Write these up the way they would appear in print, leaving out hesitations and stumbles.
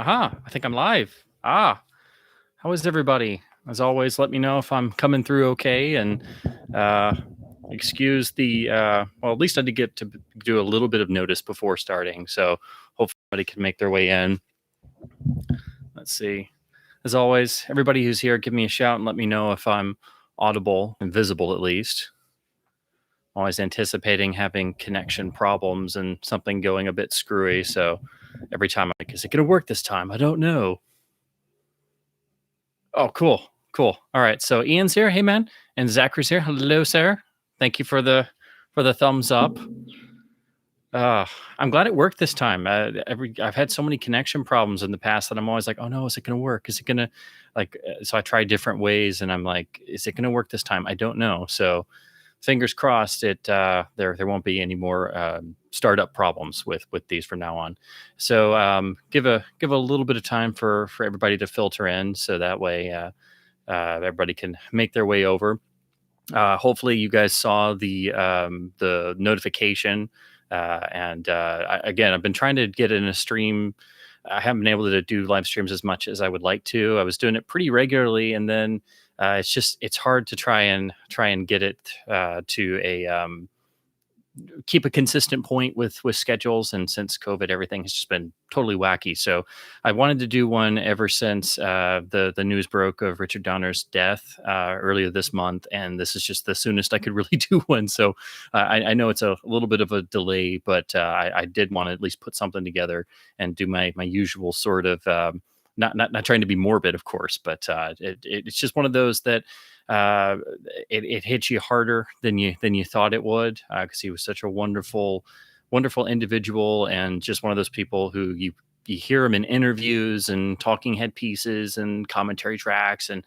Aha, I think I'm live. How is everybody? As always, let me know if I'm coming through okay. And uh, excuse the, well, at least I did get to do a little bit of notice before starting. So hopefully everybody can make their way in. Let's see. As always, everybody who's here, give me a shout and let me know if I'm audible and visible at least. Always anticipating having connection problems and something going a bit screwy. So every time I'm like, is it going to work this time? I don't know. Oh, cool. Cool. All right. So Ian's here. Hey man. And Zachary's here. Hello, sir. Thank you for the thumbs up. Uh, I'm glad it worked this time. I've had so many connection problems in the past that I'm always like, oh no, is it going to work? Is it going to so I try different ways and I'm like, is it going to work this time? I don't know. So fingers crossed there won't be any more startup problems with these from now on. So give a little bit of time for everybody to filter in, so that way everybody can make their way over. Hopefully, you guys saw the notification. Again, I've been trying to get in a stream. I haven't been able to do live streams as much as I would like to. I was doing it pretty regularly, and then it's hard to try and get it to keep a consistent point with schedules. And since COVID, everything has just been totally wacky. So I wanted to do one ever since the news broke of Richard Donner's death earlier this month, and this is just the soonest I could really do one. So I know it's a little bit of a delay, but I did want to at least put something together and do my usual sort of not trying to be morbid, of course, but it's just one of those that it hits you harder than you thought it would, because he was such a wonderful individual, and just one of those people who you hear him in interviews and talking head pieces and commentary tracks, and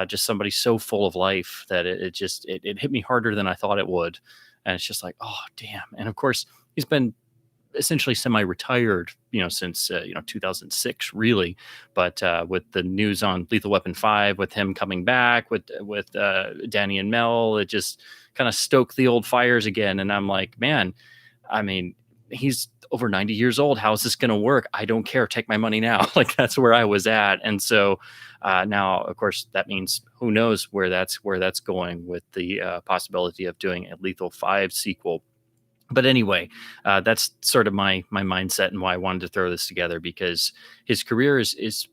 just somebody so full of life that it hit me harder than I thought it would. And it's just like, oh damn. And of course he's been essentially semi-retired, since 2006, really. But with the news on Lethal Weapon 5, with him coming back with Danny and Mel, it just kind of stoked the old fires again. And I'm like, man, I mean, he's over 90 years old. How is this going to work? I don't care. Take my money now. Like, that's where I was at. And so now, of course, that means who knows where that's going, with the possibility of doing a Lethal 5 sequel. But anyway, that's sort of my mindset and why I wanted to throw this together, because his career is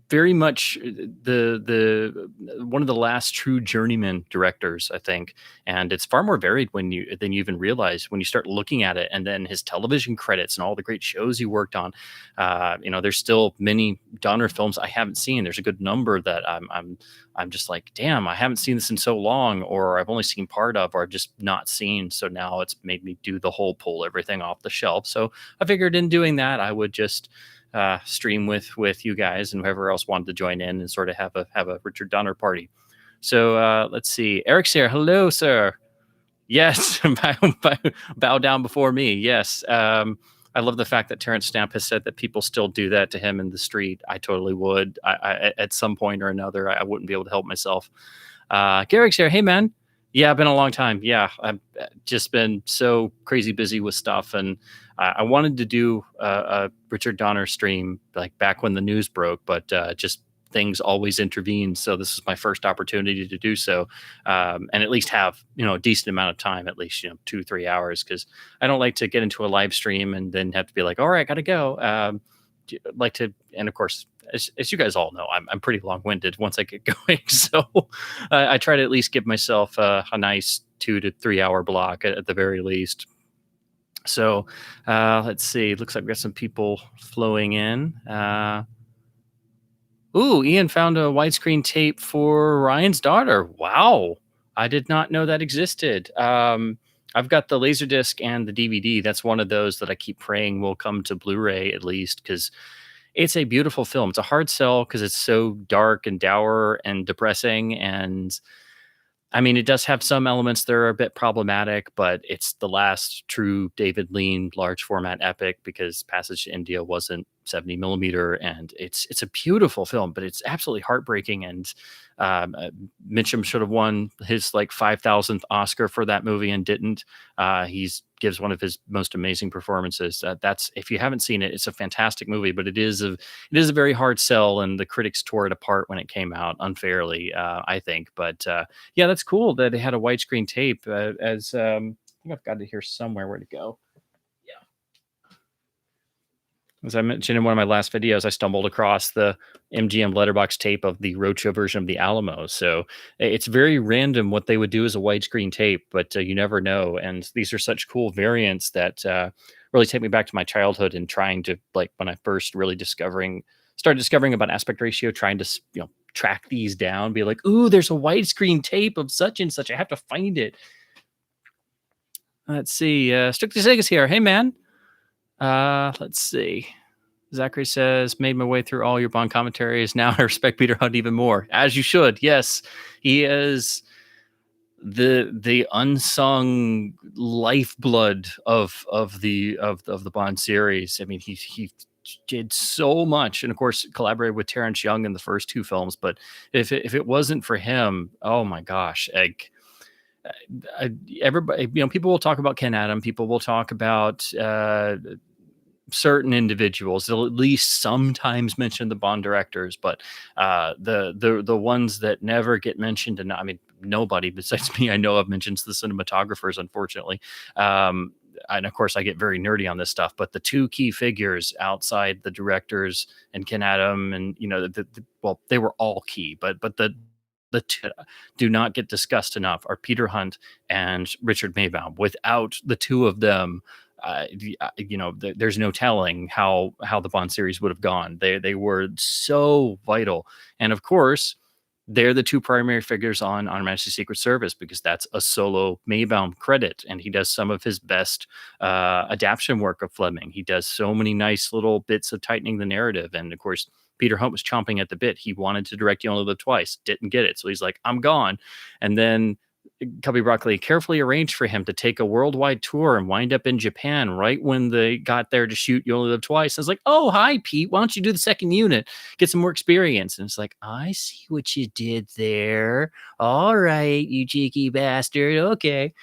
very much the one of the last true journeyman directors, I think. And it's far more varied than you even realize when you start looking at it. And then his television credits and all the great shows he worked on. There's still many Donner films I haven't seen. There's a good number that I'm just like, damn, I haven't seen this in so long, or I've only seen part of, or I've just not seen. So now it's made me do the whole pull everything off the shelf. So I figured in doing that, I would just stream with you guys and whoever else wanted to join in and sort of have a Richard Donner party. So let's see. Eric's here. Hello, sir. Yes. Bow down before me. Yes. I love the fact that Terrence Stamp has said that people still do that to him in the street. I totally would. I at some point or another, I wouldn't be able to help myself. Garrick's here. Hey, man. Yeah, been a long time. Yeah, I've just been so crazy busy with stuff, and I wanted to do a Richard Donner stream like back when the news broke, but just things always intervened. So this is my first opportunity to do so, and at least have a decent amount of time, at least 2-3 hours, because I don't like to get into a live stream and then have to be like, all right, gotta go. Like to, and of course, as you guys all know, I'm pretty long-winded once I get going. So I try to at least give myself a nice 2 to 3 hour block at the very least. So let's see. Looks like we got some people flowing in. Ooh, Ian found a widescreen tape for Ryan's daughter. Wow. I did not know that existed. I've got the Laserdisc and the DVD. That's one of those that I keep praying will come to Blu-ray at least, because it's a beautiful film. It's a hard sell because it's so dark and dour and depressing. And I mean, it does have some elements that are a bit problematic, but it's the last true David Lean large format epic, because Passage to India wasn't 70 millimeter. And it's a beautiful film, but it's absolutely heartbreaking. And Mitchum should have won his like 5,000th Oscar for that movie and didn't. He's gives one of his most amazing performances. That's if you haven't seen it, it's a fantastic movie, but it is a very hard sell, and the critics tore it apart when it came out unfairly, I think. But yeah, that's cool that they had a widescreen tape. As I think I've got it here somewhere. Where to go? As I mentioned in one of my last videos, I stumbled across the MGM letterbox tape of the roadshow version of the Alamo. So it's very random what they would do as a widescreen tape, but you never know. And these are such cool variants that really take me back to my childhood and trying to like when I first really started discovering about aspect ratio, trying to track these down, be like, ooh, there's a widescreen tape of such and such. I have to find it. Let's see. Strictly Sega's here. Hey, man. Let's see. Zachary says, made my way through all your Bond commentaries. Now I respect Peter Hunt even more. As you should. Yes, he is the unsung lifeblood of the Bond series. I mean, he did so much, and of course collaborated with Terrence Young in the first two films. But if it wasn't for him, oh my gosh, everybody, people will talk about Ken Adam. People will talk about certain individuals. They'll at least sometimes mention the Bond directors, but the ones that never get mentioned, and I mean, nobody besides me I know of mentions the cinematographers, unfortunately. And of course, I get very nerdy on this stuff, but the two key figures outside the directors and Ken Adam, and well, they were all key, but the two do not get discussed enough are Peter Hunt and Richard Maybaum. Without the two of them, there's no telling how the Bond series would have gone. They were so vital, and of course, they're the two primary figures on Her Majesty's Secret Service because that's a solo Maybaum credit, and he does some of his best adaptation work of Fleming. He does so many nice little bits of tightening the narrative, and of course, Peter Hunt was chomping at the bit. He wanted to direct You Only Live Twice, didn't get it, so he's like, "I'm gone," and then Cubby Broccoli carefully arranged for him to take a worldwide tour and wind up in Japan right when they got there to shoot You Only Live Twice. I was like, oh, hi, Pete. Why don't you do the second unit? Get some more experience. And it's like, I see what you did there. All right, you cheeky bastard. Okay.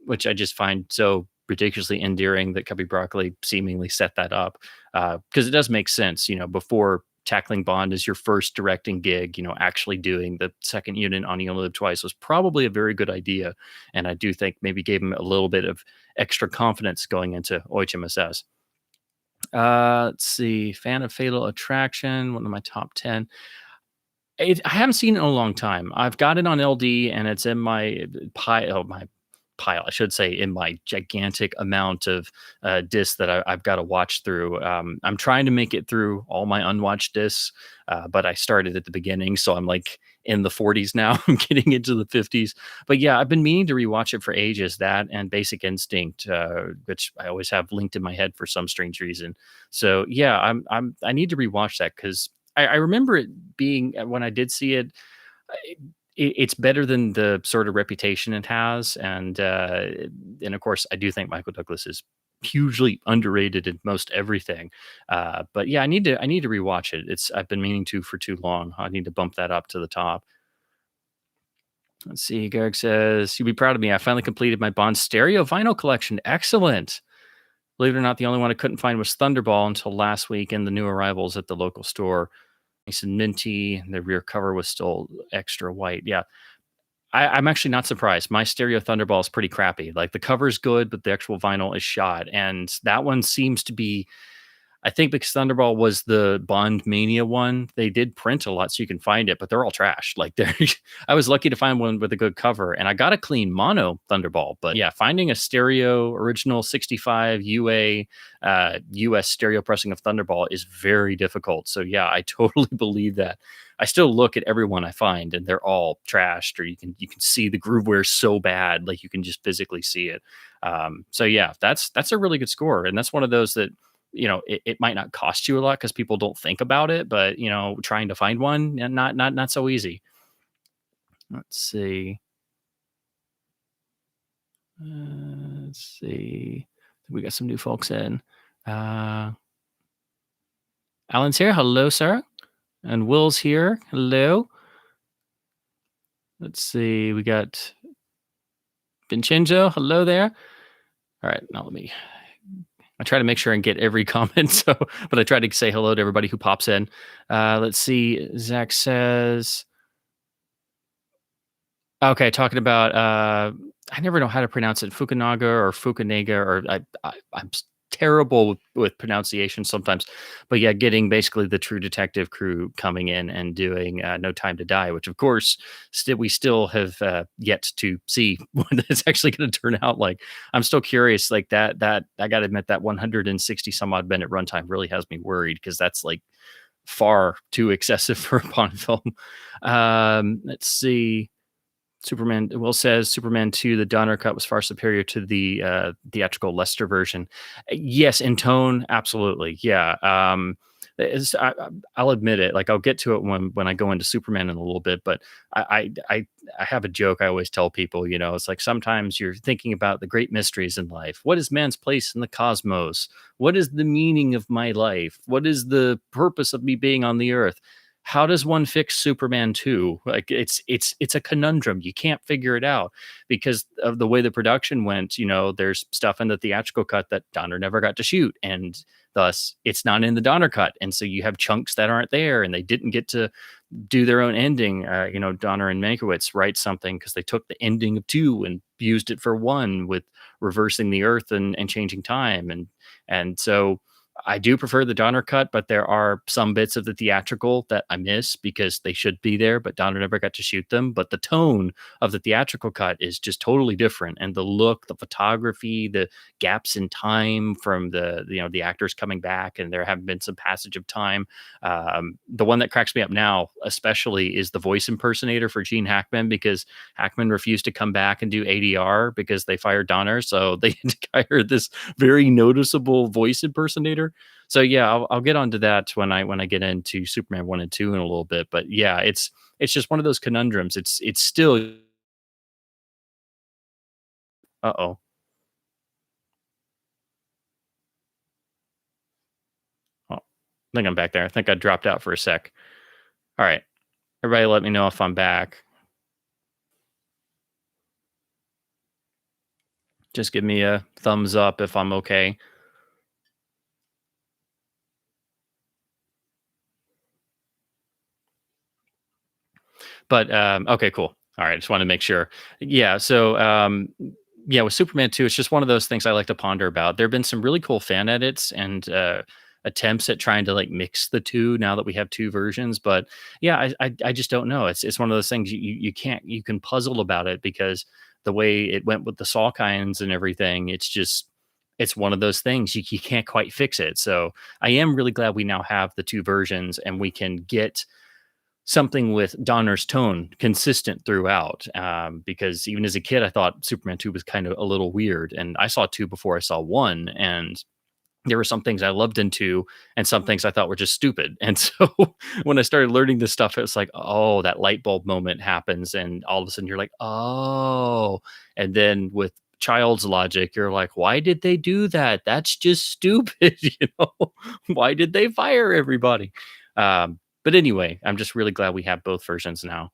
Which I just find so ridiculously endearing that Cubby Broccoli seemingly set that up. Because it does make sense, before tackling Bond as your first directing gig, actually doing the second unit on You Only Live Twice was probably a very good idea. And I do think maybe gave him a little bit of extra confidence going into OHMSS. Let's see. Fan of Fatal Attraction, one of my top 10. I haven't seen it in a long time. I've got it on LD and it's in my pile, I should say, in my gigantic amount of discs that I've got to watch through. I'm trying to make it through all my unwatched discs, but I started at the beginning, so I'm like in the 40s now. I'm getting into the 50s, but yeah, I've been meaning to rewatch it for ages. That and Basic Instinct, which I always have linked in my head for some strange reason. So yeah, I need to rewatch that because I remember it being when I did see it. It's better than the sort of reputation it has, and of course, I do think Michael Douglas is hugely underrated in most everything. But yeah, I need to rewatch it. I've been meaning to for too long. I need to bump that up to the top. Let's see. Garrick says, "You'll be proud of me. I finally completed my Bond stereo vinyl collection. Excellent. Believe it or not, the only one I couldn't find was Thunderball until last week in the new arrivals at the local store. Nice and minty. The rear cover was still extra white. Yeah, I'm actually not surprised. My stereo Thunderball is pretty crappy. Like the cover's good, but the actual vinyl is shot. And that one seems to be, I think because Thunderball was the Bond Mania one, they did print a lot so you can find it, but they're all trash. Like I was lucky to find one with a good cover, and I got a clean mono Thunderball. But yeah, finding a stereo original 65 UA US stereo pressing of Thunderball is very difficult. So yeah, I totally believe that. I still look at everyone I find, and they're all trashed, or you can see the groove wear so bad, like you can just physically see it. So yeah, that's a really good score, and that's one of those that it might not cost you a lot because people don't think about it, but trying to find one, not so easy. Let's see. We got some new folks in. Alan's here. Hello, sir. And Will's here. Hello. Let's see. We got Vincenzo. Hello there. All right. Now let me. I try to make sure and get every comment. So, but I try to say hello to everybody who pops in. Let's see. Zach says, okay, talking about I never know how to pronounce it, Fukunaga or Fukunaga, or I'm terrible with pronunciation sometimes. But yeah, getting basically the True Detective crew coming in and doing No Time to Die, which of course we still have yet to see what it's actually going to turn out like. I'm still curious, like that I got to admit that 160 some odd minute runtime really has me worried because that's like far too excessive for a Bond film. Let's see. Superman Will says Superman 2, the Donner cut was far superior to the theatrical Lester version. Yes, in tone, absolutely. Yeah. I'll admit it. Like I'll get to it when I go into Superman in a little bit, but I have a joke I always tell people, you know, it's like sometimes you're thinking about the great mysteries in life. What is man's place in the cosmos? What is the meaning of my life? What is the purpose of me being on the earth? How does one fix Superman 2? Like it's a conundrum. You can't figure it out because of the way the production went. You know, there's stuff in the theatrical cut that Donner never got to shoot, and thus it's not in the Donner cut. And so you have chunks that aren't there, and they didn't get to do their own ending. You know, Donner and Mankiewicz write something because they took the ending of 2 and used it for 1 with reversing the Earth and changing time, and so I do prefer the Donner cut, but there are some bits of the theatrical that I miss because they should be there, but Donner never got to shoot them. But the tone of the theatrical cut is just totally different, and the look, the photography, the gaps in time from the actors coming back, and there have been some passage of time. The one that cracks me up now, especially, is the voice impersonator for Gene Hackman because Hackman refused to come back and do ADR because they fired Donner, so they had to hire this very noticeable voice impersonator. So yeah, I'll get onto that when I get into Superman 1 and 2 in a little bit. But yeah, it's just one of those conundrums. It's still uh-oh. Oh, I think I'm back there. I think I dropped out for a sec. All right. Everybody let me know if I'm back. Just give me a thumbs up if I'm okay. But okay, cool. All right, just want to make sure. Yeah, so yeah, with Superman 2, it's just one of those things I like to ponder about. There have been some really cool fan edits and attempts at trying to like mix the two now that we have two versions. But yeah, I just don't know. It's one of those things you can't you can puzzle about it because the way it went with the Salkinds and everything, it's one of those things you can't quite fix it. So I am really glad we now have the two versions and we can get something with Donner's tone consistent throughout. Because even as a kid, I thought Superman 2 was kind of a little weird. And I saw 2 before I saw 1. And there were some things I loved in 2 and some things I thought were just stupid. And so when I started learning this stuff, it was like, oh, that light bulb moment happens. And all of a sudden you're like, oh. And then with child's logic, you're like, why did they do that? That's just stupid. You know, why did they fire everybody? But anyway, I'm just really glad we have both versions now.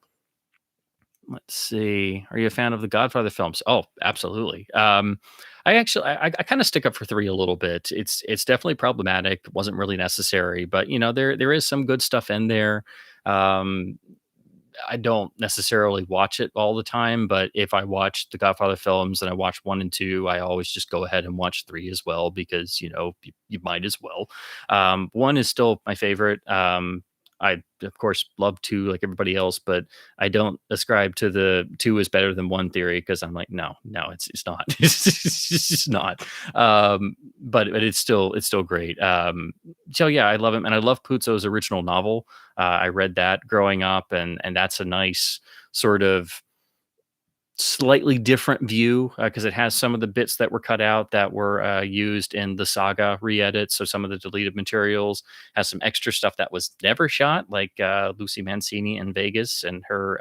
Let's see. Are you a fan of the Godfather films? Oh, absolutely. I actually I kind of stick up for 3 a little bit. It's definitely problematic. Wasn't really necessary, but you know there is some good stuff in there. Um, I don't necessarily watch it all the time, but if I watch the Godfather films and I watch 1 and 2, I always just go ahead and watch 3 as well because you know you might as well. 1 is still my favorite. I of course love 2 like everybody else, but I don't ascribe to the 2 is better than 1 theory because I'm like, no, it's not. It's just not. But it's still great. So yeah, I love him, and I love Puzo's original novel. I read that growing up, and that's a nice sort of slightly different view because it has some of the bits that were cut out that were used in the saga re-edit. So some of the deleted materials has some extra stuff that was never shot, like Lucy Mancini in Vegas and her,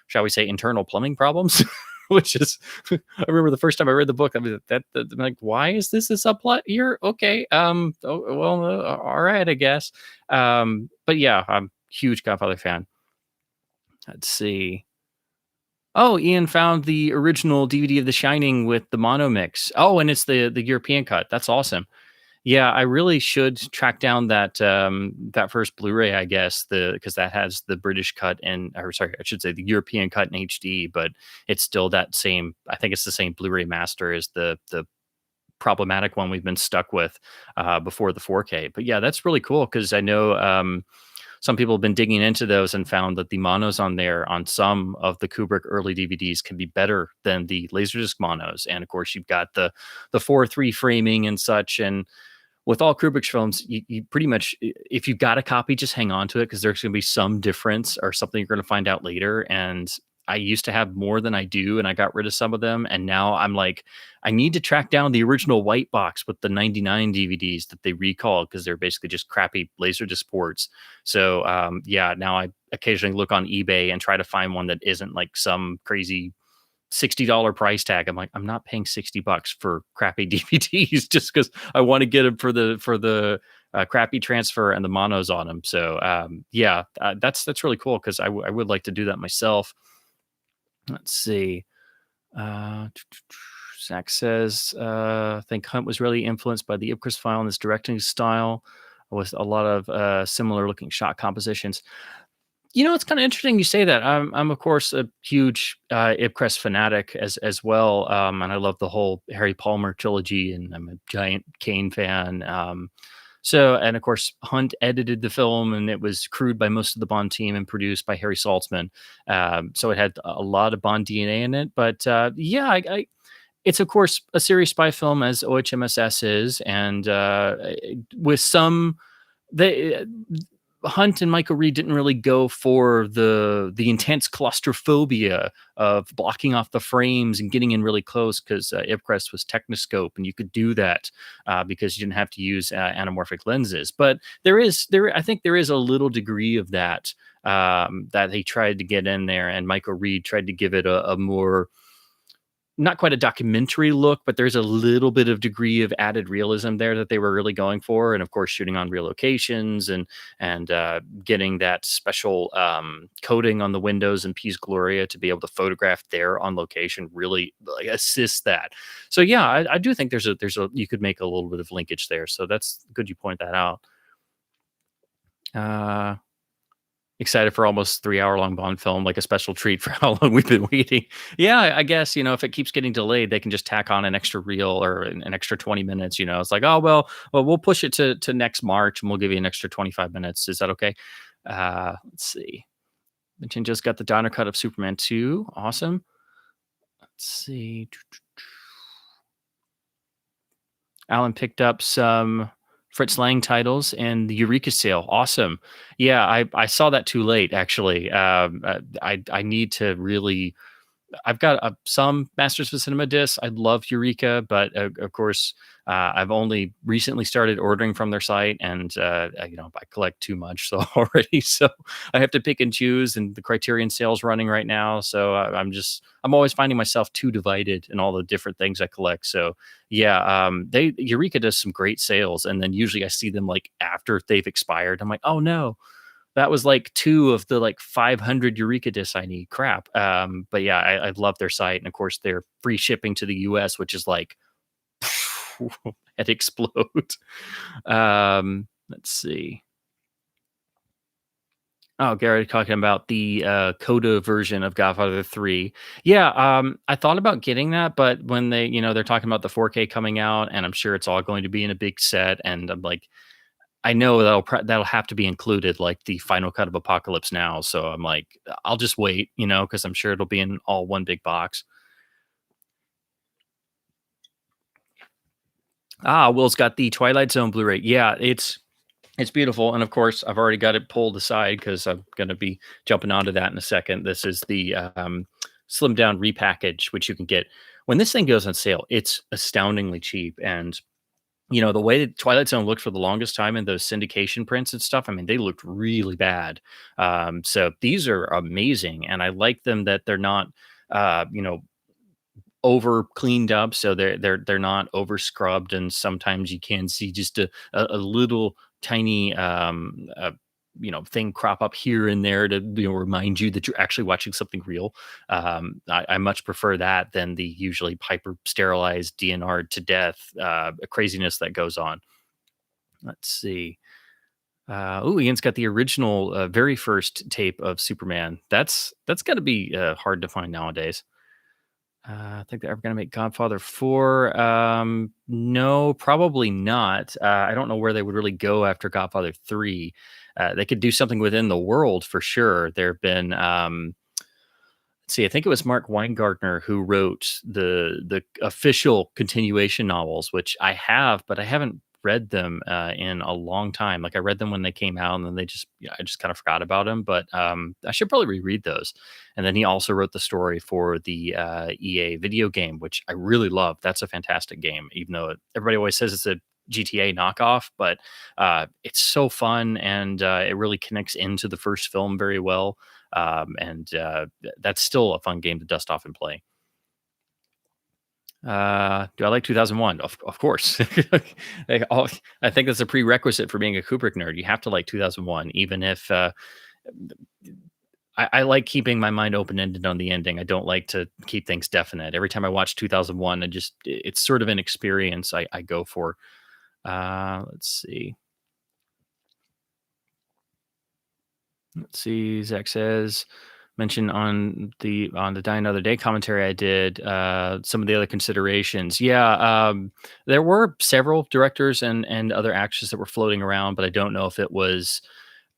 shall we say, internal plumbing problems. Which is, I remember the first time I read the book, I mean, I'm like, why is this a subplot here? Okay, well, all right, I guess. But yeah, I'm a huge Godfather fan. Let's see. Oh, Ian found the original DVD of The Shining with the mono mix. Oh, and it's the European cut. That's awesome. Yeah, I really should track down that first Blu-ray, I guess, the because that has the British cut and or sorry, I should say the European cut in HD, but it's still that same. I think it's the same Blu-ray master as the problematic one we've been stuck with before the 4K. But yeah, that's really cool because I know some people have been digging into those and found that the monos on there on some of the Kubrick early DVDs can be better than the Laserdisc monos. And of course, you've got the 4:3 framing and such. And with all Kubrick's films, you pretty much, if you've got a copy, just hang on to it because there's going to be some difference or something you're going to find out later. And I used to have more than I do, and I got rid of some of them. And now I'm like, I need to track down the original white box with the 99 DVDs that they recalled because they're basically just crappy Laserdisc ports. So, yeah, now I occasionally look on eBay and try to find one that isn't like some crazy $60 price tag. I'm like, I'm not paying $60 for crappy DVDs just because I want to get them for the crappy transfer and the monos on them. So yeah, that's really cool because I would like to do that myself. Let's see. Uh, Zach says, I think Hunt was really influenced by the Ipcress file and his directing style with a lot of similar looking shot compositions. It's kind of interesting you say that. I'm of course a huge Ipcress fanatic as well, and I love the whole Harry Palmer trilogy, and I'm a giant Kane fan. And of course, Hunt edited the film, and it was crewed by most of the Bond team and produced by Harry Saltzman. So it had a lot of Bond DNA in it. But yeah, it's of course a serious spy film as OHMSS is, and with some they Hunt and Michael Reed didn't really go for the intense claustrophobia of blocking off the frames and getting in really close because Ipcress was Technoscope and you could do that because you didn't have to use anamorphic lenses. But I think there is a little degree of that that he tried to get in there, and Michael Reed tried to give it a more not quite a documentary look, but there's a little bit of degree of added realism there that they were really going for, and of course, shooting on real locations and getting that special coating on the windows in Piz Gloria to be able to photograph there on location really like assists that. So yeah, I do think there's a you could make a little bit of linkage there. So that's good you point that out. Uh, Excited for almost 3-hour long Bond film, like a special treat for how long we've been waiting. Yeah, I guess, if it keeps getting delayed, they can just tack on an extra reel or an extra 20 minutes. It's like, oh, well, we'll push it to next March and we'll give you an extra 25 minutes. Is that okay? Let's see. Vincenzo's got the diner cut of Superman 2. Awesome. Let's see. Alan picked up some Fritz Lang titles and the Eureka sale. Awesome. Yeah, I saw that too late, actually. I need to really. I've got some Masters of Cinema discs. I love Eureka, but of course, I've only recently started ordering from their site, and I collect too much so already. So I have to pick and choose, and the Criterion sale's running right now. So I'm always finding myself too divided in all the different things I collect. So yeah, Eureka does some great sales, and then usually I see them like after they've expired. I'm like, oh no, that was like 2 of the like 500 Eureka discs I need. Crap. But yeah, I love their site. And of course, they're free shipping to the US, which is like, it explode. Let's see. Oh, Gary talking about the Coda version of Godfather 3. Yeah, I thought about getting that, but when they're talking about the 4K coming out, and I'm sure it's all going to be in a big set, and I'm like, I know that'll have to be included, like the final cut of Apocalypse Now. So I'm like, I'll just wait, because I'm sure it'll be in all one big box. Will's got the Twilight Zone Blu-ray. Yeah, it's beautiful, and of course, I've already got it pulled aside because I'm going to be jumping onto that in a second. This is the slim down repackage, which you can get when this thing goes on sale. It's astoundingly cheap, and the way that Twilight Zone looked for the longest time in those syndication prints and stuff, I mean, they looked really bad. So these are amazing, and I like them that they're not, over cleaned up, so they're not over scrubbed, and sometimes you can see just a little tiny thing crop up here and there to remind you that you're actually watching something real. I much prefer that than the usually hyper sterilized DNR to death craziness that goes on. Let's see. Ian's got the original, very first tape of Superman. That's got to be hard to find nowadays. I think they're ever going to make Godfather 4. No, probably not. I don't know where they would really go after Godfather 3. They could do something within the world for sure. There have been, let's see, I think it was Mark Weingartner who wrote the official continuation novels, which I have, but I haven't read them in a long time. Like I read them when they came out, and then I just kind of forgot about them. But I should probably reread those. And then he also wrote the story for the EA video game, which I really love. That's a fantastic game, even though everybody always says it's a GTA knockoff, but it's so fun, and it really connects into the first film very well. And that's still a fun game to dust off and play. Do I like 2001? Of course. I think that's a prerequisite for being a Kubrick nerd. You have to like 2001, even if I like keeping my mind open ended on the ending. I don't like to keep things definite. Every time I watch 2001, it's sort of an experience I go for. Let's see. Zach says, mentioned on the Die Another Day commentary I did, some of the other considerations. Yeah, there were several directors and other actors that were floating around, but I don't know if it was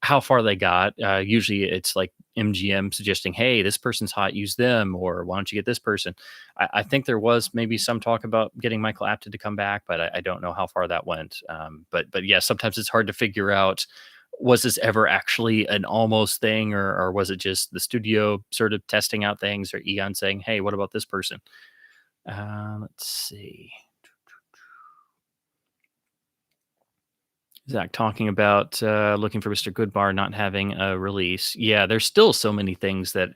how far they got. Usually it's like MGM suggesting, hey, this person's hot, use them, or why don't you get this person? I think there was maybe some talk about getting Michael Apted to come back, but I don't know how far that went. But yeah, sometimes it's hard to figure out, was this ever actually an almost thing, or was it just the studio sort of testing out things, or Eon saying, hey, what about this person? Let's see. Zach talking about looking for Mr. Goodbar not having a release. Yeah, there's still so many things that,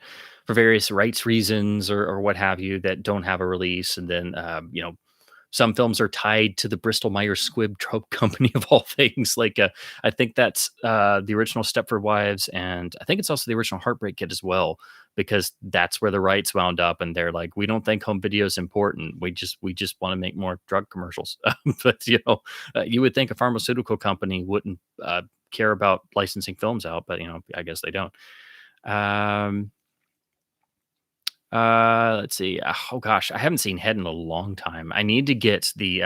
for various rights reasons or what have you, that don't have a release. And then, some films are tied to the Bristol Myers Squibb trope company of all things. Like, I think that's the original Stepford Wives, and I think it's also the original Heartbreak Kid as well, because that's where the rights wound up. And they're like, we don't think home video is important. We just want to make more drug commercials. But you would think a pharmaceutical company wouldn't care about licensing films out, but I guess they don't. Um, let's see. Oh gosh, I haven't seen Head in a long time. I need to get the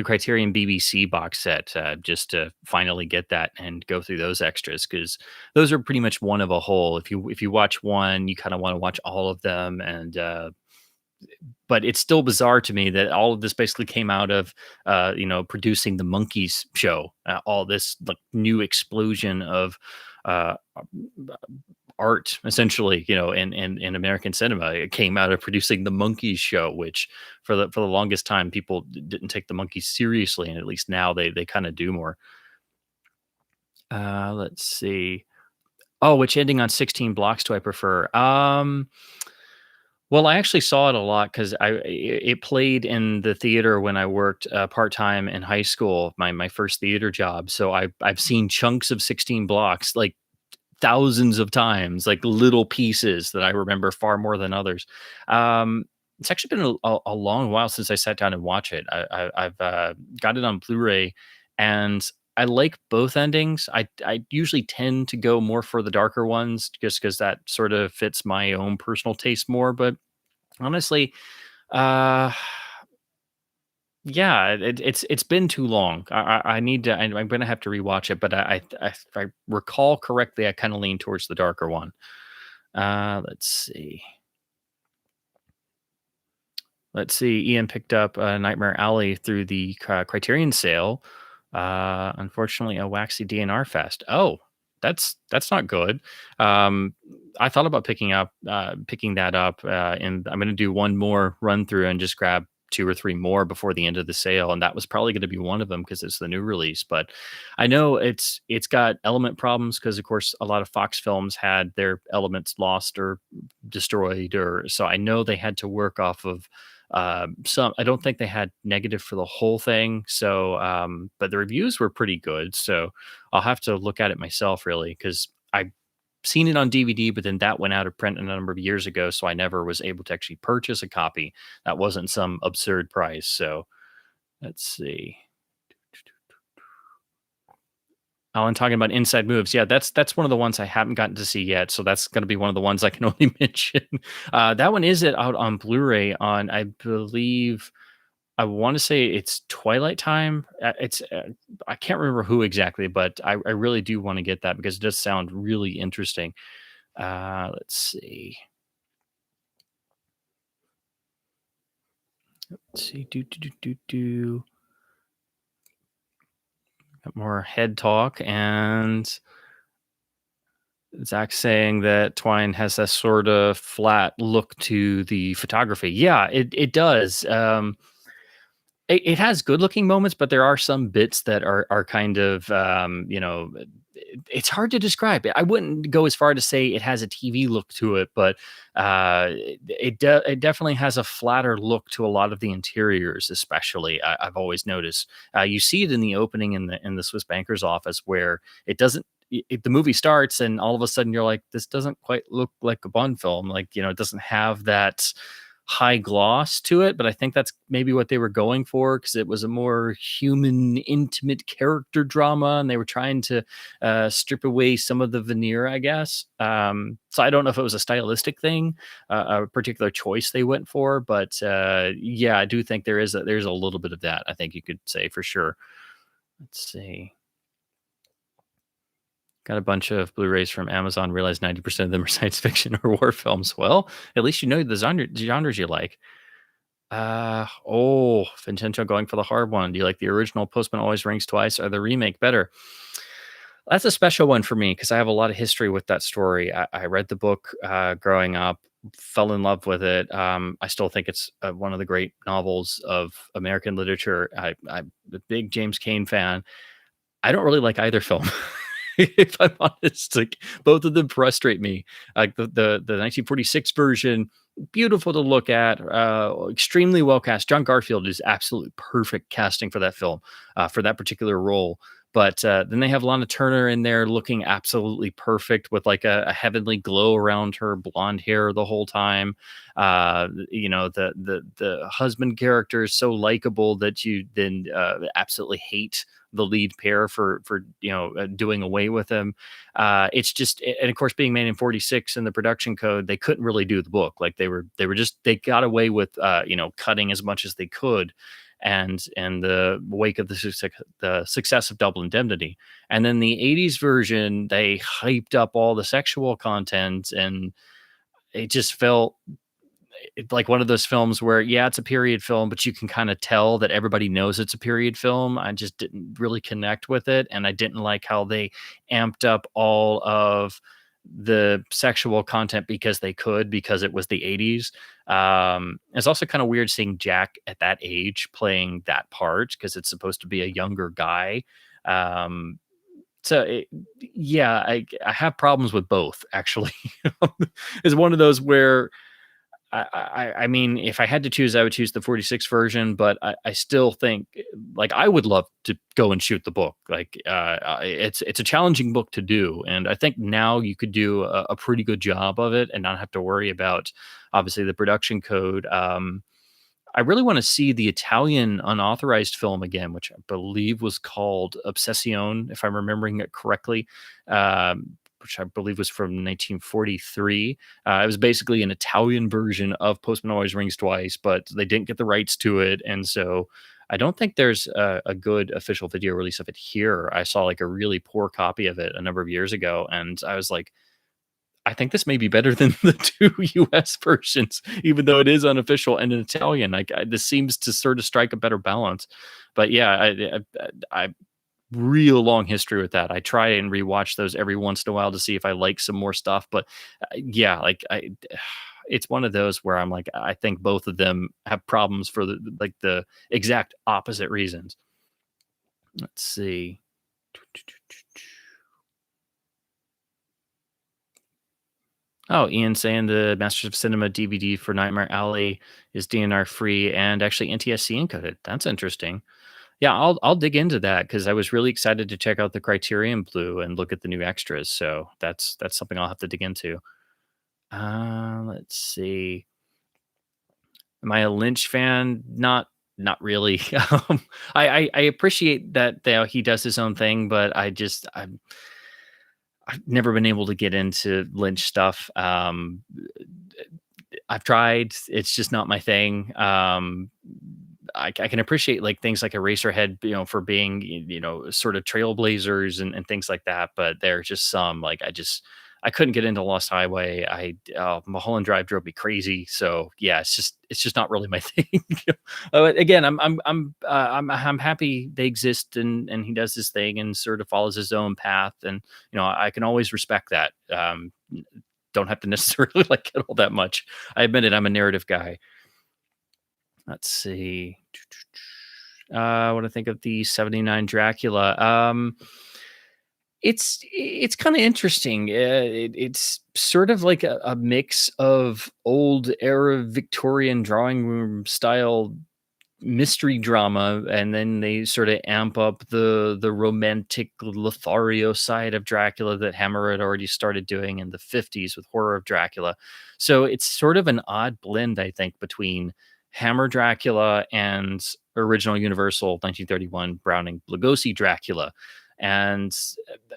Criterion BBC box set just to finally get that and go through those extras, because those are pretty much one of a whole. If you watch one, you kind of want to watch all of them. And but it's still bizarre to me that all of this basically came out of producing the Monkeys show. All this like new explosion of uh art, essentially, in American cinema. It came out of producing the Monkeys show, which for the longest time people didn't take the Monkeys seriously, and at least now they kind of do more. Let's see. Oh, which ending on 16 blocks do I prefer? Well, I actually saw it a lot because it played in the theater when I worked part time in high school, my first theater job. So I've seen chunks of 16 blocks, like thousands of times, like little pieces that I remember far more than others. It's actually been a long while since I sat down and watch it. I've got it on Blu-ray, and I like both endings. I usually tend to go more for the darker ones, just because that sort of fits my own personal taste more. But honestly, uh, yeah, it's been too long. I need to. I'm gonna have to rewatch it. But if I recall correctly, I kind of lean towards the darker one. Let's see. Let's see. Ian picked up Nightmare Alley through the Criterion sale. Unfortunately, a waxy DNR fest. Oh, that's not good. Um, I thought about picking that up, and I'm going to do one more run through and just grab two or three more before the end of the sale, and that was probably going to be one of them because it's the new release. But I know it's got element problems because, of course, a lot of Fox films had their elements lost or destroyed, or so I know they had to work off of Some I don't think they had negative for the whole thing. So, but the reviews were pretty good. So I'll have to look at it myself, really, because I seen it on DVD, but then that went out of print a number of years ago, so I never was able to actually purchase a copy. That wasn't some absurd price. So let's see. Alan talking about Inside Moves. Yeah, that's one of the ones I haven't gotten to see yet. So that's going to be one of the ones I can only mention. That one is it out on Blu-ray on, I believe, I want to say it's Twilight Time. I can't remember who exactly, but I really do want to get that because it does sound really interesting. Let's see. Let's see. Do. Got more head talk, and Zach saying that Twine has a sort of flat look to the photography. Yeah, it does. It has good looking moments, but there are some bits that are kind of it's hard to describe. I wouldn't go as far to say it has a TV look to it, but it definitely has a flatter look to a lot of the interiors, especially. I've always noticed. You see it in the opening in the Swiss banker's office, where it doesn't. The movie starts and all of a sudden you're like, this doesn't quite look like a Bond film. Like, it doesn't have that high gloss to it, but I think that's maybe what they were going for, because it was a more human, intimate character drama, and they were trying to strip away some of the veneer, I guess. So I don't know if it was a stylistic thing, a particular choice they went for, but yeah, I do think there's a little bit of that. I think you could say for sure. Let's see. Got a bunch of Blu-rays from Amazon. Realized 90% of them are science fiction or war films. Well, at least you know the genres you like. Vincenzo going for the hard one. Do you like the original Postman Always Rings Twice or the remake better? That's a special one for me because I have a lot of history with that story. I read the book growing up, fell in love with it. I still think it's one of the great novels of American literature. I'm a big James Cain fan. I don't really like either film. If I'm honest, like both of them frustrate me. Like the 1946 version, beautiful to look at, extremely well cast. John Garfield is absolutely perfect casting for that film, for that particular role. But then they have Lana Turner in there looking absolutely perfect with like a heavenly glow around her blonde hair the whole time. The husband character is so likable that you then absolutely hate the lead pair for doing away with him. It's just, and of course, being made in 46 in the production code, they couldn't really do the book. Like they got away with cutting as much as they could, and the wake of the success of Double Indemnity. And then the 80s version, they hyped up all the sexual content, and it just felt like one of those films where, yeah, it's a period film, but you can kind of tell that everybody knows it's a period film. I just didn't really connect with it, and I didn't like how they amped up all of the sexual content because they could, because it was the 80s. It's also kind of weird seeing Jack at that age playing that part, because it's supposed to be a younger guy. um yeah, I have problems with both, actually. It's one of those where I mean, if I had to choose, I would choose the 46 version, but I still think, like, I would love to go and shoot the book. Like, it's a challenging book to do, and I think now you could do a pretty good job of it and not have to worry about, obviously, the production code. I really want to see the Italian unauthorized film again, which I believe was called Obsession, if I'm remembering it correctly. Which I believe was from 1943. It was basically an Italian version of Postman Always Rings Twice, but they didn't get the rights to it. And so I don't think there's a good official video release of it here. I saw like a really poor copy of it a number of years ago, and I was like, I think this may be better than the two US versions, even though it is unofficial and in Italian. Like, this seems to sort of strike a better balance. But yeah, I real long history with that. I try and rewatch those every once in a while to see if I like some more stuff. But yeah, like it's one of those where I'm like, I think both of them have problems for the exact opposite reasons. Let's see. Oh, Ian saying the Masters of Cinema DVD for Nightmare Alley is DNR free and actually NTSC encoded. That's interesting. Yeah, I'll dig into that because I was really excited to check out the Criterion Blue and look at the new extras. So that's something I'll have to dig into. Let's see. Am I a Lynch fan? Not really. I appreciate that he does his own thing, but I've never been able to get into Lynch stuff. I've tried. It's just not my thing. I can appreciate like things like Eraserhead, for being, sort of trailblazers and things like that. But there are just some like I couldn't get into Lost Highway. Mulholland Drive drove me crazy. So yeah, it's just not really my thing. But again, I'm happy they exist and he does his thing and sort of follows his own path. And I can always respect that. Don't have to necessarily like it all that much. I admit it. I'm a narrative guy. Let's see. What do I think of the 79 Dracula? It's kind of interesting. It's sort of like a mix of old era Victorian drawing room style mystery drama, and then they sort of amp up the romantic Lothario side of Dracula that Hammer had already started doing in the 50s with Horror of Dracula. So it's sort of an odd blend, I think, between Hammer Dracula and original Universal 1931 Browning Lugosi Dracula. And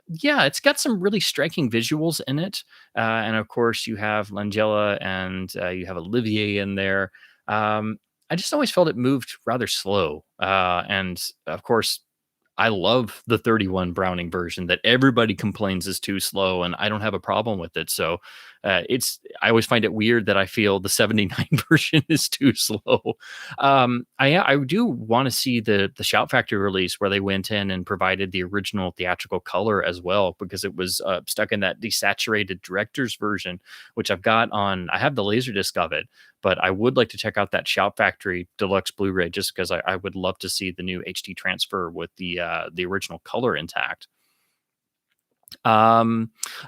yeah, it's got some really striking visuals in it. And of course, you have Langella and you have Olivier in there. I just always felt it moved rather slow. And of course, I love the 31 Browning version that everybody complains is too slow, and I don't have a problem with it. So I always find it weird that I feel the 79 version is too slow. I do want to see the Shout Factory release where they went in and provided the original theatrical color as well, because it was stuck in that desaturated director's version, which I have the Laserdisc of it, but I would like to check out that Shout Factory Deluxe Blu-ray just because I would love to see the new HD transfer with the original color intact. No,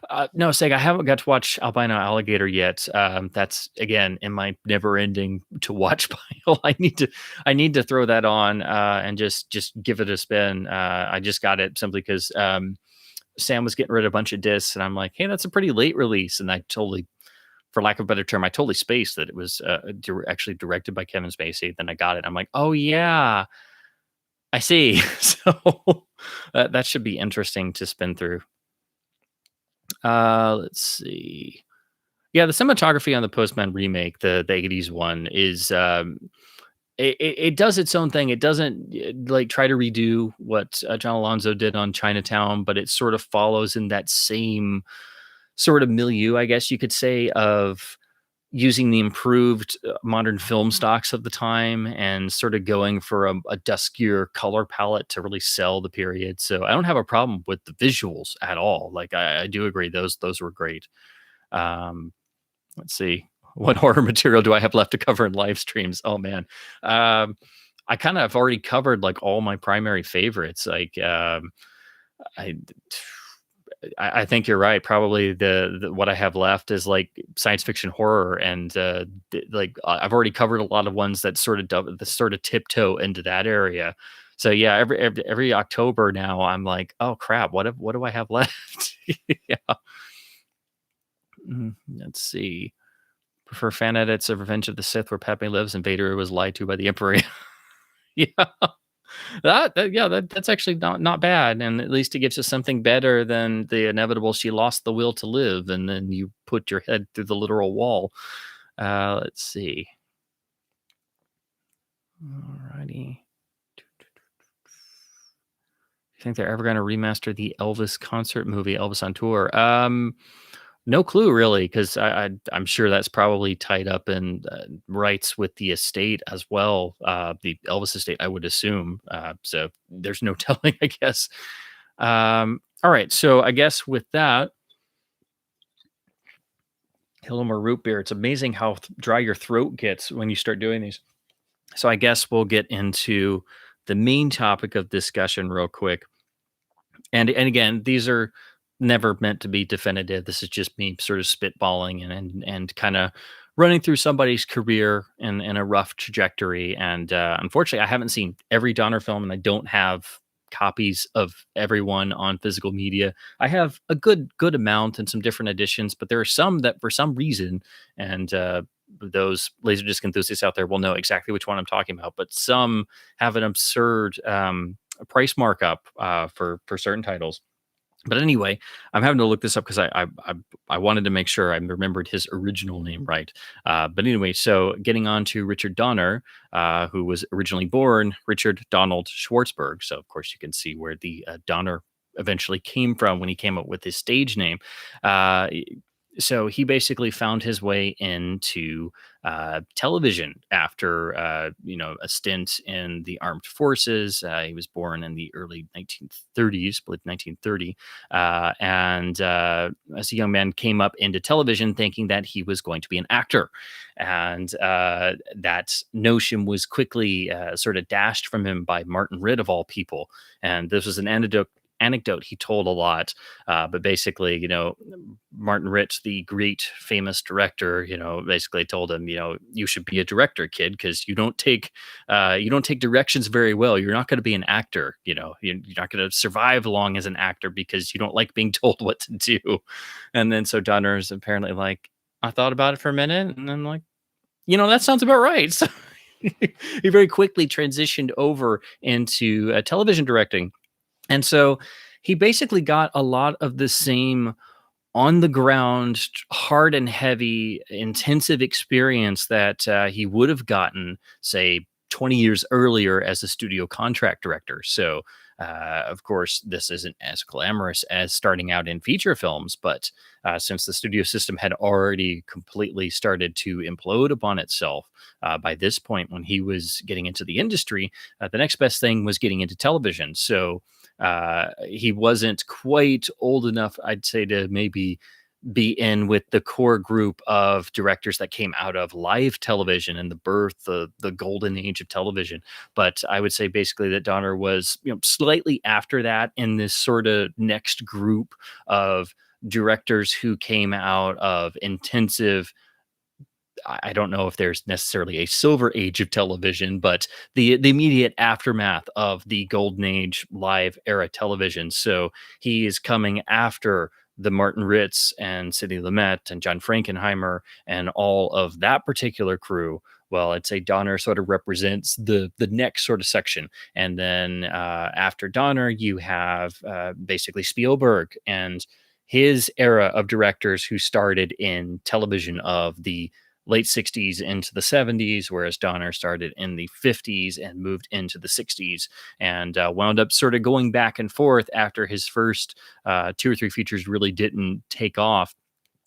Seg, I haven't got to watch Albino Alligator yet. That's again in my never-ending to watch pile. I need to throw that on and just give it a spin. I just got it simply because Sam was getting rid of a bunch of discs, and I'm like, hey, that's a pretty late release, and I totally, for lack of a better term, I totally spaced that it was actually directed by Kevin Spacey. Then I got it. I'm like, oh yeah, I see. So that should be interesting to spin through. Let's see. Yeah, the cinematography on the Postman remake, the 80s one, is it does its own thing. It doesn't like try to redo what John Alonzo did on Chinatown, but it sort of follows in that same sort of milieu, I guess you could say, of using the improved modern film stocks of the time and sort of going for a duskier color palette to really sell the period. So I don't have a problem with the visuals at all. Like I do agree those were great. Um, let's see. What horror material do I have left to cover in live streams? Oh man. I kind of have already covered like all my primary favorites. Like I I think you're right. Probably the what I have left is like science fiction horror, and I've already covered a lot of ones that sort of tiptoe into that area. So yeah, every October now, I'm like, oh crap, what do I have left? Yeah. Let's see. Prefer fan edits of Revenge of the Sith where Padme lives and Vader was lied to by the Emperor. Yeah. That's actually not bad, and at least it gives us something better than the inevitable she lost the will to live and then you put your head through the literal wall. Let's see. Alrighty. You think they're ever going to remaster the Elvis concert movie, Elvis on Tour? No clue, really, because I'm sure that's probably tied up in rights with the estate as well, the Elvis estate, I would assume. So there's no telling, I guess. All right, so I guess with that, a little more root beer. It's amazing how dry your throat gets when you start doing these. So I guess we'll get into the main topic of discussion real quick. And again, these are never meant to be definitive. This is just me sort of spitballing and kind of running through somebody's career in a rough trajectory. And unfortunately, I haven't seen every Donner film, and I don't have copies of everyone on physical media. I have a good amount and some different editions, but there are some that for some reason, and those Laserdisc enthusiasts out there will know exactly which one I'm talking about. But some have an absurd price markup for certain titles. But anyway, I'm having to look this up because I wanted to make sure I remembered his original name right. But anyway, so getting on to Richard Donner, who was originally born Richard Donald Schwartzberg. So of course you can see where the Donner eventually came from when he came up with his stage name. Uh, so he basically found his way into television after a stint in the armed forces. He was born in the early 1930s, I believe 1930, and as a young man came up into television thinking that he was going to be an actor, and that notion was quickly sort of dashed from him by Martin Ritt of all people. And this was an anecdote he told a lot, but basically, Martin Ritt, the great famous director, basically told him, you should be a director, kid, because you don't take directions very well. You're not going to be an actor. You're not going to survive long as an actor because you don't like being told what to do. And then so Donner's apparently like, I thought about it for a minute, and I'm like, that sounds about right. So he very quickly transitioned over into television directing. And so he basically got a lot of the same on the ground, hard and heavy, intensive experience that he would have gotten, say, 20 years earlier as a studio contract director. So, of course, this isn't as glamorous as starting out in feature films, but since the studio system had already completely started to implode upon itself by this point when he was getting into the industry, the next best thing was getting into television. So, he wasn't quite old enough, I'd say, to maybe be in with the core group of directors that came out of live television and the birth, the golden age of television. But I would say basically that Donner was, slightly after that in this sort of next group of directors who came out of intensive. I don't know if there's necessarily a silver age of television, but the immediate aftermath of the golden age live era television. So he is coming after the Martin Ritz and Sidney Lumet and John Frankenheimer and all of that particular crew. Well, I'd say Donner sort of represents the next sort of section, and then after Donner, you have basically Spielberg and his era of directors who started in television of the late 60s into the 70s, whereas Donner started in the 50s and moved into the 60s and wound up sort of going back and forth after his first two or three features really didn't take off.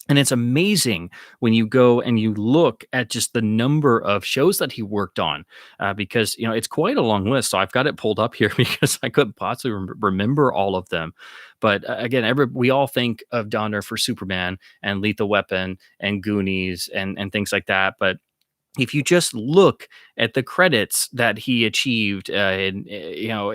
And it's amazing when you go and you look at just the number of shows that he worked on, because it's quite a long list. So I've got it pulled up here because I couldn't possibly remember all of them. But again, we all think of Donner for Superman and Lethal Weapon and Goonies and things like that. But if you just look at the credits that he achieved, he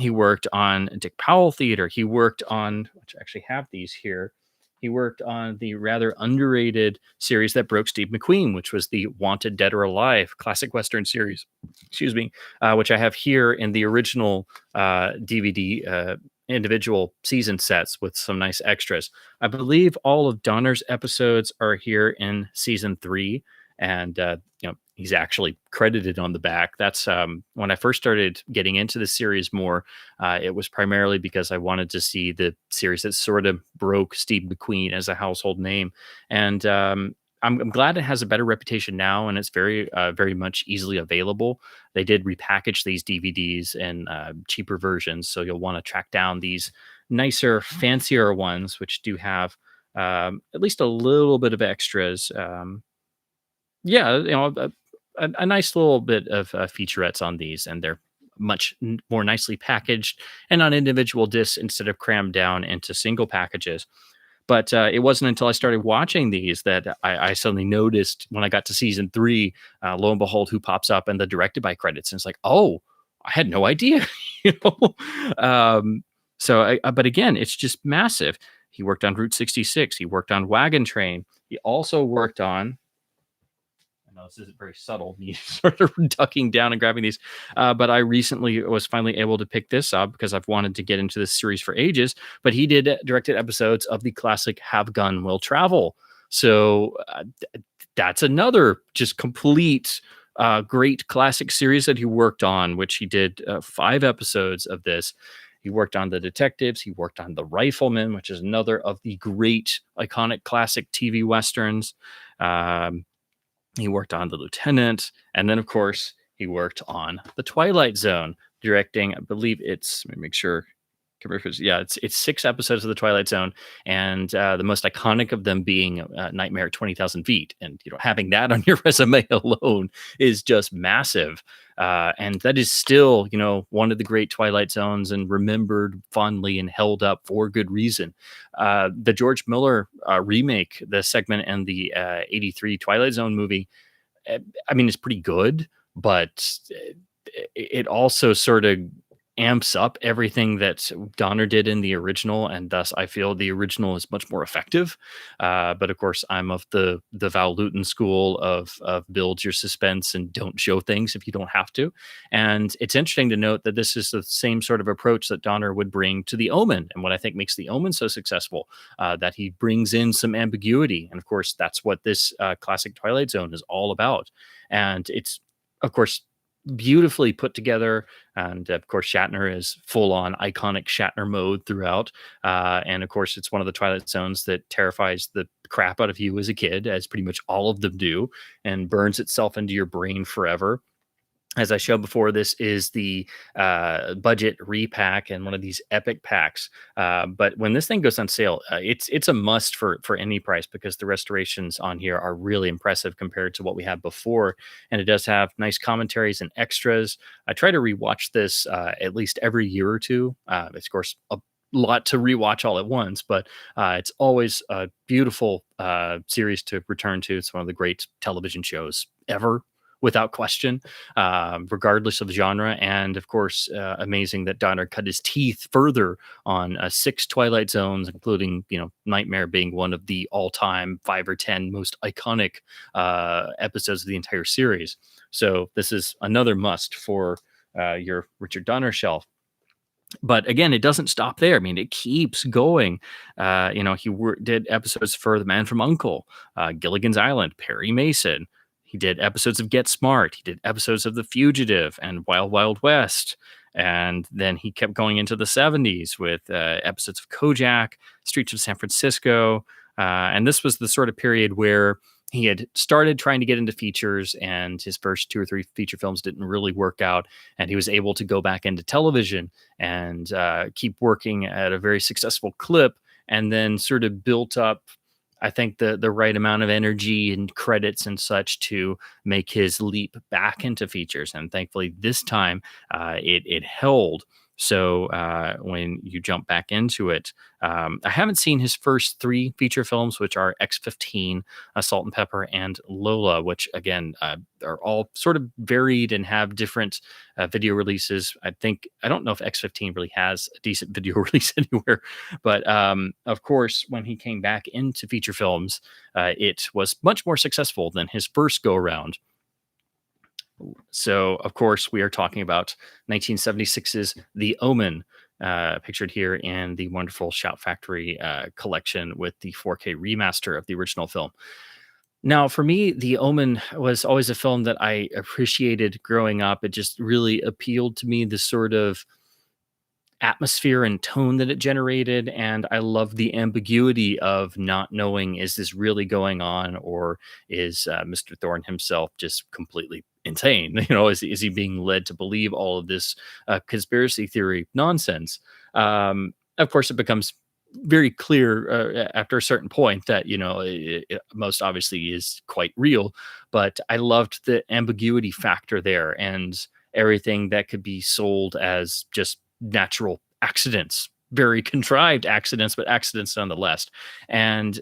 worked on Dick Powell Theater. He worked on, which I actually have these here. He worked on the rather underrated series that broke Steve McQueen, which was the Wanted Dead or Alive classic Western series, excuse me, which I have here in the original DVD individual season sets with some nice extras. I believe all of Donner's episodes are here in season 3. And, he's actually credited on the back. That's when I first started getting into the series more. It was primarily because I wanted to see the series that sort of broke Steve McQueen as a household name. And I'm glad it has a better reputation now, and it's very much easily available. They did repackage these DVDs in cheaper versions, so you'll want to track down these nicer, fancier ones, which do have at least a little bit of extras. Yeah, a nice little bit of featurettes on these, and they're much more nicely packaged and on individual discs instead of crammed down into single packages. But it wasn't until I started watching these that I suddenly noticed when I got to season 3, lo and behold, who pops up in the directed by credits, and it's like, oh, I had no idea, you know. But again, it's just massive. He worked on Route 66. He worked on Wagon Train. He also worked on, I know this isn't very subtle, me sort of ducking down and grabbing these, but I recently was finally able to pick this up because I've wanted to get into this series for ages. But he did directed episodes of the classic Have Gun Will Travel. So that's another just complete great classic series that he worked on, which he did 5 episodes of this. He worked on The Detectives. He worked on The Rifleman, which is another of the great iconic classic TV westerns. Um, he worked on The Lieutenant. And then, of course, he worked on The Twilight Zone, directing, I believe let me make sure. Yeah, it's 6 episodes of The Twilight Zone, and the most iconic of them being Nightmare at 20,000 Feet. And having that on your resume alone is just massive. And that is still, one of the great Twilight Zones, and remembered fondly and held up for good reason. The George Miller remake, the segment and the '83 Twilight Zone movie, I mean, it's pretty good, but it also sort of amps up everything that Donner did in the original, and thus I feel the original is much more effective. But of course, I'm of the Val Lewton school of build your suspense and don't show things if you don't have to. And it's interesting to note that this is the same sort of approach that Donner would bring to the Omen, and what I think makes the Omen so successful, that he brings in some ambiguity. And of course, that's what this classic Twilight Zone is all about. And it's, of course, beautifully put together, and of course Shatner is full on iconic Shatner mode throughout, and of course it's one of the Twilight Zones that terrifies the crap out of you as a kid, as pretty much all of them do, and burns itself into your brain forever. As I showed before, this is the budget repack and one of these epic packs. But when this thing goes on sale, it's a must for any price, because the restorations on here are really impressive compared to what we had before. And it does have nice commentaries and extras. I try to rewatch this at least every year or two. It's, of course, a lot to rewatch all at once, but it's always a beautiful series to return to. It's one of the great television shows ever, without question, regardless of genre. And of course, amazing that Donner cut his teeth further on 6 Twilight Zones, including, Nightmare being one of the all-time 5 or 10 most iconic episodes of the entire series. So this is another must for your Richard Donner shelf. But again, it doesn't stop there. I mean, it keeps going. He did episodes for The Man from U.N.C.L.E., Gilligan's Island, Perry Mason. He did episodes of Get Smart. He did episodes of The Fugitive and Wild Wild West. And then he kept going into the 70s with episodes of Kojak, Streets of San Francisco. And this was the sort of period where he had started trying to get into features, and his first 2 or 3 feature films didn't really work out. And he was able to go back into television and keep working at a very successful clip, and then sort of built up, I think, the right amount of energy and credits and such to make his leap back into features. And thankfully, this time it held. So when you jump back into it, I haven't seen his first 3 feature films, which are X-15, Salt and Pepper, and Lola, which again are all sort of varied and have different video releases. I don't know if X-15 really has a decent video release anywhere, but of course, when he came back into feature films, it was much more successful than his first go around. So, of course, we are talking about 1976's The Omen, pictured here in the wonderful Shout Factory collection with the 4K remaster of the original film. Now, for me, The Omen was always a film that I appreciated growing up. It just really appealed to me, the sort of atmosphere and tone that it generated, and I love the ambiguity of not knowing, is this really going on, or is Mr. Thorne himself just completely insane? Is he being led to believe all of this conspiracy theory nonsense? Of course, it becomes very clear after a certain point that it most obviously is quite real, but I loved the ambiguity factor there, and everything that could be sold as just natural accidents, very contrived accidents, but accidents nonetheless. And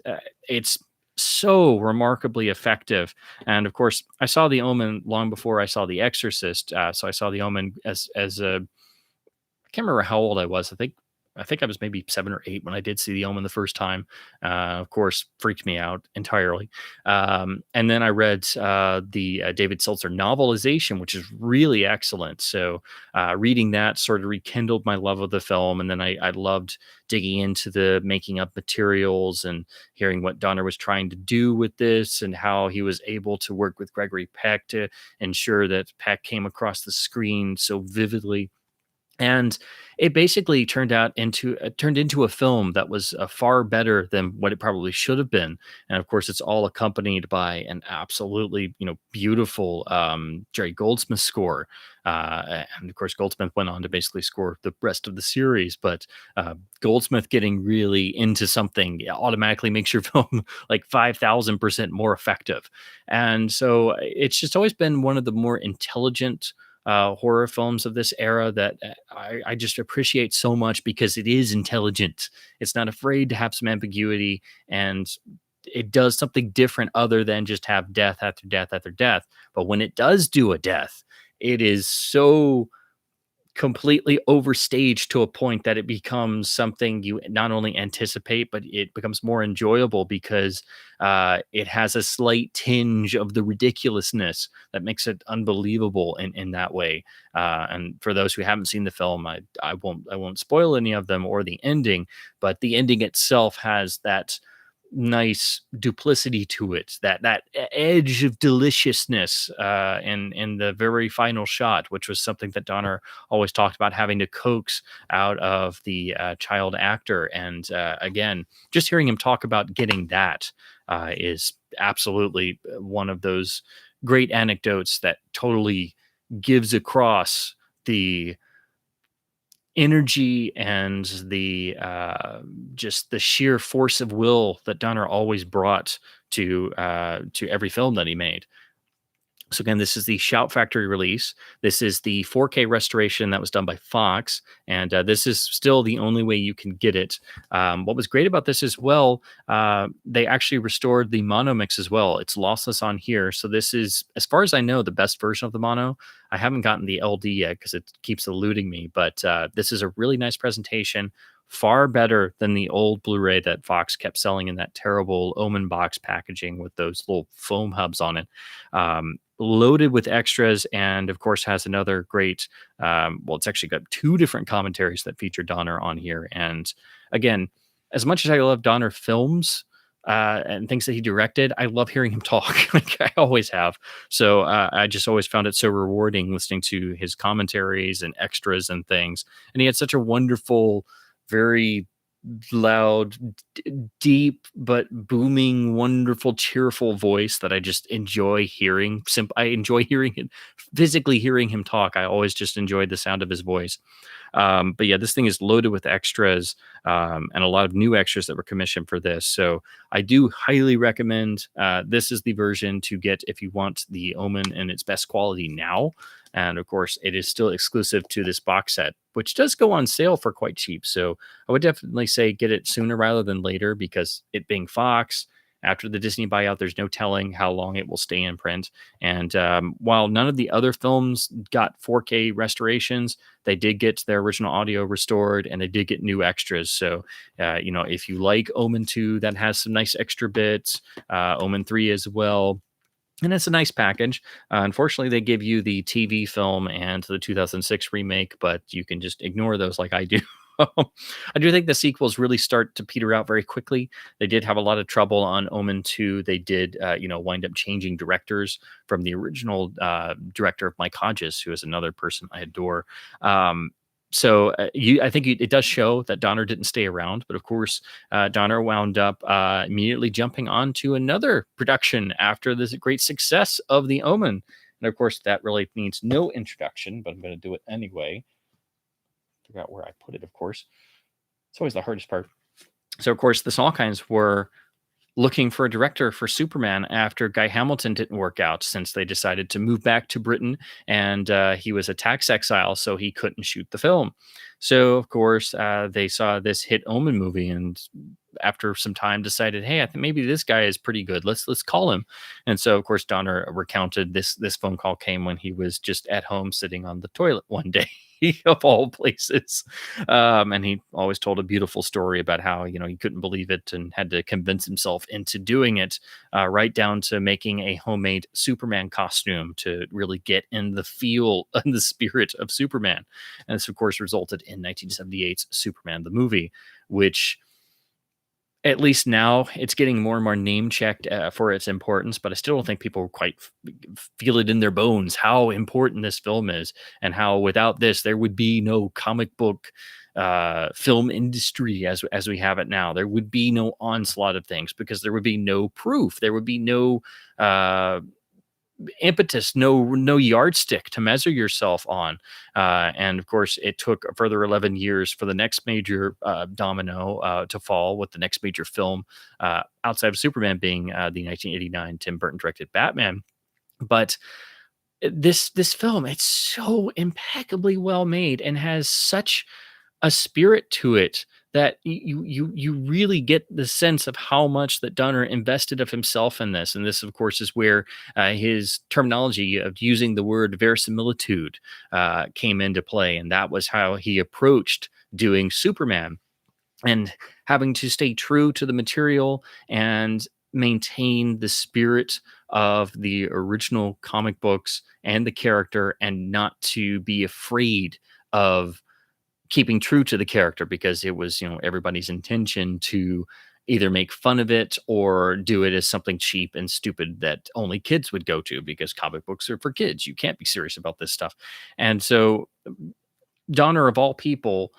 it's so remarkably effective. And of course, I saw The Omen long before I saw The Exorcist. So I saw The Omen as a, I can't remember how old I was. I think I think I was maybe 7 or 8 when I did see The Omen the first time. Of course, freaked me out entirely. And then I read the David Seltzer novelization, which is really excellent. So reading that sort of rekindled my love of the film. And then I loved digging into the making up materials and hearing what Donner was trying to do with this and how he was able to work with Gregory Peck to ensure that Peck came across the screen so vividly. And it basically turned into a film that was far better than what it probably should have been. And of course, it's all accompanied by an absolutely beautiful Jerry Goldsmith score. And of course, Goldsmith went on to basically score the rest of the series. But Goldsmith getting really into something automatically makes your film like 5,000% more effective. And so it's just always been one of the more intelligent horror films of this era that I just appreciate so much because it is intelligent. It's not afraid to have some ambiguity, and it does something different other than just have death after death after death. But when it does do a death, it is so completely overstaged to a point that it becomes something you not only anticipate, but it becomes more enjoyable because it has a slight tinge of the ridiculousness that makes it unbelievable in that way. And for those who haven't seen the film, I won't spoil any of them or the ending, but the ending itself has that nice duplicity to it, that edge of deliciousness in the very final shot, which was something that Donner always talked about having to coax out of the child actor. And again, just hearing him talk about getting that is absolutely one of those great anecdotes that totally gives across the energy and the just the sheer force of will that Donner always brought to every film that he made. So again, this is the Shout Factory release. This is the 4K restoration that was done by Fox, and this is still the only way you can get it. What was great about this as well, they actually restored the mono mix as well. It's lossless on here, so this is, as far as I know, the best version of the mono. I haven't gotten the LD yet because it keeps eluding me, but this is a really nice presentation. Far better than the old Blu-ray that Fox kept selling in that terrible Omen box packaging with those little foam hubs on it. Loaded with extras, and of course has another great well, it's actually got two different commentaries that feature Donner on here. And again, as much as I love Donner films and things that he directed, I love hearing him talk. Like I always have. So I just always found it so rewarding listening to his commentaries and extras and things. And he had such a wonderful, very loud, deep but booming, wonderful, cheerful voice that I just enjoy hearing. I enjoy hearing it, physically hearing him talk. I always just enjoyed the sound of his voice. But yeah, this thing is loaded with extras and a lot of new extras that were commissioned for this. So I do highly recommend this is the version to get if you want the Omen in its best quality now. And of course, it is still exclusive to this box set, which does go on sale for quite cheap. So I would definitely say get it sooner rather than later because it being Fox, after the Disney buyout, there's no telling how long it will stay in print. And while none of the other films got 4K restorations, they did get their original audio restored and they did get new extras. So, if you like Omen 2, that has some nice extra bits, Omen 3 as well. And it's a nice package. Unfortunately, they give you the TV film and the 2006 remake, but you can just ignore those like I do. I do think the sequels really start to peter out very quickly. They did have a lot of trouble on Omen 2. They did, wind up changing directors from the original director of Mike Hodges, who is another person I adore. I think it does show that Donner didn't stay around, but of course, Donner wound up immediately jumping on to another production after this great success of The Omen. And of course, that really needs no introduction, but I'm going to do it anyway. Figure out where I put it, of course. It's always the hardest part. So, of course, the Salkinds were looking for a director for Superman after Guy Hamilton didn't work out, since they decided to move back to Britain and he was a tax exile, so he couldn't shoot the film. So, of course, they saw this hit Omen movie and after some time decided, hey, I think maybe this guy is pretty good. Let's call him. And so, of course, Donner recounted this phone call came when he was just at home sitting on the toilet one day. of all places. And he always told a beautiful story about how, he couldn't believe it and had to convince himself into doing it, right down to making a homemade Superman costume to really get in the feel and the spirit of Superman. And this, of course, resulted in 1978's Superman the movie, which, at least now, it's getting more and more name checked for its importance, but I still don't think people quite feel it in their bones how important this film is, and how without this there would be no comic book film industry as we have it now. There would be no onslaught of things because there would be no proof. There would be no impetus, no yardstick to measure yourself on. And of course, it took a further 11 years for the next major domino to fall, with the next major film outside of Superman being the 1989 Tim Burton directed Batman. But this film, it's so impeccably well made and has such a spirit to it that you really get the sense of how much that Donner invested of himself in this. And this, of course, is where his terminology of using the word verisimilitude came into play, and that was how he approached doing Superman, and having to stay true to the material and maintain the spirit of the original comic books and the character, and not to be afraid of keeping true to the character, because it was, everybody's intention to either make fun of it or do it as something cheap and stupid that only kids would go to, because comic books are for kids. You can't be serious about this stuff. And so Donner, of all people,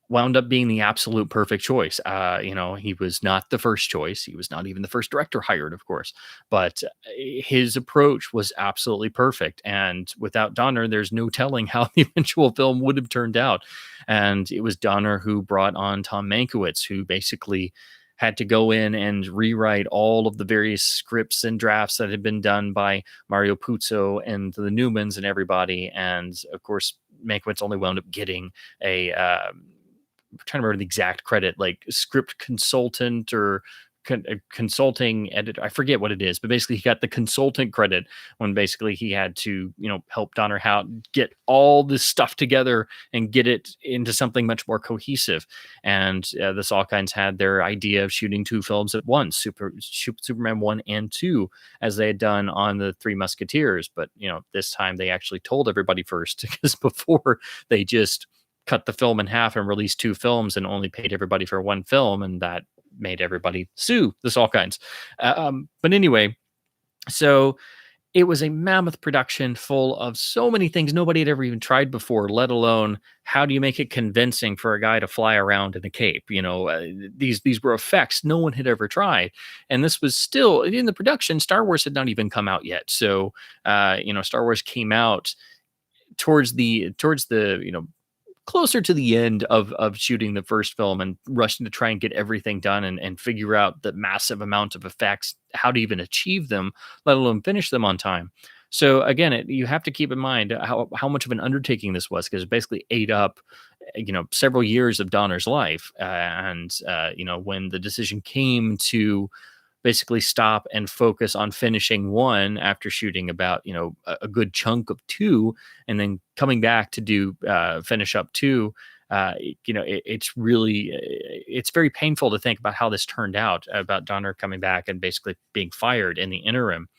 wound up being the absolute perfect choice. He was not the first choice. He was not even the first director hired, of course, but his approach was absolutely perfect. And without Donner, there's no telling how the eventual film would have turned out. And it was Donner who brought on Tom Mankiewicz, who basically had to go in and rewrite all of the various scripts and drafts that had been done by Mario Puzo and the Newmans and everybody. And of course, Mankiewicz only wound up getting a I'm trying to remember the exact credit, like script consultant or consulting editor. I forget what it is, but basically he got the consultant credit when basically he had to, help Donner Hout get all this stuff together and get it into something much more cohesive. And the Salkinds had their idea of shooting two films at once, Superman 1 and 2, as they had done on the Three Musketeers. But, this time they actually told everybody first, because before they just cut the film in half and released two films and only paid everybody for one film, and that made everybody sue the Salkinds. But anyway, so it was a mammoth production full of so many things nobody had ever even tried before, let alone how do you make it convincing for a guy to fly around in a cape? These were effects no one had ever tried. And this was still in the production. Star Wars had not even come out yet. So, Star Wars came out towards the closer to the end of shooting the first film, and rushing to try and get everything done and figure out the massive amount of effects, how to even achieve them, let alone finish them on time. So again, you have to keep in mind how much of an undertaking this was, because it basically ate up, several years of Donner's life. When the decision came to basically stop and focus on finishing one after shooting about a good chunk of two, and then coming back to do finish up two, it's very painful to think about how this turned out, about Donner coming back and basically being fired in the interim.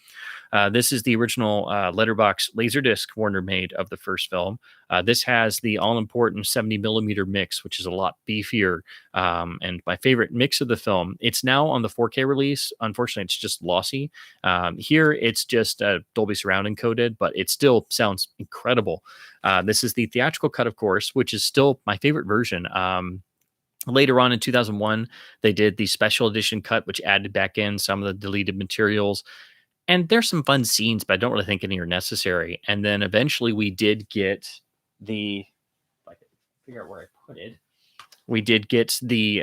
This is the original letterbox Laserdisc Warner made of the first film. This has the all-important 70 millimeter mix, which is a lot beefier, and my favorite mix of the film. It's now on the 4K release. Unfortunately, it's just lossy. Here, it's just Dolby Surround encoded, but it still sounds incredible. This is the theatrical cut, of course, which is still my favorite version. Later on in 2001, they did the special edition cut, which added back in some of the deleted materials. And there's some fun scenes, but I don't really think any are necessary. And then eventually we did get if I can figure out where I put it. We did get the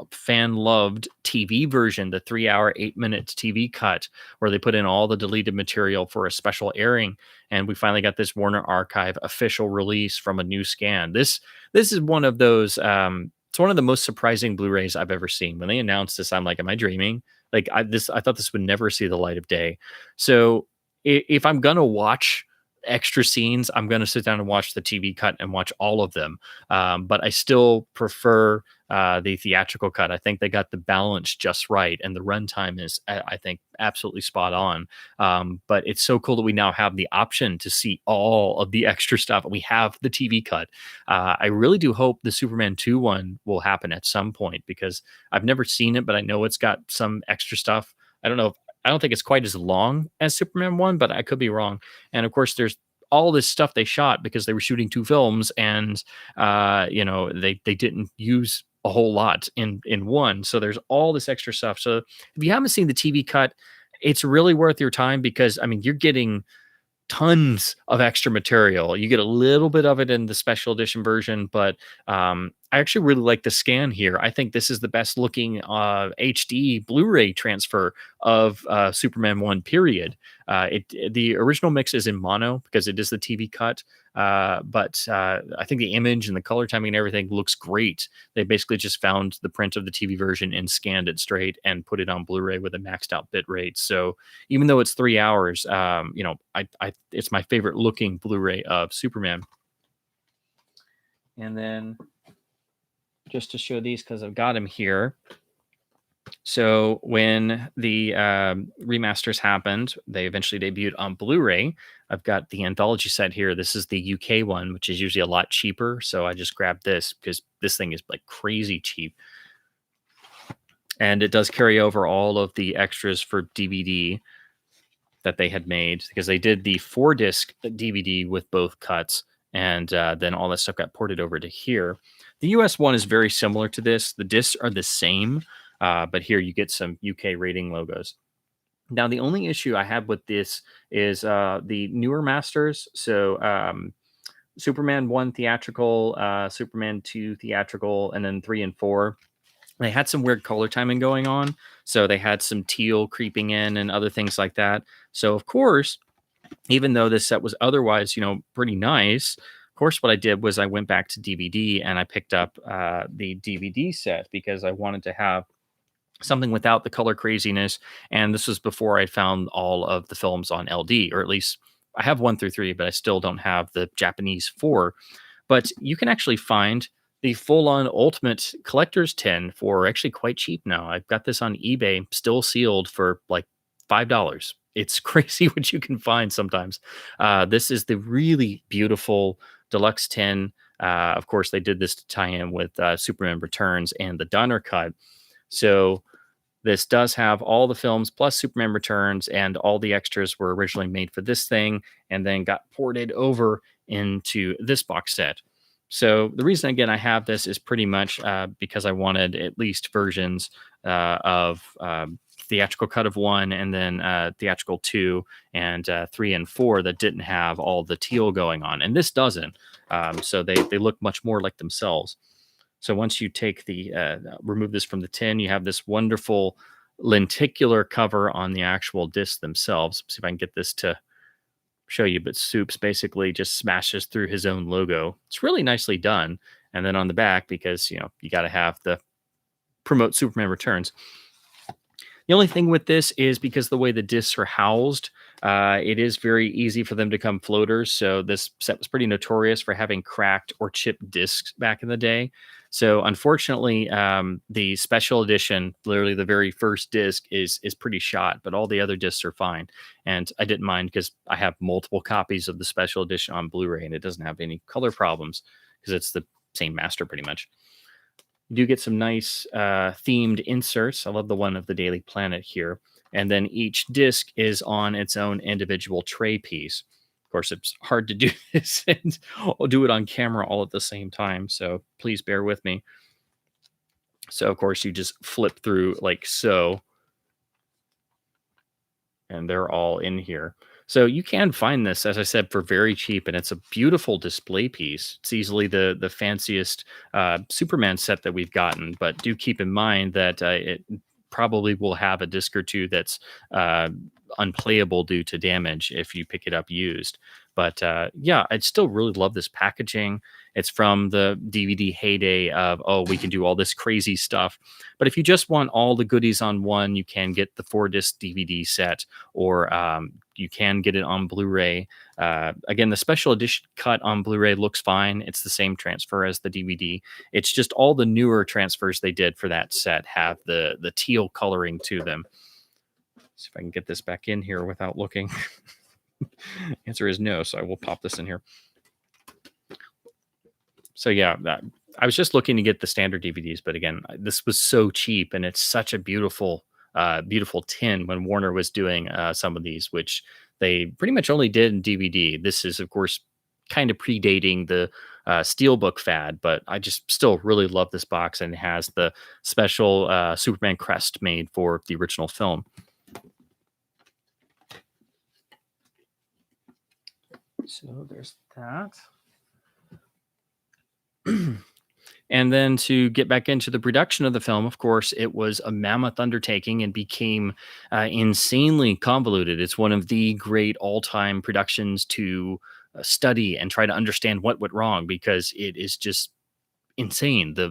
fan-loved TV version, the 3-hour, 8-minute TV cut, where they put in all the deleted material for a special airing. And we finally got this Warner Archive official release from a new scan. This is one of those, it's one of the most surprising Blu-rays I've ever seen. When they announced this, I'm like, am I dreaming? I thought this would never see the light of day. So if I'm gonna watch extra scenes, I'm going to sit down and watch the TV cut and watch all of them. But I still prefer the theatrical cut. I think they got the balance just right, and the runtime is, I think, absolutely spot on. But it's so cool that we now have the option to see all of the extra stuff. We have the TV cut. I really do hope the Superman 2 one will happen at some point, because I've never seen it, but I know it's got some extra stuff. I don't know. I don't think it's quite as long as Superman 1, but I could be wrong. And of course, there's all this stuff they shot because they were shooting 2 films, and they didn't use a whole lot in one. So there's all this extra stuff. So if you haven't seen the TV cut, it's really worth your time, because I mean, you're getting tons of extra material. You get a little bit of it in the special edition version, but I actually really like the scan here. I think this is the best looking HD Blu-ray transfer of Superman 1 period. The original mix is in mono because it is the TV cut, but I think the image and the color timing and everything looks great. They basically just found the print of the TV version and scanned it straight and put it on Blu-ray with a maxed out bit rate. So even though it's 3 hours, it's my favorite looking Blu-ray of Superman. And then just to show these, because I've got them here. So when the remasters happened, they eventually debuted on Blu-ray. I've got the anthology set here. This is the UK one, which is usually a lot cheaper. So I just grabbed this because this thing is like crazy cheap. And it does carry over all of the extras for DVD that they had made, because they did the 4-disc DVD with both cuts. And then all that stuff got ported over to here. The US one is very similar to this. The discs are the same, but here you get some UK rating logos. Now, the only issue I have with this is the newer masters. So Superman 1 theatrical, Superman 2 theatrical, and then 3 and 4. They had some weird color timing going on. So they had some teal creeping in and other things like that. So, of course, even though this set was otherwise, pretty nice, of course, what I did was I went back to DVD and I picked up the DVD set, because I wanted to have something without the color craziness. And this was before I found all of the films on LD, or at least I have 1 through 3, but I still don't have the Japanese 4. But you can actually find the full-on Ultimate Collector's Tin for actually quite cheap now. I've got this on eBay, still sealed, for like $5. It's crazy what you can find sometimes. This is the really beautiful deluxe tin. Of course, they did this to tie in with Superman Returns and the Donner Cut. So this does have all the films plus Superman Returns, and all the extras were originally made for this thing and then got ported over into this box set. So the reason, again, I have this is pretty much because I wanted at least versions of theatrical cut of 1, and then theatrical 2 and 3 and 4 that didn't have all the teal going on. And this doesn't. So they look much more like themselves. So once you take remove this from the tin, you have this wonderful lenticular cover on the actual disc themselves. See if I can get this to show you, but Soups basically just smashes through his own logo. It's really nicely done. And then on the back, because you got to have the promote Superman Returns. The only thing with this is, because the way the discs are housed, it is very easy for them to become floaters. So this set was pretty notorious for having cracked or chipped discs back in the day. So unfortunately, the special edition, literally the very first disc, is pretty shot, but all the other discs are fine. And I didn't mind, because I have multiple copies of the special edition on Blu-ray, and it doesn't have any color problems because it's the same master pretty much. You do get some nice themed inserts. I love the one of the Daily Planet here. And then each disc is on its own individual tray piece. Of course, it's hard to do this and I'll do it on camera all at the same time. So please bear with me. So, of course, you just flip through like so. And they're all in here. So you can find this, as I said, for very cheap, and it's a beautiful display piece. It's easily the fanciest Superman set that we've gotten, but do keep in mind that it probably will have a disc or two that's unplayable due to damage if you pick it up used. But yeah, I still really love this packaging. It's from the DVD heyday of, oh, we can do all this crazy stuff. But if you just want all the goodies on one, you can get the 4 disc DVD set, or you can get it on Blu-ray. Again, the special edition cut on Blu-ray looks fine. It's the same transfer as the DVD. It's just all the newer transfers they did for that set have the teal coloring to them. See if I can get this back in here without looking. Answer is no, so I will pop this in here. So yeah, I was just looking to get the standard DVDs, but again, this was so cheap, and it's such a beautiful, beautiful tin when Warner was doing some of these, which they pretty much only did in DVD. This is, of course, kind of predating the Steelbook fad, but I just still really love this box, and it has the special Superman crest made for the original film. So there's that. And then to get back into the production of the film, of course, it was a mammoth undertaking and became insanely convoluted. It's one of the great all-time productions to study and try to understand what went wrong, because it is just insane, the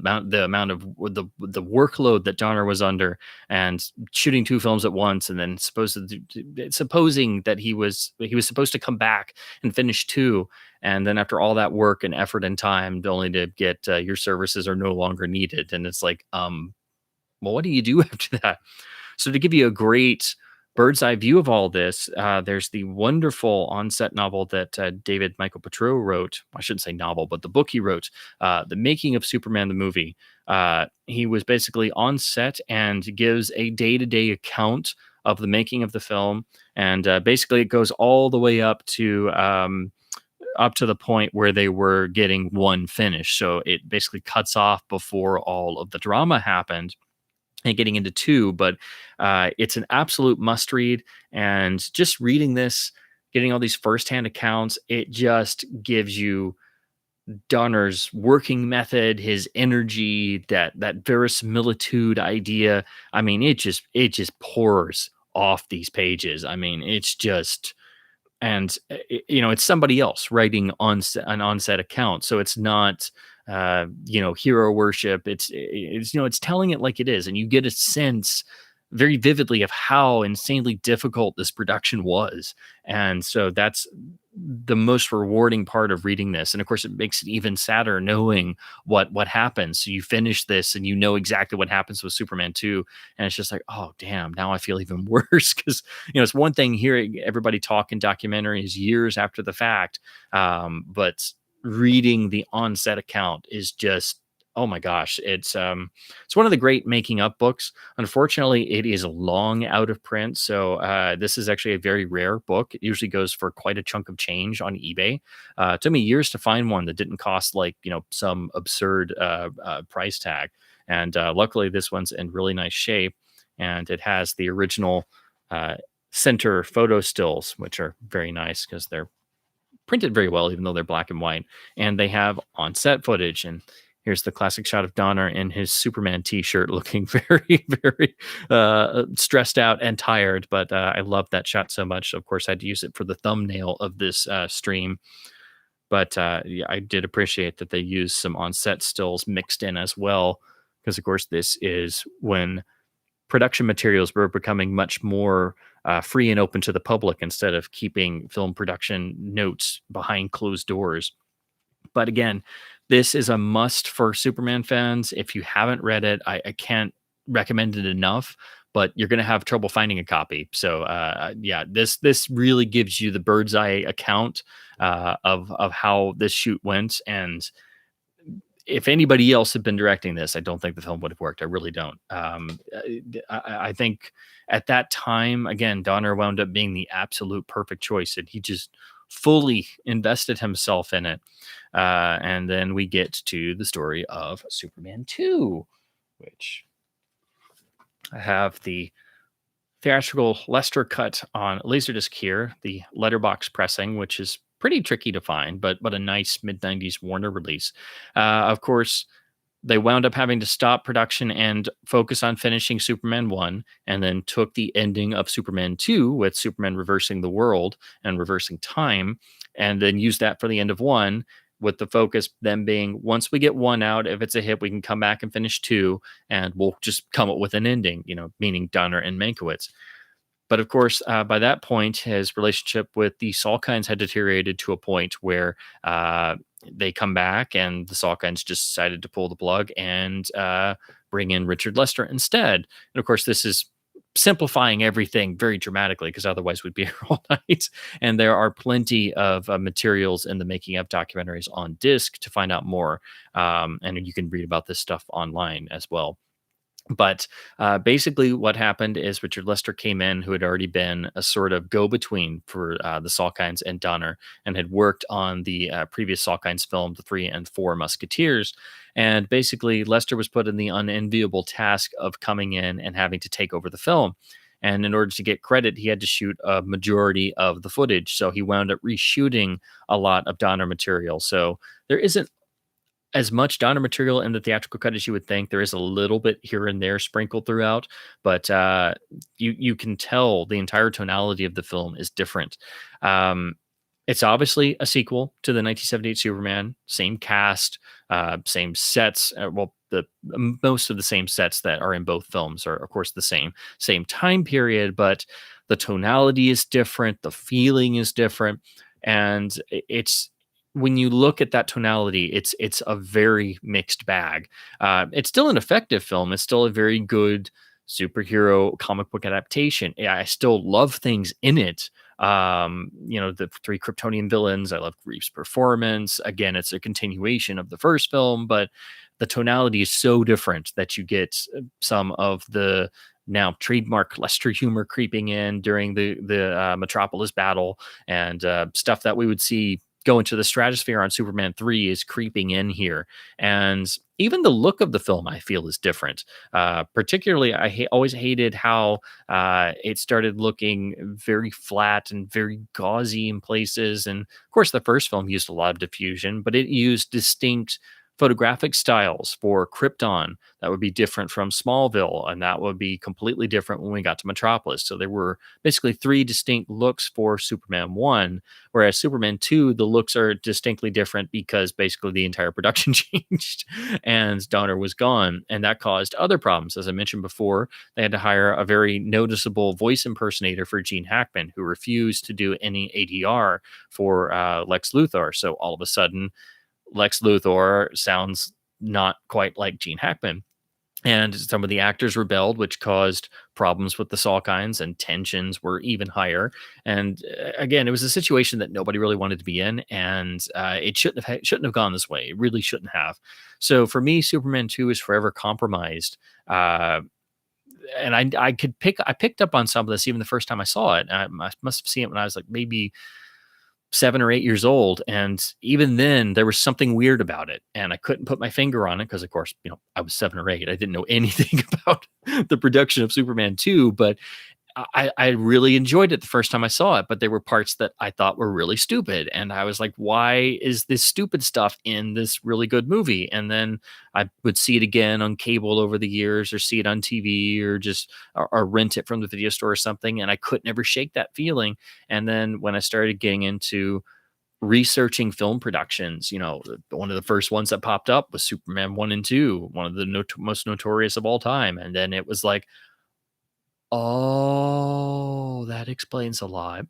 amount of the workload that Donner was under, and shooting 2 films at once, and then supposing that he was supposed to come back and finish 2, and then after all that work and effort and time, only to get your services are no longer needed. And it's like, well, what do you do after that? So to give you a great bird's eye view of all this, there's the wonderful on-set novel that David Michael Petro wrote. I shouldn't say novel, but the book he wrote, The Making of Superman the Movie. He was basically on set and gives a day-to-day account of the making of the film, and basically it goes all the way up to the point where they were getting 1 finished. So it basically cuts off before all of the drama happened and getting into 2, but it's an absolute must read. And just reading this, getting all these firsthand accounts, it just gives you Donner's working method, his energy, that verisimilitude idea. I mean, it just pours off these pages. I mean, it's just, and it's somebody else writing an onset account, so it's not hero worship. It's it's telling it like it is, and you get a sense very vividly of how insanely difficult this production was. And so that's the most rewarding part of reading this. And of course, it makes it even sadder knowing what happens. So you finish this and you know exactly what happens with Superman 2, and it's just like, oh damn, now I feel even worse, because it's one thing hearing everybody talk in documentaries years after the fact, but reading the on-set account is just, oh my gosh, it's one of the great making up books. Unfortunately, it is long out of print, so this is actually a very rare book. It usually goes for quite a chunk of change on eBay. It took me years to find one that didn't cost like some absurd price tag, and luckily this one's in really nice shape, and it has the original center photo stills, which are very nice because they're printed very well, even though they're black and white, and they have on-set footage. And here's the classic shot of Donner in his Superman t-shirt, looking very, very stressed out and tired. But I love that shot so much. Of course, I had to use it for the thumbnail of this stream. But yeah, I did appreciate that they used some on-set stills mixed in as well, because, of course, this is when production materials were becoming much more free and open to the public, instead of keeping film production notes behind closed doors. But again, this is a must for Superman fans. If you haven't read it, I can't recommend it enough, but you're going to have trouble finding a copy. So yeah, this really gives you the bird's eye account of how this shoot went. And if anybody else had been directing this, I don't think the film would have worked. I really don't. I think at that time, again, Donner wound up being the absolute perfect choice, and he just fully invested himself in it. And then we get to the story of Superman 2, which I have the theatrical Lester cut on Laserdisc here, the letterbox pressing, which is pretty tricky to find, but a nice mid-90s Warner release. Of course, they wound up having to stop production and focus on finishing Superman 1, and then took the ending of Superman 2 with Superman reversing the world and reversing time and then use that for the end of one, with the focus then being once we get one out, if it's a hit, we can come back and finish two, and we'll just come up with an ending, meaning Donner and Mankiewicz. But of course, by that point, his relationship with the Salkinds had deteriorated to a point where they come back, and the Salkinds just decided to pull the plug and bring in Richard Lester instead. And of course, this is simplifying everything very dramatically, because otherwise we'd be here all night. And there are plenty of materials in the making of documentaries on disc to find out more. And you can read about this stuff online as well. But basically, what happened is Richard Lester came in, who had already been a sort of go-between for the Salkinds and Donner, and had worked on the previous Salkinds film, The Three and Four Musketeers. And basically, Lester was put in the unenviable task of coming in and having to take over the film. And in order to get credit, he had to shoot a majority of the footage. So he wound up reshooting a lot of Donner material. So there isn't as much Donner material in the theatrical cut as you would think. There is a little bit here and there sprinkled throughout, but you can tell the entire tonality of the film is different. It's obviously a sequel to the 1978 Superman, same cast, same sets. The most of the same sets that are in both films are, of course, the same time period, but the tonality is different, the feeling is different, and it's when you look at that tonality, it's a very mixed bag. It's still an effective film. It's still a very good superhero comic book adaptation. Yeah, I still love things in it. The three Kryptonian villains. I love Reeves' performance. Again, it's a continuation of the first film, but the tonality is so different that you get some of the now trademark Lester humor creeping in during the Metropolis battle, and stuff that we would see go into the stratosphere on Superman 3 is creeping in here. And even the look of the film, I feel, is different. Particularly, I always hated how it started looking very flat and very gauzy in places. And of course, the first film used a lot of diffusion, but it used distinct photographic styles for Krypton that would be different from Smallville, and that would be completely different when we got to Metropolis. So there were basically three distinct looks for Superman 1, whereas Superman 2, the looks are distinctly different because basically the entire production changed and Donner was gone, and that caused other problems. As I mentioned before, they had to hire a very noticeable voice impersonator for Gene Hackman, who refused to do any ADR for Lex Luthor. So all of a sudden, Lex Luthor sounds not quite like Gene Hackman. And some of the actors rebelled, which caused problems with the Salkinds, and tensions were even higher. And again, it was a situation that nobody really wanted to be in, and it shouldn't have gone this way. It really shouldn't have. So for me, Superman 2 is forever compromised. And I picked up on some of this even the first time I saw it. I must have seen it when I was like maybe 7 or 8 years old. And even then there was something weird about it, and I couldn't put my finger on it because, of course, I was 7 or 8. I didn't know anything about the production of Superman 2, but I really enjoyed it the first time I saw it. But there were parts that I thought were really stupid. And I was like, why is this stupid stuff in this really good movie? And then I would see it again on cable over the years, or see it on TV, or just or rent it from the video store or something. And I could never shake that feeling. And then when I started getting into researching film productions, one of the first ones that popped up was Superman 1 and 2, one of the most notorious of all time. And then it was like, oh, that explains a lot.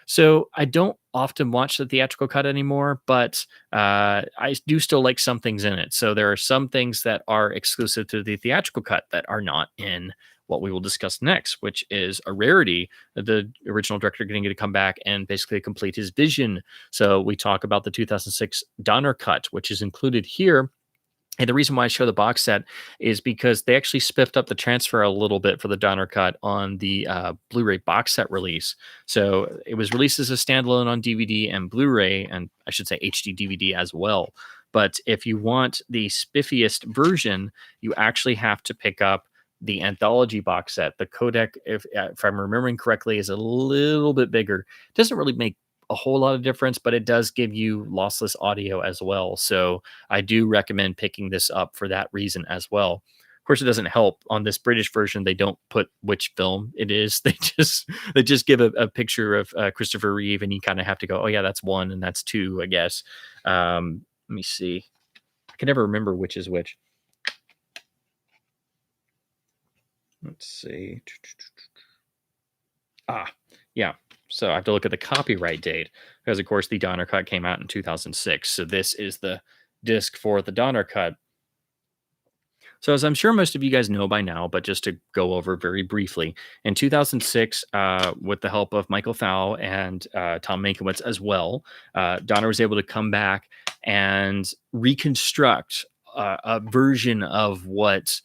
So I don't often watch the theatrical cut anymore, but I do still like some things in it. So there are some things that are exclusive to the theatrical cut that are not in what we will discuss next, which is a rarity. The original director getting to come back and basically complete his vision. So we talk about the 2006 Donner cut, which is included here. And the reason why I show the box set is because they actually spiffed up the transfer a little bit for the Donner cut on the Blu-ray box set release. So it was released as a standalone on DVD and Blu-ray, and I should say HD DVD as well. But if you want the spiffiest version, you actually have to pick up the anthology box set. The codec, if I'm remembering correctly, is a little bit bigger. It doesn't really make a whole lot of difference, but it does give you lossless audio as well. So I do recommend picking this up for that reason as well. Of course, it doesn't help on this British version. They don't put which film it is. They just give a picture of Christopher Reeve, and you kind of have to go, oh yeah, that's one and that's two, I guess. Let me see. I can never remember which is which. Let's see. Yeah. So I have to look at the copyright date because, of course, the Donner Cut came out in 2006. So this is the disc for the Donner Cut. So as I'm sure most of you guys know by now, but just to go over very briefly, in 2006, with the help of Michael Thau and Tom Mankiewicz as well, Donner was able to come back and reconstruct a version of what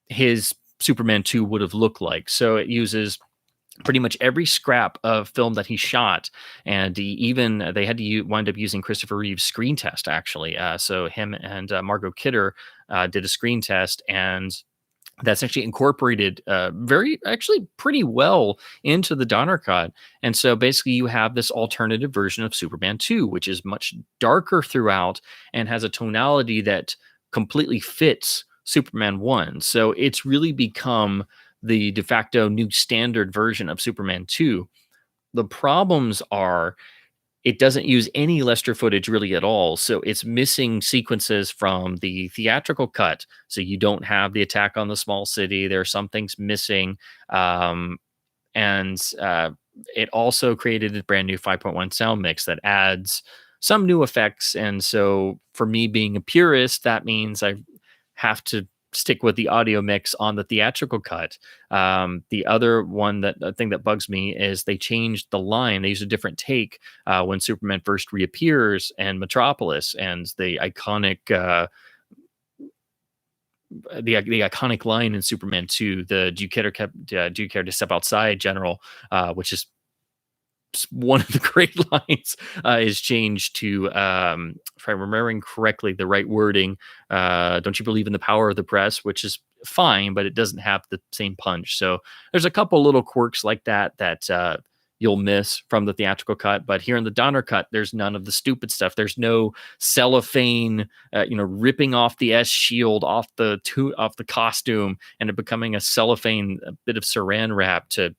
his Superman 2 would have looked like. So it uses pretty much every scrap of film that he shot, and they had to wind up using Christopher Reeve's screen test, actually. So him and Margot Kidder did a screen test, and that's actually incorporated actually pretty well into the Donner Cut. And so basically you have this alternative version of Superman 2, which is much darker throughout and has a tonality that completely fits Superman 1. So it's really become the de facto new standard version of Superman 2. The problems are it doesn't use any Lester footage really at all. So it's missing sequences from the theatrical cut. So you don't have the attack on the small city. There are some things missing. And it also created a brand new 5.1 sound mix that adds some new effects. And so for me being a purist, that means I have to stick with the audio mix on the theatrical cut. The other thing that bugs me is they changed the line. They used a different take when Superman first reappears in Metropolis, and the iconic line in Superman 2, the do you care to step outside, General, which is one of the great lines, is changed to, if I'm remembering correctly, the right wording. Don't you believe in the power of the press? Which is fine, but it doesn't have the same punch. So there's a couple little quirks like that you'll miss from the theatrical cut. But here in the Donner Cut, there's none of the stupid stuff. There's no cellophane, ripping off the S shield off the costume and it becoming a cellophane, a bit of saran wrap to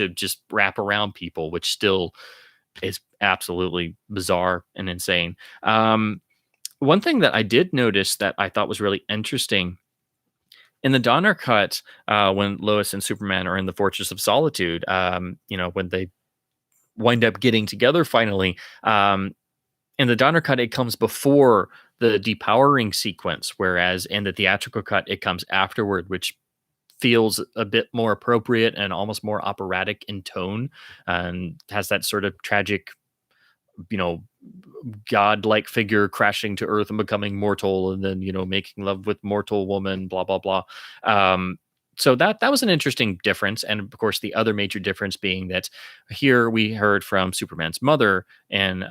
just wrap around people, which still is absolutely bizarre and insane. One thing that I did notice that I thought was really interesting in the Donner Cut, when Lois and Superman are in the Fortress of Solitude, when they wind up getting together finally, in the Donner Cut, it comes before the depowering sequence, whereas in the theatrical cut, it comes afterward, which feels a bit more appropriate and almost more operatic in tone, and has that sort of tragic, godlike figure crashing to earth and becoming mortal, and then making love with mortal woman, blah blah blah. So that was an interesting difference. And of course, the other major difference being that here we heard from Superman's mother and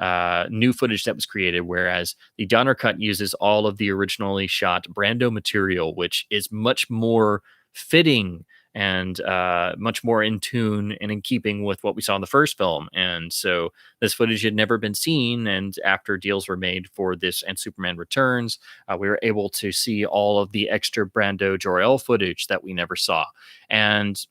new footage that was created, whereas the Donner Cut uses all of the originally shot Brando material, which is much more fitting and much more in tune and in keeping with what we saw in the first film. And so this footage had never been seen. And after deals were made for this and Superman Returns, we were able to see all of the extra Brando Jor-El footage that we never saw. And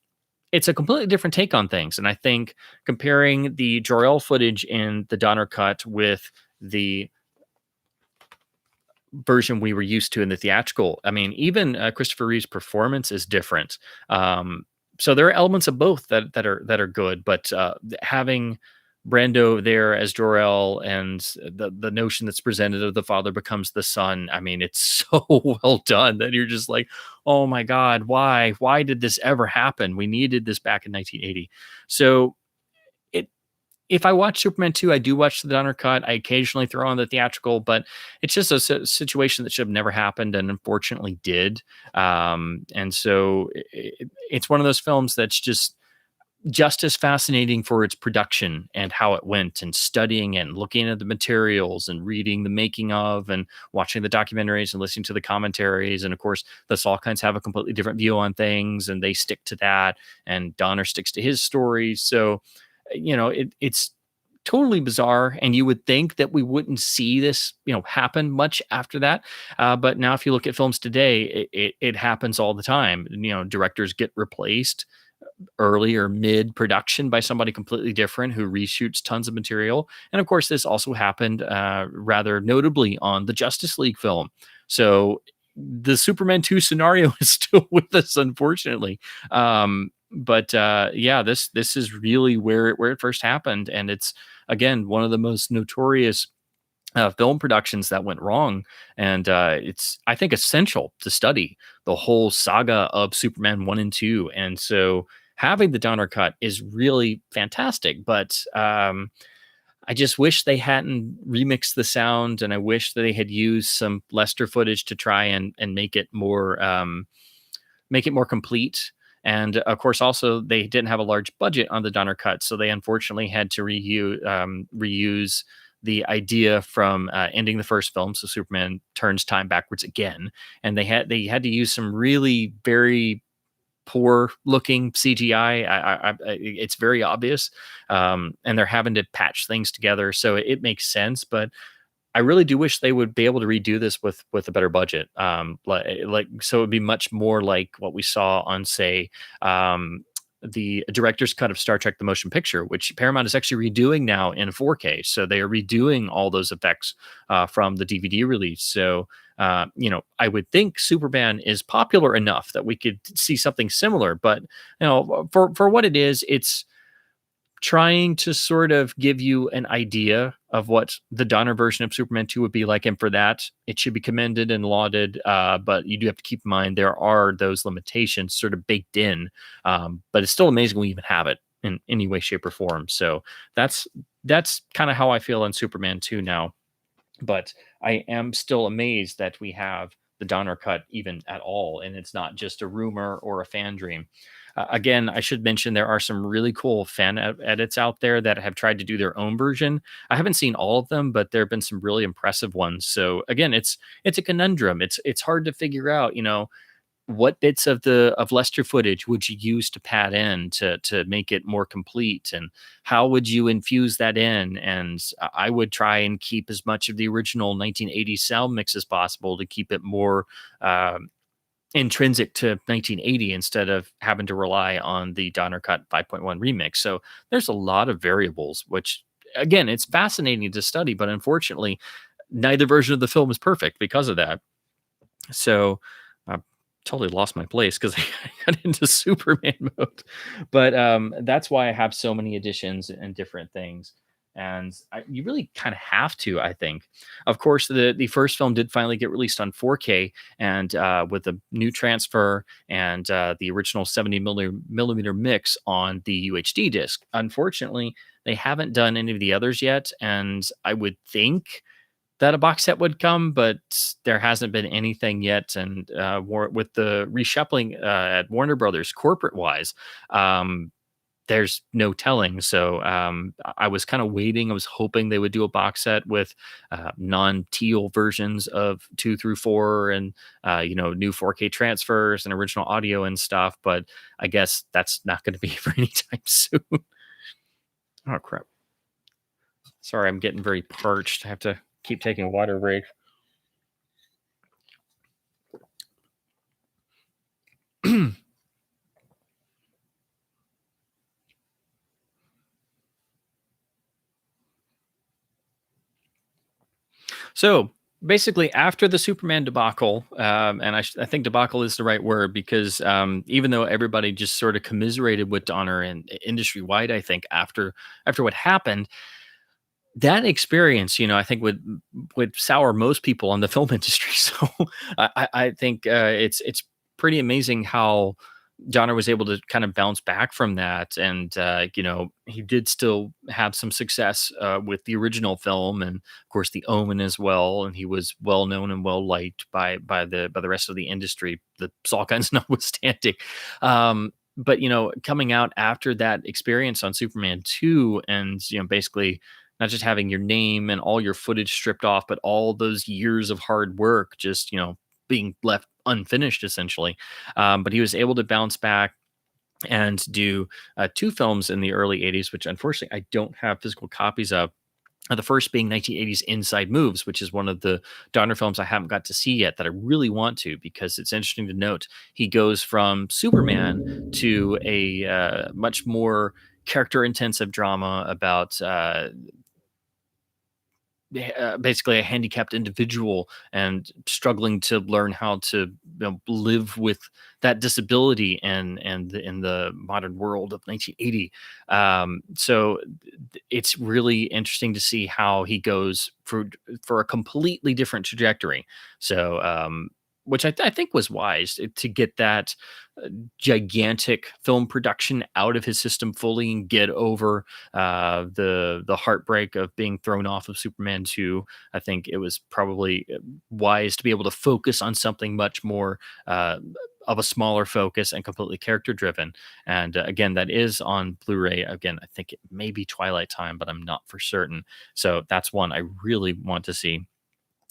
it's a completely different take on things. And I think comparing the Jor-El footage in the Donner Cut with the version we were used to in the theatrical, I mean, even Christopher Reeve's performance is different. So there are elements of both that are good, but having Brando there as Jor-El and the notion that's presented of the father becomes the son, I mean, it's so well done that you're just like, oh my God, why did this ever happen? We needed this back in 1980. So if I watch Superman 2, I do watch the Donner Cut. I occasionally throw on the theatrical, but it's just a situation that should have never happened and unfortunately did. And so it's one of those films that's just as fascinating for its production and how it went, and studying and looking at the materials and reading the making of and watching the documentaries and listening to the commentaries. And of course, the Salkinds have a completely different view on things and they stick to that, and Donner sticks to his story. So it's totally bizarre, and you would think that we wouldn't see this, happen much after that. But now, if you look at films today, it happens all the time. Directors get replaced early or mid production by somebody completely different who reshoots tons of material. And of course, this also happened rather notably on the Justice League film. So the Superman 2 scenario is still with us, unfortunately. But yeah, this is really where it first happened, and it's again one of the most notorious film productions that went wrong. And it's, I think, essential to study the whole saga of Superman 1 and 2. And so having the Donner cut is really fantastic. But I just wish they hadn't remixed the sound, and I wish that they had used some Lester footage to try and make it more complete. And of course, also they didn't have a large budget on the Donner cut, so they unfortunately had to reuse the idea from ending the first film. So Superman turns time backwards again, and they had to use some really very poor looking CGI. It's very obvious, and they're having to patch things together, so it makes sense. But I really do wish they would be able to redo this with a better budget. Like so it would be much more like what we saw on, say, the director's cut of Star Trek: The Motion Picture, which Paramount is actually redoing now in 4K. So they are redoing all those effects from the DVD release. So I would think Superman is popular enough that we could see something similar. But for what it is, it's trying to sort of give you an idea of what the Donner version of Superman 2 would be like. And for that, it should be commended and lauded. But you do have to keep in mind there are those limitations sort of baked in. But it's still amazing we even have it in any way, shape, or form. So that's kind of how I feel on Superman 2 now. But I am still amazed that we have the Donner cut even at all, and it's not just a rumor or a fan dream. Again, I should mention there are some really cool fan edits out there that have tried to do their own version. I haven't seen all of them, but there have been some really impressive ones. So again, it's a conundrum. It's hard to figure out, what bits of Lester footage would you use to pad in to make it more complete, and how would you infuse that in? And I would try and keep as much of the original 1980s sound mix as possible to keep it more intrinsic to 1980 instead of having to rely on the Donner cut 5.1 remix. So there's a lot of variables, which again, it's fascinating to study, but unfortunately neither version of the film is perfect because of that. So totally lost my place because I got into Superman mode. But that's why I have so many editions and different things. And you really kind of have to, I think. Of course, the first film did finally get released on 4K, and with a new transfer and the original 70 millimeter mix on the UHD disc. Unfortunately, they haven't done any of the others yet, and I would think that a box set would come, but there hasn't been anything yet. And with the reshuffling at Warner Brothers corporate wise, there's no telling. So I was kind of waiting. I was hoping they would do a box set with non-teal versions of 2 through 4 and, new 4K transfers and original audio and stuff. But I guess that's not going to be for any time soon. Oh, crap. Sorry, I'm getting very parched. I have to keep taking a water break. So basically, after the Superman debacle, and I think debacle is the right word because even though everybody just sort of commiserated with Donner and industry wide, I think after what happened, that experience, I think would sour most people on the film industry. So I think it's pretty amazing how Donner was able to kind of bounce back from that, and he did still have some success with the original film, and of course the Omen as well. And he was well known and well liked by the rest of the industry, the Saw guns notwithstanding. But coming out after that experience on Superman 2, and basically not just having your name and all your footage stripped off, but all those years of hard work just being left unfinished essentially. But he was able to bounce back and do two films in the early 80s, which unfortunately I don't have physical copies of. The first being 1980's Inside Moves, which is one of the Donner films I haven't got to see yet that I really want to, because it's interesting to note he goes from Superman to a much more character intensive drama about basically a handicapped individual and struggling to learn how to live with that disability and in the modern world of 1980. So it's really interesting to see how he goes for a completely different trajectory. So which I think was wise to get that gigantic film production out of his system fully and get over the heartbreak of being thrown off of Superman 2. I think it was probably wise to be able to focus on something much more of a smaller focus and completely character driven. And again, that is on Blu-ray. Again, I think it may be Twilight Time, but I'm not for certain. So that's one I really want to see.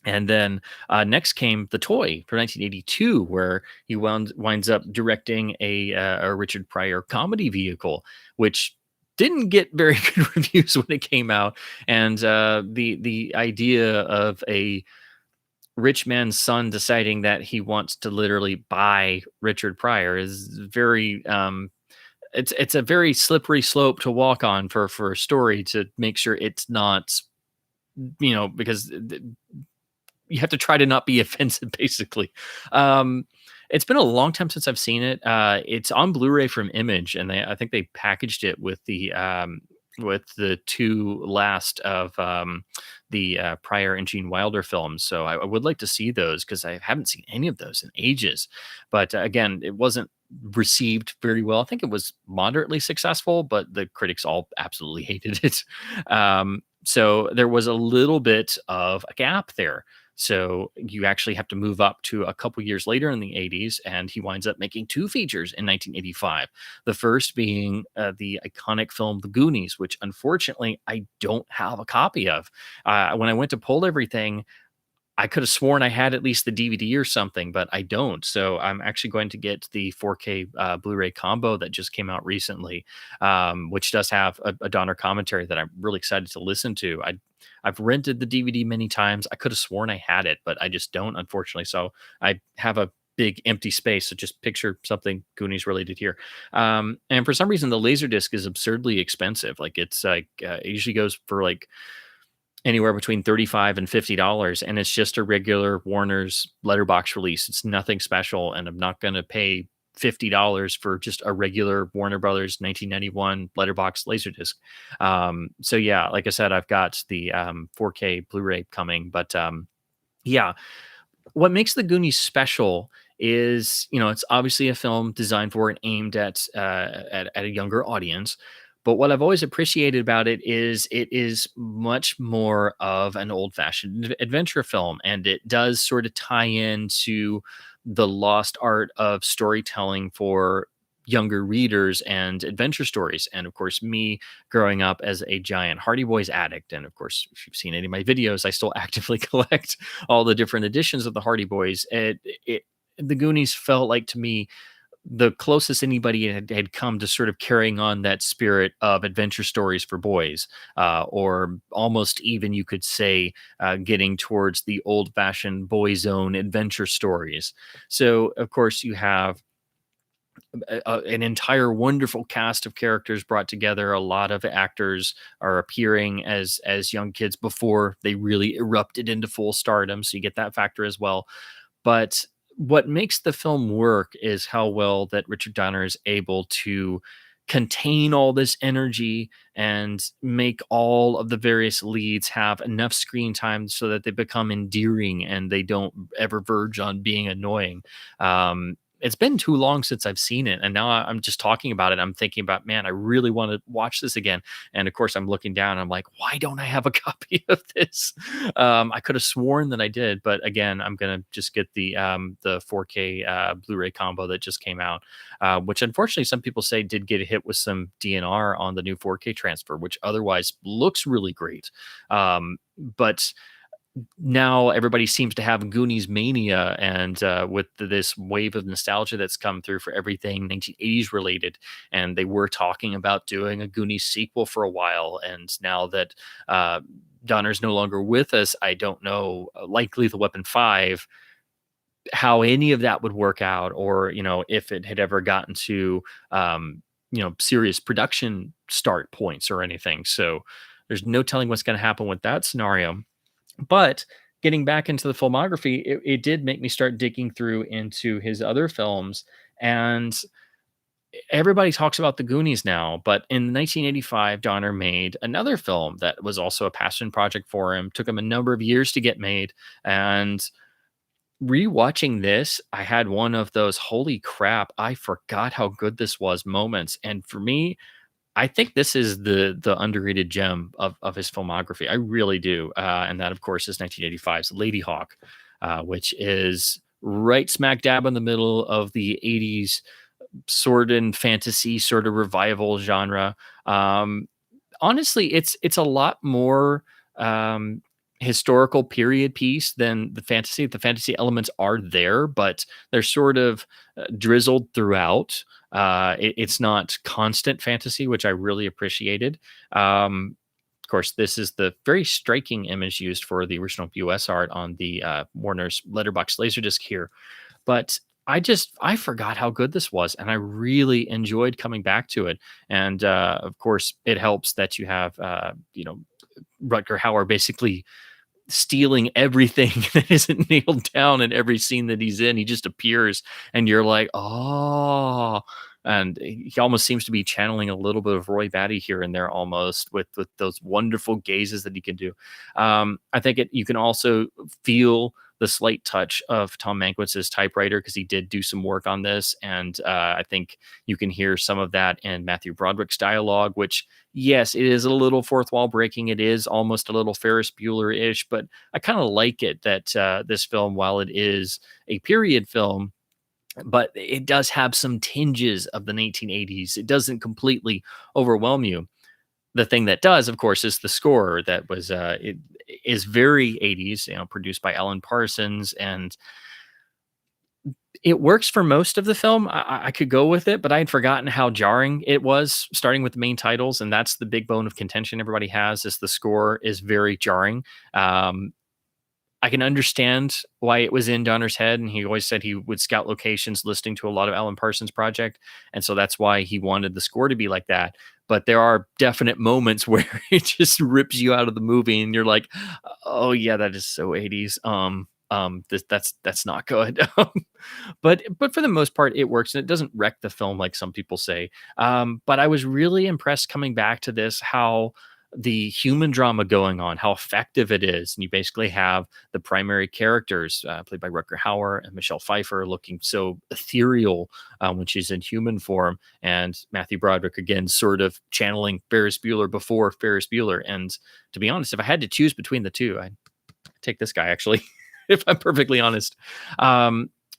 And then next came The Toy for 1982, where he winds up directing a Richard Pryor comedy vehicle, which didn't get very good reviews when it came out. And the idea of a rich man's son deciding that he wants to literally buy Richard Pryor is very it's a very slippery slope to walk on for a story to make sure it's not, because you have to try to not be offensive, basically. Um, it's been a long time since I've seen it. It's on Blu-ray from Image, and I think they packaged it with the two last of the Pryor and Gene Wilder films. So I would like to see those because I haven't seen any of those in ages. But again, it wasn't received very well. I think it was moderately successful, but the critics all absolutely hated it. So there was a little bit of a gap there. So you actually have to move up to a couple years later in the 80s, and he winds up making two features in 1985. The first being the iconic film The Goonies, which unfortunately I don't have a copy of. When I went to pull everything, I could have sworn I had at least the DVD or something, but I don't. So I'm actually going to get the 4K Blu-ray combo that just came out recently, which does have a Donner commentary that I'm really excited to listen to. I've rented the DVD many times. I could have sworn I had it, but I just don't, unfortunately. So I have a big empty space. So just picture something Goonies related here. And for some reason, the Laserdisc is absurdly expensive. Like it's like it usually goes for like anywhere between 35 and $50, and it's just a regular Warner's letterbox release. It's nothing special, and I'm not going to pay $50 for just a regular Warner Brothers 1991 letterbox laserdisc. So yeah, like I said, I've got the 4K Blu-ray coming, but yeah, what makes the Goonies special is, it's obviously a film designed for and aimed at a younger audience. But what I've always appreciated about it is much more of an old-fashioned adventure film, and it does sort of tie into the lost art of storytelling for younger readers and adventure stories. And of course, me growing up as a giant Hardy Boys addict, and of course, if you've seen any of my videos, I still actively collect all the different editions of the Hardy Boys. The Goonies felt like to me the closest anybody had come to sort of carrying on that spirit of adventure stories for boys, or almost even you could say getting towards the old fashioned boys' own adventure stories. So, of course, you have an entire wonderful cast of characters brought together. A lot of actors are appearing as young kids before they really erupted into full stardom, so you get that factor as well. But what makes the film work is how well that Richard Donner is able to contain all this energy and make all of the various leads have enough screen time so that they become endearing and they don't ever verge on being annoying. It's been too long since I've seen it, and now I'm just talking about it. I'm thinking about, man, I really want to watch this again. And of course, I'm looking down. And I'm like, why don't I have a copy of this? I could have sworn that I did, but again, I'm gonna just get the 4K Blu-ray combo that just came out, which unfortunately some people say did get a hit with some DNR on the new 4K transfer, which otherwise looks really great. But now everybody seems to have Goonies mania, and with this wave of nostalgia that's come through for everything 1980s related, and they were talking about doing a Goonies sequel for a while, and now that uh, Donner's no longer with us, I don't know, like Lethal Weapon 5, how any of that would work out, or if it had ever gotten to serious production start points or anything. So there's no telling what's going to happen with that scenario. But getting back into the filmography, it did make me start digging through into his other films. And everybody talks about the Goonies now, but in 1985, Donner made another film that was also a passion project for him. Took him a number of years to get made. And rewatching this, I had one of those holy crap, I forgot how good this was moments. And for me, I think this is the underrated gem of his filmography. I really do. And that, of course, is 1985's Lady Hawk, which is right smack dab in the middle of the 80s sword and fantasy sort of revival genre. Honestly, it's a lot more historical period piece than the fantasy. The fantasy elements are there, but they're sort of drizzled throughout. It's not constant fantasy, which I really appreciated. Of course, this is the very striking image used for the original US art on the Warner's Letterbox Laserdisc here. But I forgot how good this was, and I really enjoyed coming back to it. And of course, it helps that you have Rutger Hauer basically stealing everything that isn't nailed down in every scene that he's in. He just appears, and you're like, oh. And he almost seems to be channeling a little bit of Roy Batty here and there, almost with those wonderful gazes that he can do. I think you can also feel the slight touch of Tom Mankwitz's typewriter, because he did do some work on this, and I think you can hear some of that in Matthew Broderick's dialogue, which, yes, it is a little fourth wall breaking. It is almost a little Ferris Bueller-ish, but I kind of like it that this film, while it is a period film, but it does have some tinges of the 1980s. It doesn't completely overwhelm you. The thing that does, of course, is the score that was it is very 80s, produced by Alan Parsons, and it works for most of the film. I could go with it, but I had forgotten how jarring it was, starting with the main titles, and that's the big bone of contention everybody has, is the score is very jarring. I can understand why it was in Donner's head, and he always said he would scout locations listening to a lot of Alan Parsons' project, and so that's why he wanted the score to be like that. But there are definite moments where it just rips you out of the movie, and you're like, "Oh yeah, that is so 80s." That's not good. But for the most part, it works, and it doesn't wreck the film like some people say. But I was really impressed coming back to this, how the human drama going on, how effective it is. And you basically have the primary characters, played by Rutger Hauer and Michelle Pfeiffer, looking so ethereal when she's in human form, and Matthew Broderick again sort of channeling Ferris Bueller before Ferris Bueller. And to be honest, if I had to choose between the two, I'd take this guy, actually, if I'm perfectly honest.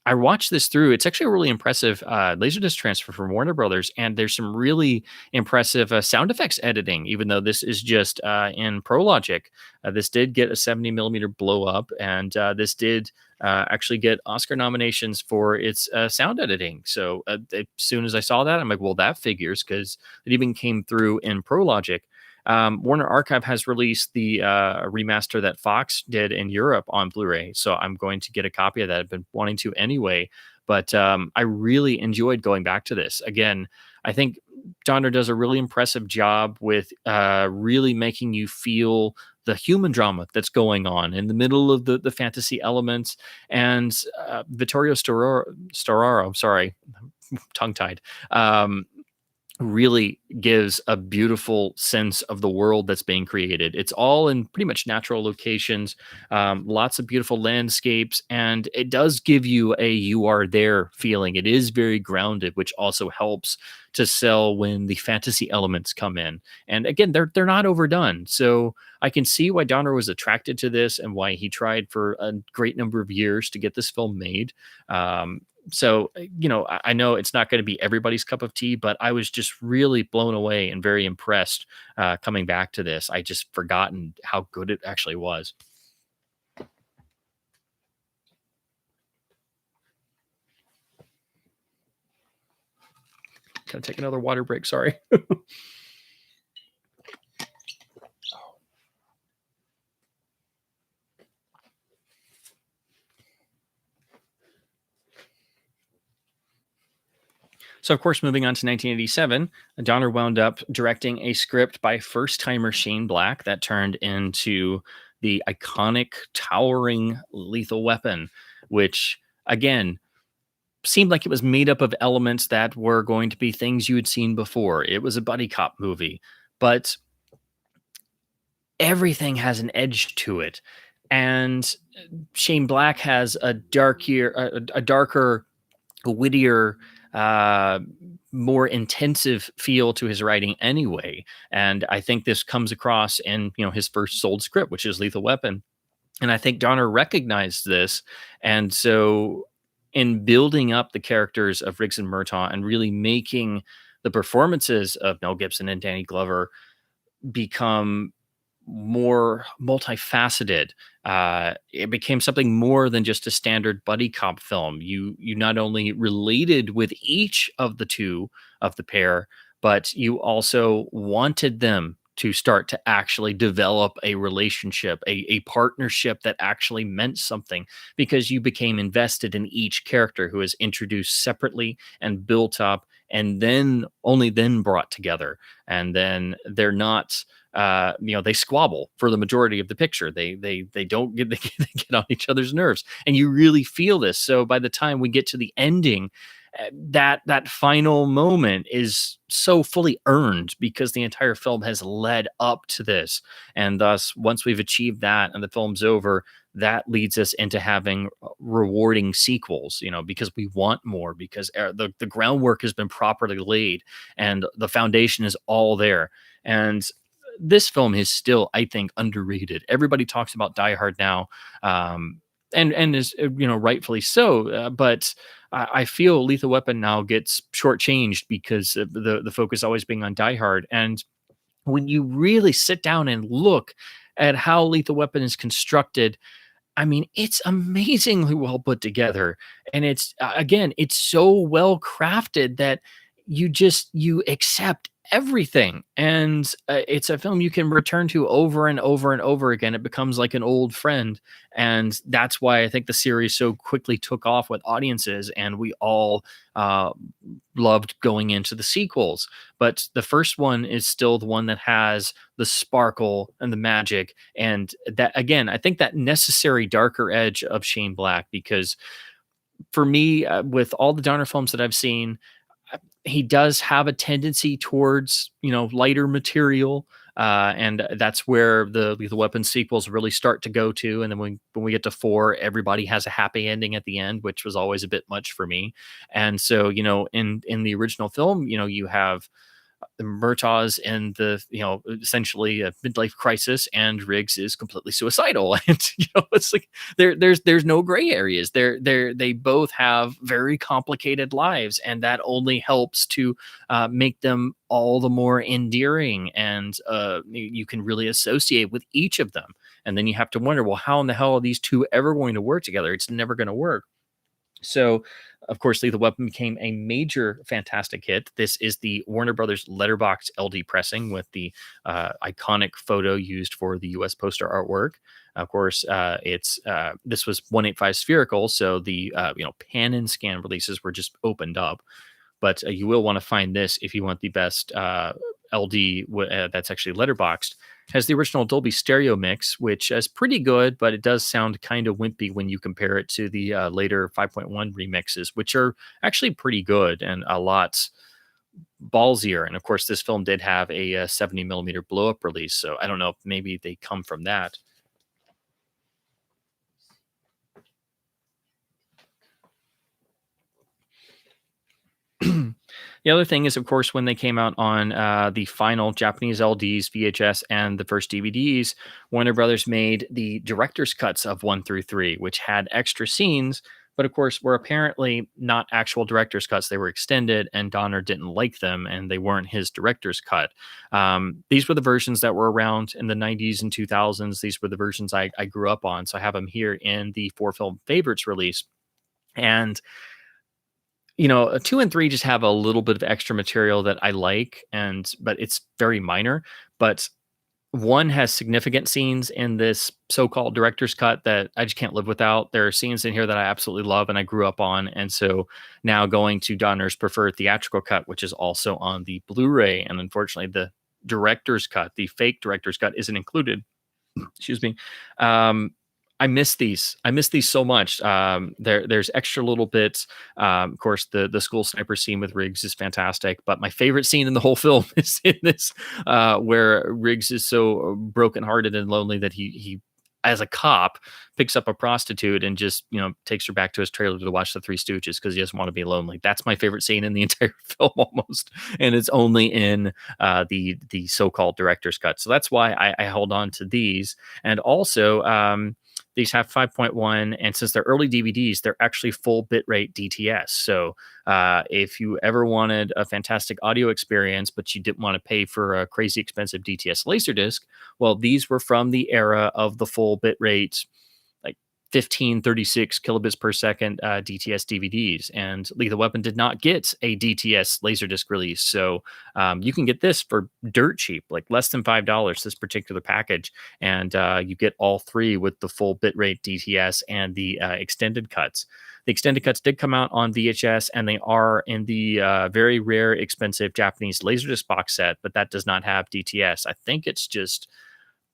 I watched this through. It's actually a really impressive Laserdisc transfer from Warner Brothers, and there's some really impressive sound effects editing, even though this is just in ProLogic. This did get a 70 millimeter blow up, and this did actually get Oscar nominations for its sound editing. So as soon as I saw that, I'm like, well, that figures, because it even came through in ProLogic. Warner Archive has released the remaster that Fox did in Europe on Blu-ray, so I'm going to get a copy of that. I've been wanting to anyway, but I really enjoyed going back to this. Again, I think Donner does a really impressive job with really making you feel the human drama that's going on in the middle of the fantasy elements. And Vittorio Storaro, sorry, tongue-tied, really gives a beautiful sense of the world that's being created. It's all in pretty much natural locations, lots of beautiful landscapes, and it does give you a "you are there" feeling. It is very grounded, which also helps to sell when the fantasy elements come in. And again, they're not overdone, so I can see why Donner was attracted to this and why he tried for a great number of years to get this film made. So, I know it's not going to be everybody's cup of tea, but I was just really blown away and very impressed coming back to this. I just forgotten how good it actually was. Gotta take another water break. Sorry. So, of course, moving on to 1987, Donner wound up directing a script by first timer Shane Black that turned into the iconic, towering Lethal Weapon, which, again, seemed like it was made up of elements that were going to be things you had seen before. It was a buddy cop movie, but everything has an edge to it. And Shane Black has a darker, wittier, uh, more intensive feel to his writing anyway. And I think this comes across in his first sold script, which is Lethal Weapon. And I think Donner recognized this, and so in building up the characters of Riggs and Murtaugh and really making the performances of Mel Gibson and Danny Glover become more multifaceted. It became something more than just a standard buddy cop film. You not only related with each of the two of the pair, but you also wanted them to start to actually develop a relationship, a partnership that actually meant something, because you became invested in each character who is introduced separately and built up and then only then brought together. And then they're not they squabble for the majority of the picture. They don't get they get on each other's nerves, and you really feel this. So by the time we get to the ending, that final moment is so fully earned because the entire film has led up to this, and thus once we've achieved that and the film's over, that leads us into having rewarding sequels. Because we want more, because the groundwork has been properly laid and the foundation is all there. And this film is still, I think, underrated. Everybody talks about Die Hard now, and is rightfully so. But I feel Lethal Weapon now gets shortchanged because of the focus always being on Die Hard. And when you really sit down and look at how Lethal Weapon is constructed, I mean, it's amazingly well put together, and it's again, it's so well crafted that you accept everything, and it's a film you can return to over and over and over again. It becomes like an old friend, and that's why I think the series so quickly took off with audiences, and we all uh, loved going into the sequels. But the first one is still the one that has the sparkle and the magic, and that again, I think that necessary darker edge of Shane Black, because for me, with all the Donner films that I've seen, he does have a tendency towards lighter material, and that's where the Lethal Weapon sequels really start to go to. And then when we get to 4, everybody has a happy ending at the end, which was always a bit much for me. And so in the original film, you have the Murtaugh's in the essentially a midlife crisis, and Riggs is completely suicidal. And it's like there's no gray areas. They both have very complicated lives, and that only helps to make them all the more endearing, and you can really associate with each of them. And then you have to wonder, well, how in the hell are these two ever going to work together? It's never going to work. So, of course, Lethal Weapon became a major fantastic hit. This is the Warner Brothers letterbox LD pressing with the iconic photo used for the US poster artwork. Of course, this was 185 spherical, so the pan and scan releases were just opened up. But you will want to find this if you want the best LD that's actually letterboxed. Has the original Dolby Stereo mix, which is pretty good, but it does sound kind of wimpy when you compare it to the later 5.1 remixes, which are actually pretty good and a lot ballsier. And of course, this film did have a 70 millimeter blow up release, so I don't know if maybe they come from that. The other thing is, of course, when they came out on the final Japanese LDs, VHS, and the first DVDs, Warner Brothers made the director's cuts of 1 through 3, which had extra scenes, but of course were apparently not actual director's cuts. They were extended, and Donner didn't like them, and they weren't his director's cut. These were the versions that were around in the 90s and 2000s. These were the versions I grew up on, so I have them here in the 4 Film Favorites release. And 2 and 3 just have a little bit of extra material that I like, but it's very minor. But 1 has significant scenes in this so-called director's cut that I just can't live without. There are scenes in here that I absolutely love and I grew up on, and so now going to Donner's preferred theatrical cut, which is also on the Blu-ray, and unfortunately the director's cut, the fake director's cut, isn't included. Excuse me. Um, I miss these. I miss these so much. There's extra little bits. Of course, the school sniper scene with Riggs is fantastic. But my favorite scene in the whole film is in this, where Riggs is so brokenhearted and lonely that he, as a cop, picks up a prostitute and just takes her back to his trailer to watch the Three Stooges because he doesn't want to be lonely. That's my favorite scene in the entire film, almost, and it's only in the so-called director's cut. So that's why I hold on to these, and also. These have 5.1, and since they're early DVDs, they're actually full bitrate DTS. So if you ever wanted a fantastic audio experience, but you didn't want to pay for a crazy expensive DTS Laserdisc, well, these were from the era of the full bitrate, like 1536 kilobits per second DTS DVDs. And Lethal Weapon did not get a DTS Laserdisc release. So you can get this for dirt cheap, like less than $5, this particular package. And you get all 3 with the full bitrate DTS and the extended cuts. The extended cuts did come out on VHS, and they are in the very rare, expensive Japanese Laserdisc box set, but that does not have DTS. I think it's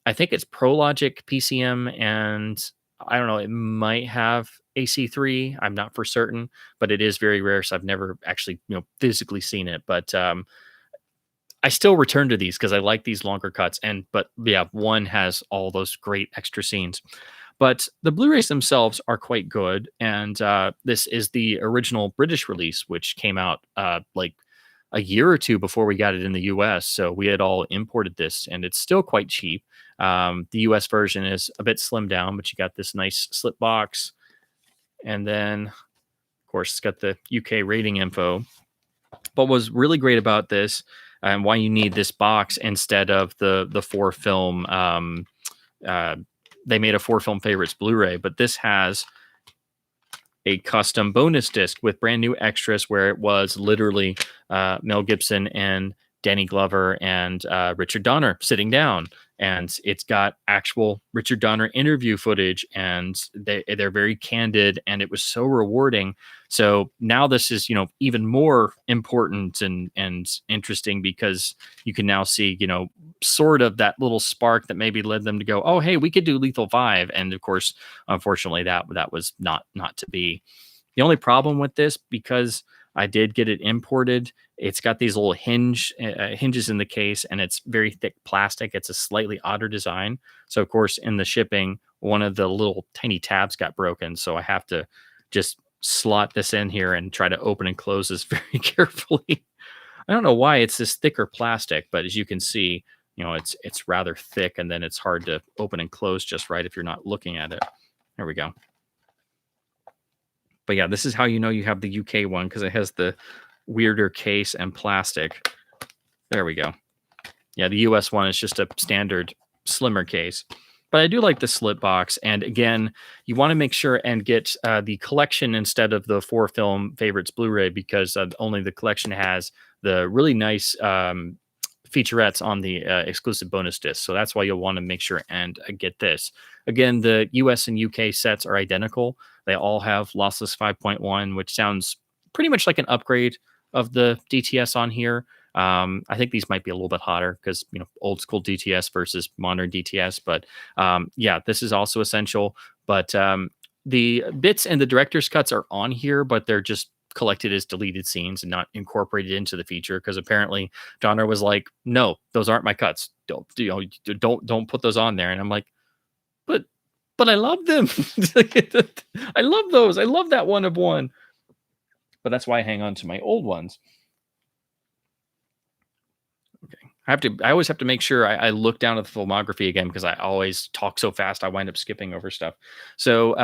ProLogic PCM, and I don't know, it might have AC3. I'm not for certain, but it is very rare, so I've never actually, physically seen it. But I still return to these because I like these longer cuts. But yeah, 1 has all those great extra scenes. But the Blu-rays themselves are quite good, and this is the original British release, which came out like a year or 2 before we got it in the US. So we had all imported this, and it's still quite cheap. The US version is a bit slimmed down, but you got this nice slip box. And then, of course, it's got the UK rating info. But what was really great about this, and why you need this box instead of the 4 film, they made a 4 film favorites Blu-ray, but this has a custom bonus disc with brand new extras where it was literally Mel Gibson and Danny Glover and Richard Donner sitting down. And it's got actual Richard Donner interview footage, and they're very candid, and it was so rewarding. So now this is, even more important and interesting because you can now see, sort of that little spark that maybe led them to go, oh, hey, we could do Lethal 5. And of course, unfortunately, that was not to be. The only problem with this, because I did get it imported, it's got these little hinges in the case, and it's very thick plastic. It's a slightly odder design. So, of course, in the shipping, one of the little tiny tabs got broken. So I have to just slot this in here and try to open and close this very carefully. I don't know why it's this thicker plastic, but as you can see, it's rather thick, and then it's hard to open and close just right if you're not looking at it. There we go. But yeah, this is how you have the UK one, because it has the weirder case and plastic. There we go. Yeah, the US one is just a standard slimmer case. But I do like the slip box. And again, you want to make sure and get the collection instead of the 4 film favorites Blu-ray, because only the collection has the really nice featurettes on the exclusive bonus disc. So that's why you'll want to make sure and get this. Again, the US and UK sets are identical. They all have lossless 5.1, which sounds pretty much like an upgrade of the DTS on here. I think these might be a little bit hotter because, old school DTS versus modern DTS. But yeah, this is also essential. But the bits and the director's cuts are on here, but they're just collected as deleted scenes and not incorporated into the feature, because apparently Donner was like, no, those aren't my cuts. Don't put those on there. And I'm like, but I love them. I love those. I love that 1 of 1. But that's why I hang on to my old ones. Okay. I always have to make sure I look down at the filmography again, because I always talk so fast I wind up skipping over stuff. So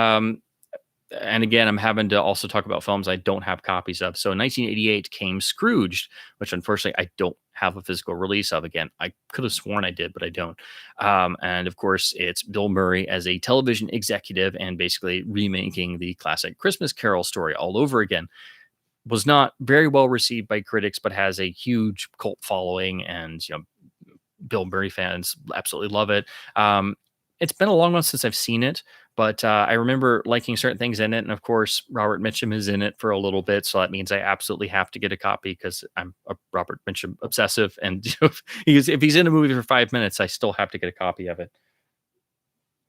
and again, I'm having to also talk about films I don't have copies of. So in 1988 came Scrooged, which unfortunately I don't have a physical release of. Again, I could have sworn I did, but I don't. And of course, it's Bill Murray as a television executive and basically remaking the classic Christmas Carol story all over again. was not very well received by critics, but has a huge cult following, and Bill Murray fans absolutely love it. It's been a long one since I've seen it, but I remember liking certain things in it. And of course, Robert Mitchum is in it for a little bit. So that means I absolutely have to get a copy because I'm a Robert Mitchum obsessive. And if he's in a movie for 5 minutes, I still have to get a copy of it.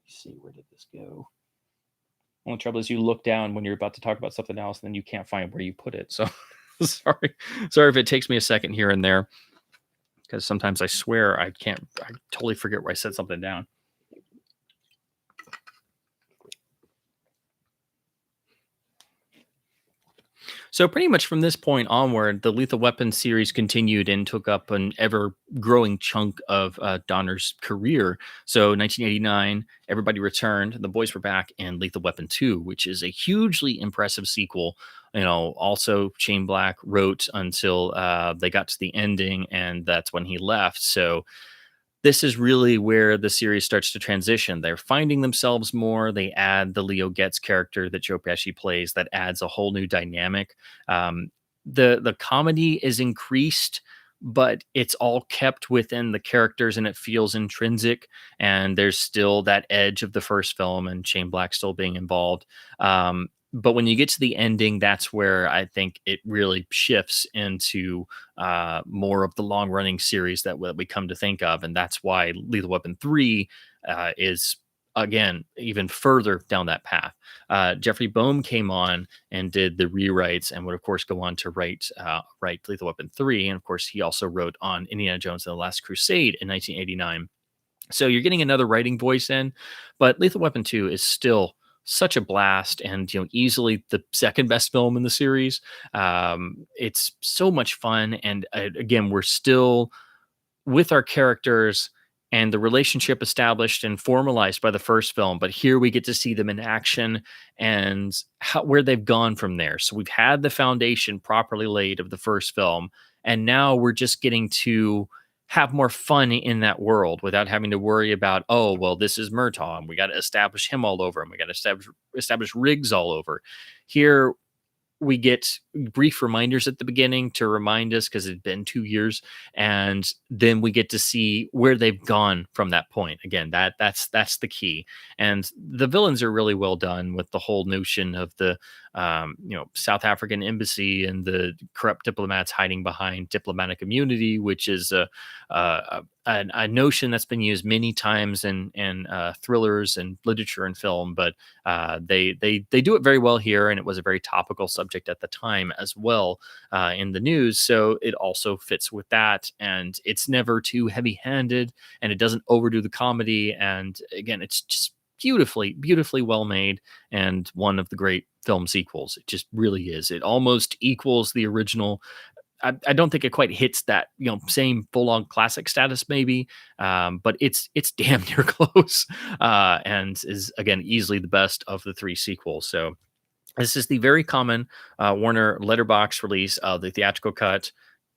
Let's see, where did this go? Only trouble is you look down when you're about to talk about something else, and then you can't find where you put it. So sorry if it takes me a second here and there, because sometimes I swear I totally forget where I said something down. So pretty much from this point onward, the Lethal Weapon series continued and took up an ever growing chunk of Donner's career. So 1989, everybody returned, the boys were back, and Lethal Weapon 2, which is a hugely impressive sequel. Also Shane Black wrote until they got to the ending, and that's when he left. So this is really where the series starts to transition. They're finding themselves more. They add the Leo Getz character that Joe Pesci plays. That adds a whole new dynamic. The comedy is increased, but it's all kept within the characters, and it feels intrinsic. And there's still that edge of the first film, and Shane Black still being involved. But when you get to the ending, that's where I think it really shifts into more of the long running series that we come to think of. And that's why Lethal Weapon 3 is, again, even further down that path. Jeffrey Boehm came on and did the rewrites and would, of course, go on to write Lethal Weapon 3. And of course, he also wrote on Indiana Jones and the Last Crusade in 1989. So you're getting another writing voice in, but Lethal Weapon 2 is still such a blast, and easily the second best film in the series. It's so much fun, and again, we're still with our characters and the relationship established and formalized by the first film, but here we get to see them in action and where they've gone from there. So we've had the foundation properly laid of the first film, and now we're just getting to have more fun in that world without having to worry about, oh, well, this is Murtaugh, and we got to establish him all over, and we got to establish Riggs all over. Here we get brief reminders at the beginning to remind us, because it's been 2 years, and then we get to see where they've gone from that point. Again, that's the key. And the villains are really well done, with the whole notion of the South African embassy and the corrupt diplomats hiding behind diplomatic immunity, which is a notion that's been used many times in thrillers and literature and film, but they do it very well here, and it was a very topical subject at the time as well in the news. So it also fits with that, and it's never too heavy-handed, and it doesn't overdo the comedy. And again, it's just beautifully well made, and one of the great film sequels. It just really is. It almost equals the original. I don't think it quite hits that same full on classic status maybe, but it's damn near close, and is again easily the best of the three sequels. So this is the very common Warner letterbox release of the theatrical cut,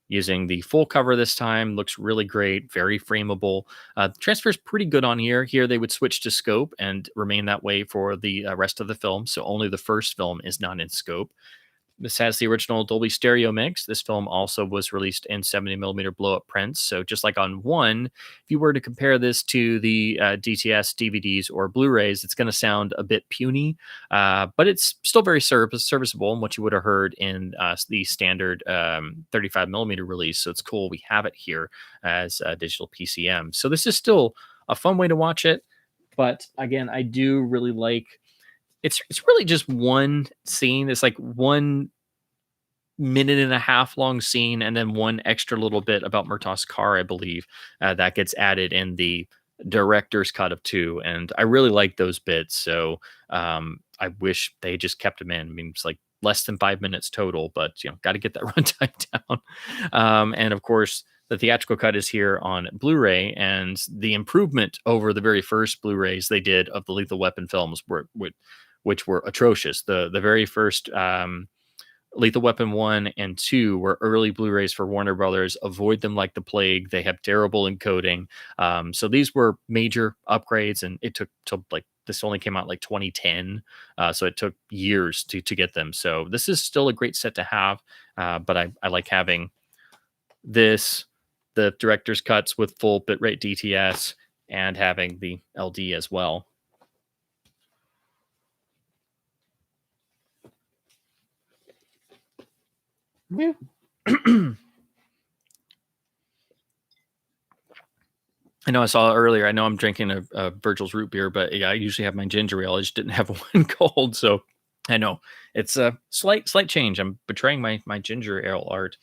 using the full cover this time. Looks really great, very frameable. Transfer's pretty good on here. Here they would switch to scope and remain that way for the rest of the film. So only the first film is not in scope. This has the original Dolby Stereo mix. This film also was released in 70 millimeter blow up prints. So just like on one, if you were to compare this to the DTS DVDs or Blu-rays, it's going to sound a bit puny, but it's still very serviceable in what you would have heard in the standard 35 millimeter release. So it's cool we have it here as a digital PCM. So this is still a fun way to watch it. But again, I do really like it's really just one scene. It's like 1 minute and a half long scene, and then one extra little bit about Murtaugh's car, I believe, that gets added in the director's cut of 2. And I really like those bits. So I wish they just kept them in. I mean, it's like less than 5 minutes total, but got to get that runtime down. And of course, the theatrical cut is here on Blu-ray, and the improvement over the very first Blu-rays they did of the Lethal Weapon films which were atrocious. The very first Lethal Weapon 1 and 2 were early Blu-rays for Warner Brothers. Avoid them like the plague. They have terrible encoding. So these were major upgrades, and it took till like this only came out like 2010, so it took years to get them. So this is still a great set to have, but I like having this, the director's cuts with full bitrate DTS, and having the LD as well. Yeah. I know I saw earlier. I know I'm drinking a Virgil's root beer, but yeah, I usually have my ginger ale. I just didn't have one cold, so I know it's a slight change. I'm betraying my ginger ale art,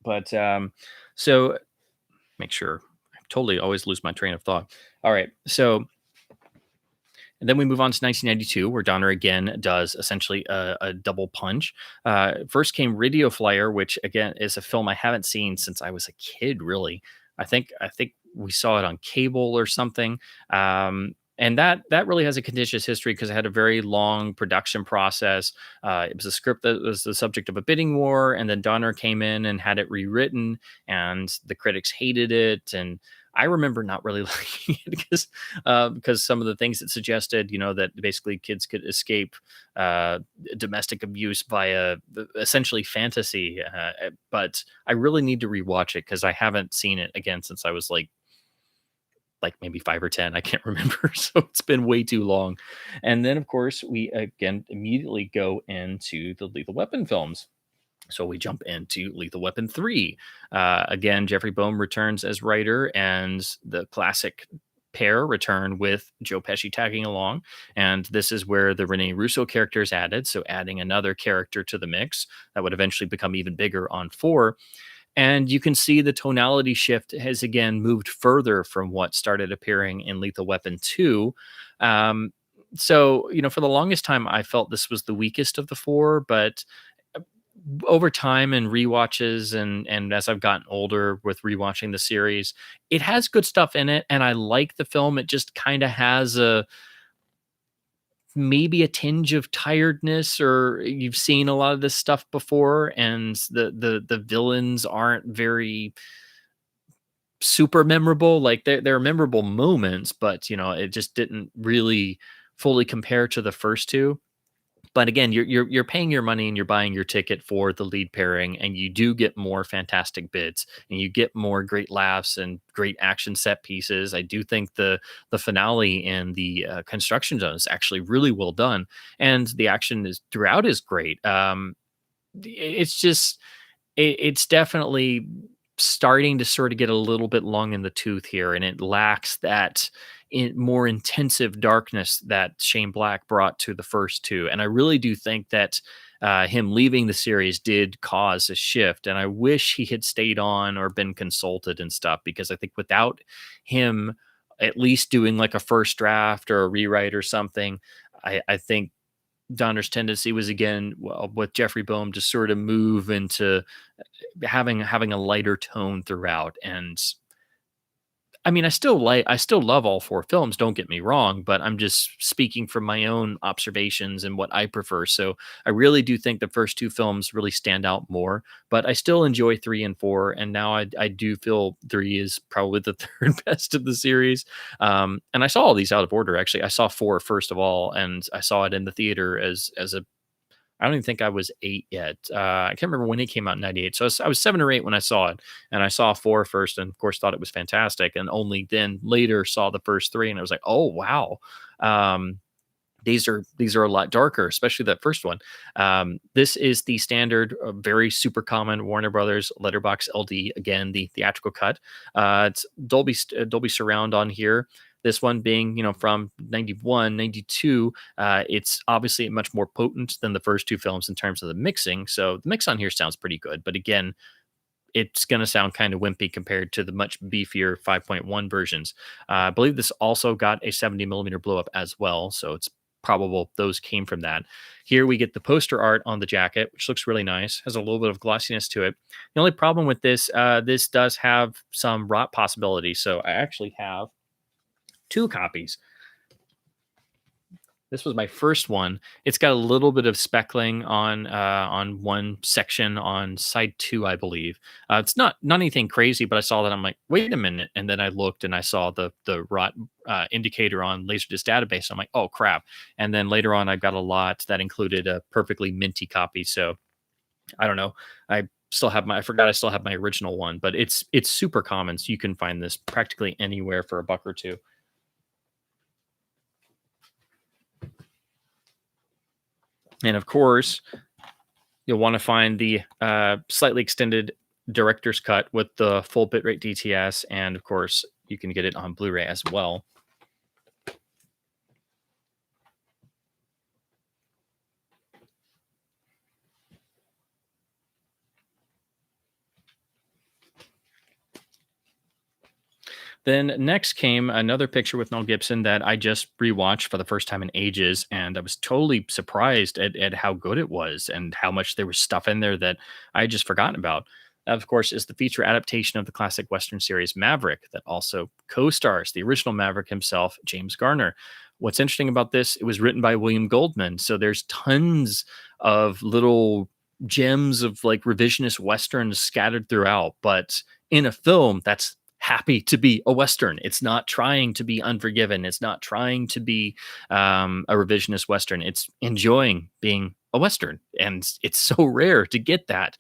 but so make sure I totally always lose my train of thought. All right, so and then we move on to 1992, where Donner again does essentially a double punch. First came Radio Flyer, which again is a film I haven't seen since I was a kid. Really, I think we saw it on cable or something. And that really has a contentious history because it had a very long production process. It was a script that was the subject of a bidding war, and then Donner came in and had it rewritten, and the critics hated it. And I remember not really liking it because some of the things it suggested, that basically kids could escape uh, domestic abuse via essentially fantasy. But I really need to rewatch it because I haven't seen it again since I was like maybe 5 or 10. I can't remember. So it's been way too long. And then, of course, we again immediately go into the Lethal Weapon films. So we jump into Lethal Weapon 3. Again, Jeffrey Boehm returns as writer, and the classic pair return with Joe Pesci tagging along. And this is where the Rene Russo character is added. So adding another character to the mix that would eventually become even bigger on 4. And you can see the tonality shift has again moved further from what started appearing in Lethal Weapon 2. So, for the longest time, I felt this was the weakest of the 4, but over time and rewatches and as I've gotten older with rewatching the series, it has good stuff in it, and I like the film. It just kind of has a maybe a tinge of tiredness, or you've seen a lot of this stuff before, and the villains aren't very super memorable. Like there are memorable moments, but it just didn't really fully compare to the first two. But again, you're paying your money and you're buying your ticket for the lead pairing, and you do get more fantastic bits, and you get more great laughs and great action set pieces. I do think the finale and the construction zone is actually really well done, and the action is throughout is great. It's just it's definitely starting to sort of get a little bit long in the tooth here, and it lacks that more intensive darkness that Shane Black brought to the first two. And I really do think that him leaving the series did cause a shift. And I wish he had stayed on or been consulted and stuff, because I think without him at least doing like a first draft or a rewrite or something, I think Donner's tendency was again, well, with Jeffrey Boehm, to sort of move into having a lighter tone throughout. And I mean, I still love all 4 films, don't get me wrong, but I'm just speaking from my own observations and what I prefer. So I really do think the first 2 films really stand out more, but I still enjoy 3 and 4. And now I do feel 3 is probably the third best of the series. And I saw all these out of order. Actually, I saw 4 first of all, and I saw it in the theater as a I don't even think I was 8 yet. I can't remember when it came out in 98. So I was 7 or 8 when I saw it. And I saw 4 first, and of course thought it was fantastic. And only then later saw the first 3. And I was like, oh, wow. Um, these are a lot darker, especially that first one. This is the standard, very super common Warner Brothers Letterbox LD. Again, the theatrical cut. It's Dolby Surround on here. This one being, from 91, 92, it's obviously much more potent than the first 2 films in terms of the mixing. So the mix on here sounds pretty good. But again, it's going to sound kind of wimpy compared to the much beefier 5.1 versions. I believe this also got a 70 millimeter blow up as well. So it's probable those came from that. Here we get the poster art on the jacket, which looks really nice, has a little bit of glossiness to it. The only problem with this, this does have some rot possibility. So I actually have 2 copies. This was my first one. It's got a little bit of speckling on one section on side two, I believe. It's not anything crazy, but I saw that I'm like, wait a minute, and then I looked and I saw the rot indicator on Laserdisc database. I'm like, oh crap! And then later on, I got a lot that included a perfectly minty copy. So I don't know. I still have my I forgot I still have my original one, but it's super common, so you can find this practically anywhere for a buck or two. And of course, you'll want to find the slightly extended director's cut with the full bitrate DTS, and of course, you can get it on Blu-ray as well. Then next came another picture with Mel Gibson that I just rewatched for the first time in ages, and I was totally surprised at how good it was and how much there was stuff in there that I had just forgotten about. That, of course, is the feature adaptation of the classic Western series Maverick that also co-stars the original Maverick himself, James Garner. What's interesting about this, it was written by William Goldman, so there's tons of little gems of like revisionist westerns scattered throughout, but in a film that's happy to be a western. It's not trying to be Unforgiven. It's not trying to be a revisionist western. It's enjoying being a western, and it's so rare to get that.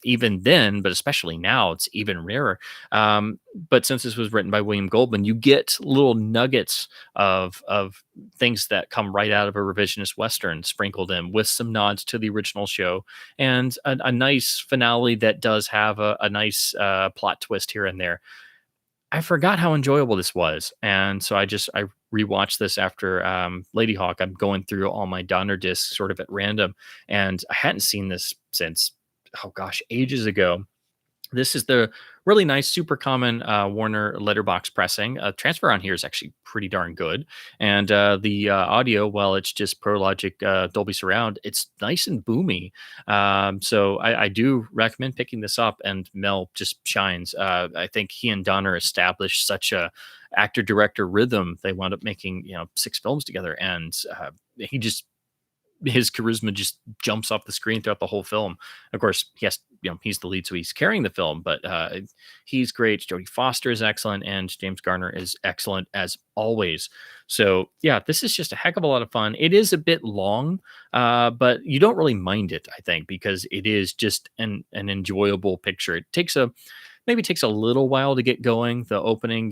Even then, but especially now, it's even rarer. But since this was written by William Goldman, you get little nuggets of things that come right out of a revisionist western sprinkled in with some nods to the original show and a nice finale that does have a nice plot twist here and there. I forgot how enjoyable this was, and so I rewatched this after Lady Hawk. I'm going through all my Donner discs sort of at random, and I hadn't seen this since, oh gosh, ages ago. This is the really nice, super common Warner letterbox pressing. Transfer on here is actually pretty darn good, and the audio, well, it's just ProLogic Dolby Surround. It's nice and boomy, so I do recommend picking this up. And Mel just shines. I think he and Donner established such a actor director rhythm. They wound up making 6 films together, and he just his charisma just jumps off the screen throughout the whole film. Of course, yes, he's the lead, so he's carrying the film, but he's great. Jodie Foster is excellent, and James Garner is excellent as always. So yeah, this is just a heck of a lot of fun. It is a bit long, but you don't really mind it, I think, because it is just an enjoyable picture. It takes a maybe takes a little while to get going. The opening,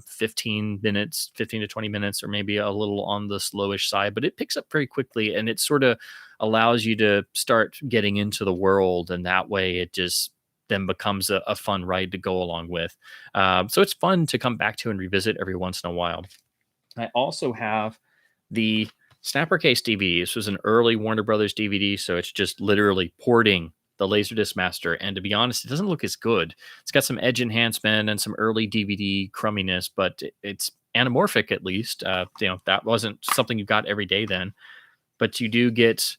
15 minutes, 15 to 20 minutes, or maybe a little on the slowish side, but it picks up very quickly, and it sort of allows you to start getting into the world. And that way it just then becomes a fun ride to go along with. So it's fun to come back to and revisit every once in a while. I also have the Snapper Case DVD. This was an early Warner Brothers DVD, so it's just literally porting the Laserdisc master. And to be honest, it doesn't look as good. It's got some edge enhancement and some early DVD crumminess, but it's anamorphic at least. That wasn't something you got every day then, but you do get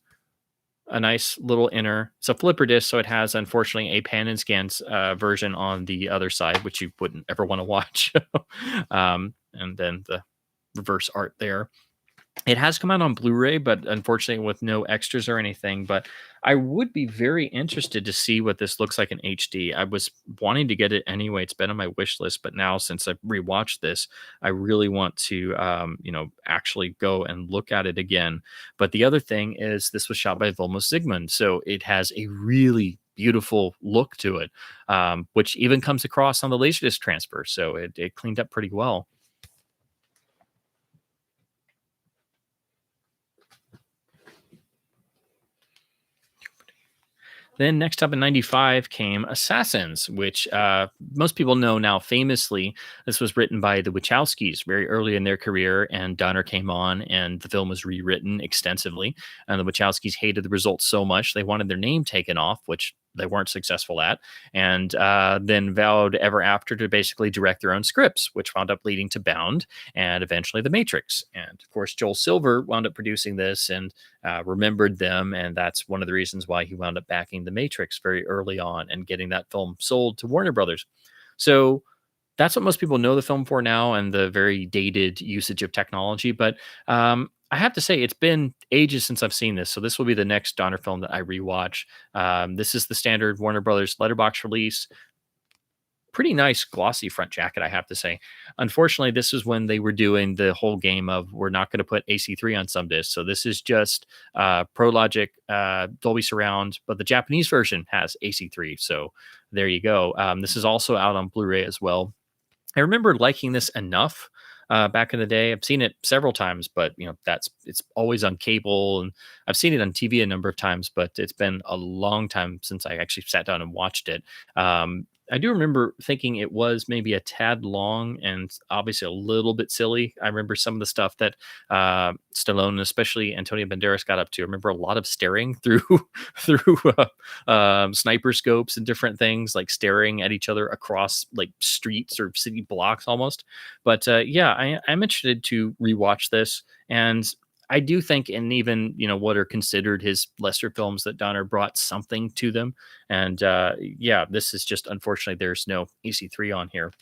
a nice little inner. It's a flipper disc, so it has unfortunately a pan and scans version on the other side, which you wouldn't ever want to watch. And then the reverse art there. It has come out on Blu-ray, but unfortunately with no extras or anything. But I would be very interested to see what this looks like in HD. I was wanting to get it anyway. It's been on my wish list, but now since I've rewatched this, I really want to, actually go and look at it again. But the other thing is this was shot by Vilmos Zsigmond, so it has a really beautiful look to it, which even comes across on the Laserdisc transfer. So it cleaned up pretty well. Then next up in 95 came Assassins, which most people know now famously. This was written by the Wachowskis very early in their career, and Donner came on, and the film was rewritten extensively. And the Wachowskis hated the results so much, they wanted their name taken off, which they weren't successful at, and then vowed ever after to basically direct their own scripts, which wound up leading to Bound and eventually The Matrix. And of course, Joel Silver wound up producing this and remembered them, and that's one of the reasons why he wound up backing The Matrix very early on and getting that film sold to Warner Brothers. So that's what most people know the film for now, and the very dated usage of technology. But I have to say it's been ages since I've seen this, so this will be the next Donner film that I rewatch. This is the standard Warner Brothers letterbox release. Pretty nice glossy front jacket, I have to say. Unfortunately, this is when they were doing the whole game of we're not going to put AC3 on some discs. So this is just Pro Logic, Dolby Surround, but the Japanese version has AC3. So there you go. This is also out on Blu-ray as well. I remember liking this enough back in the day. I've seen it several times, but that's it's always on cable, and I've seen it on TV a number of times. But it's been a long time since I actually sat down and watched it. I do remember thinking it was maybe a tad long and obviously a little bit silly. I remember some of the stuff that Stallone, and especially Antonio Banderas, got up to. I remember a lot of staring through through sniper scopes and different things, like staring at each other across like streets or city blocks almost. But yeah, I'm interested to rewatch this, and I do think, in even what are considered his lesser films, that Donner brought something to them. And yeah, this is just unfortunately there's no EC3 on here.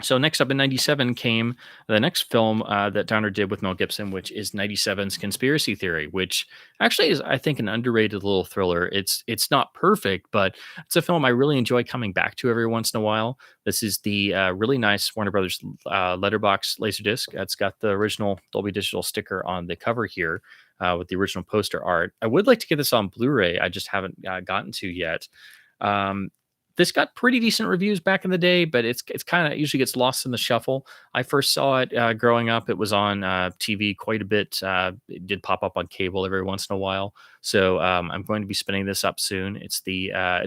So next up in '97 came the next film that Donner did with Mel Gibson, which is '97's Conspiracy Theory, which actually is, I think, an underrated little thriller. It's not perfect, but it's a film I really enjoy coming back to every once in a while. This is the really nice Warner Brothers letterbox laserdisc. It's got the original Dolby Digital sticker on the cover here with the original poster art. I would like to get this on Blu-ray. I just haven't gotten to yet. Um, this got pretty decent reviews back in the day, but it's kind of usually gets lost in the shuffle. I first saw it growing up. It was on TV quite a bit. It did pop up on cable every once in a while. So I'm going to be spinning this up soon. It's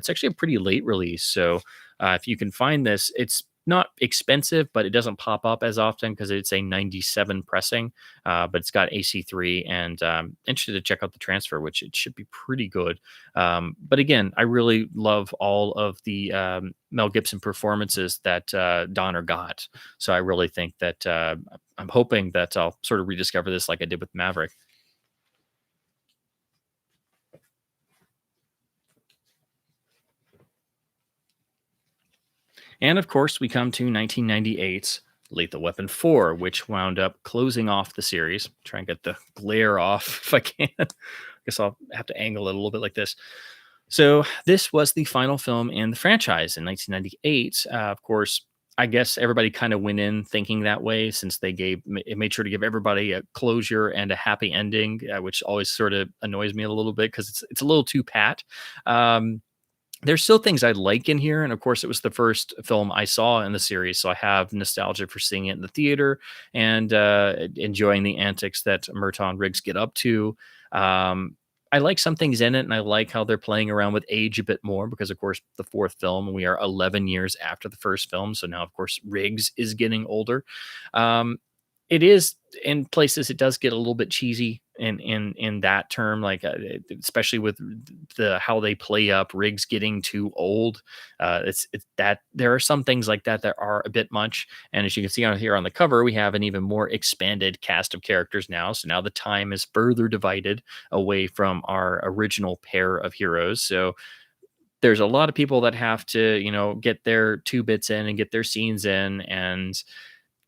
actually a pretty late release. So if you can find this, it's not expensive, but it doesn't pop up as often because it's a '97 pressing. But it's got AC3, and interested to check out the transfer, which it should be pretty good. But again, I really love all of the Mel Gibson performances that Donner got. So I really think that I'm hoping that I'll sort of rediscover this like I did with Maverick. And of course, we come to 1998's Lethal Weapon 4, which wound up closing off the series. Try and get the glare off if I can. I guess I'll have to angle it a little bit like this. So, this was the final film in the franchise in 1998. Of course, I guess everybody kind of went in thinking that way, since it made sure to give everybody a closure and a happy ending, which always sort of annoys me a little bit because it's a little too pat. Um, there's still things I like in here, and of course, it was the first film I saw in the series, so I have nostalgia for seeing it in the theater and enjoying the antics that Murtaugh and Riggs get up to. Um, I like some things in it, and I like how they're playing around with age a bit more because, of course, the fourth film, we are 11 years after the first film, so now, of course, Riggs is getting older. Um, it is in places it does get a little bit cheesy in that term, like especially with the how they play up Riggs getting too old. It's that there are some things like that that are a bit much. And as you can see on here on the cover, we have an even more expanded cast of characters now. So now the time is further divided away from our original pair of heroes. So there's a lot of people that have to, get their two bits in and get their scenes in, and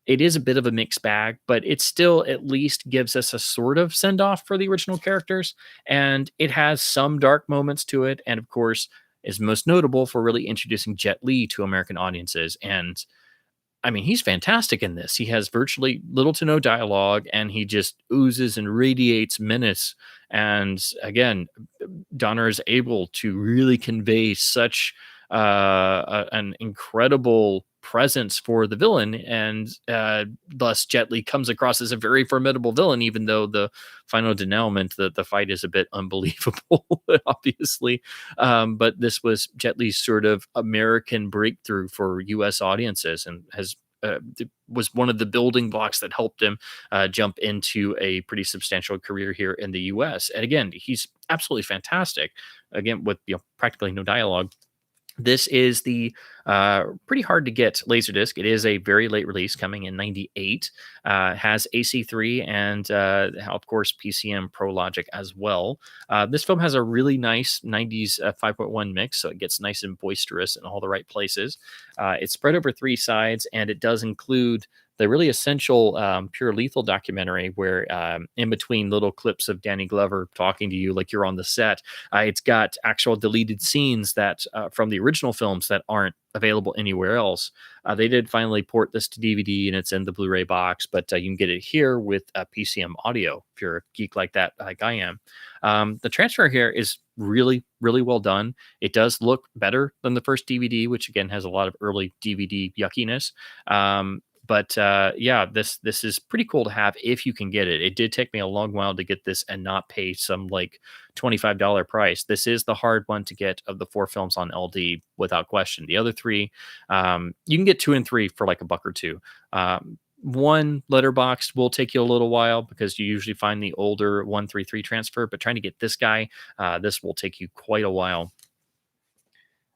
it is a bit of a mixed bag, but it still at least gives us a sort of send off for the original characters. And it has some dark moments to it. And of course, is most notable for really introducing Jet Li to American audiences. And I mean, he's fantastic in this. He has virtually little to no dialogue, and he just oozes and radiates menace. And again, Donner is able to really convey such an incredible presence for the villain, and thus Jet Li comes across as a very formidable villain, even though the final denouement, the fight is a bit unbelievable, obviously. But this was Jet Li's sort of American breakthrough for U.S. audiences, and was one of the building blocks that helped him jump into a pretty substantial career here in the U.S. And again, he's absolutely fantastic. Again, with practically no dialogue. This is the pretty hard to get Laserdisc. It is a very late release, coming in '98. Has AC3 and, of course, PCM Pro Logic as well. This film has a really nice '90s 5.1 mix, so it gets nice and boisterous in all the right places. It's spread over three sides, and it does include the really essential Pure Lethal documentary, where in between little clips of Danny Glover talking to you like you're on the set, it's got actual deleted scenes that from the original films that aren't available anywhere else. They did finally port this to DVD, and it's in the Blu-ray box, but you can get it here with PCM audio if you're a geek like that, like I am. The transfer here is really, really well done. It does look better than the first DVD, which again has a lot of early DVD yuckiness. But yeah, this is pretty cool to have if you can get it. It did take me a long while to get this and not pay some like $25 price. This is the hard one to get of the four films on LD without question. The other three, you can get two and three for like a buck or two. One letterbox will take you a little while because you usually find the older 133 transfer, but trying to get this guy, this will take you quite a while.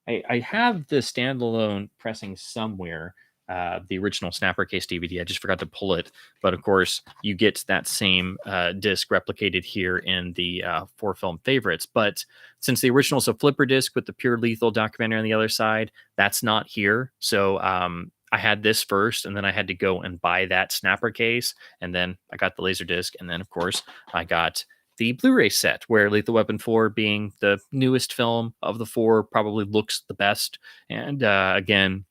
I have the standalone pressing somewhere, the original Snapper Case DVD. I just forgot to pull it. But of course, you get that same disc replicated here in the four film favorites. But since the original is a flipper disc with the Pure Lethal documentary on the other side, that's not here. So I had this first, and then I had to go and buy that Snapper Case. And then I got the laser disc. And then, of course, I got the Blu-ray set, where Lethal Weapon 4, being the newest film of the four, probably looks the best. And again,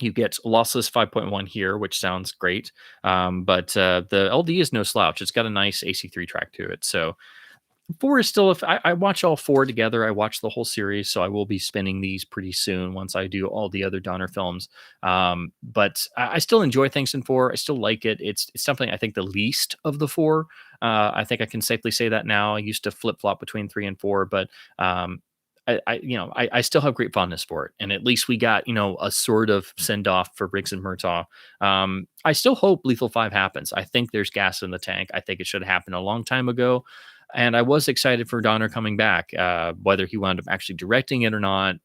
you get lossless 5.1 here, which sounds great. But the LD is no slouch. It's got a nice AC3 track to it. So four is still, if I watch all four together, I watch the whole series. So I will be spinning these pretty soon once I do all the other Donner films. But I still enjoy things in four. I still like it. It's something I think the least of the four. I think I can safely say that now. I used to flip flop between three and four, but I still have great fondness for it. And at least we got, a sort of send off for Briggs and Murtaugh. I still hope Lethal 5 happens. I think there's gas in the tank. I think it should have happened a long time ago. And I was excited for Donner coming back, whether he wound up actually directing it or not,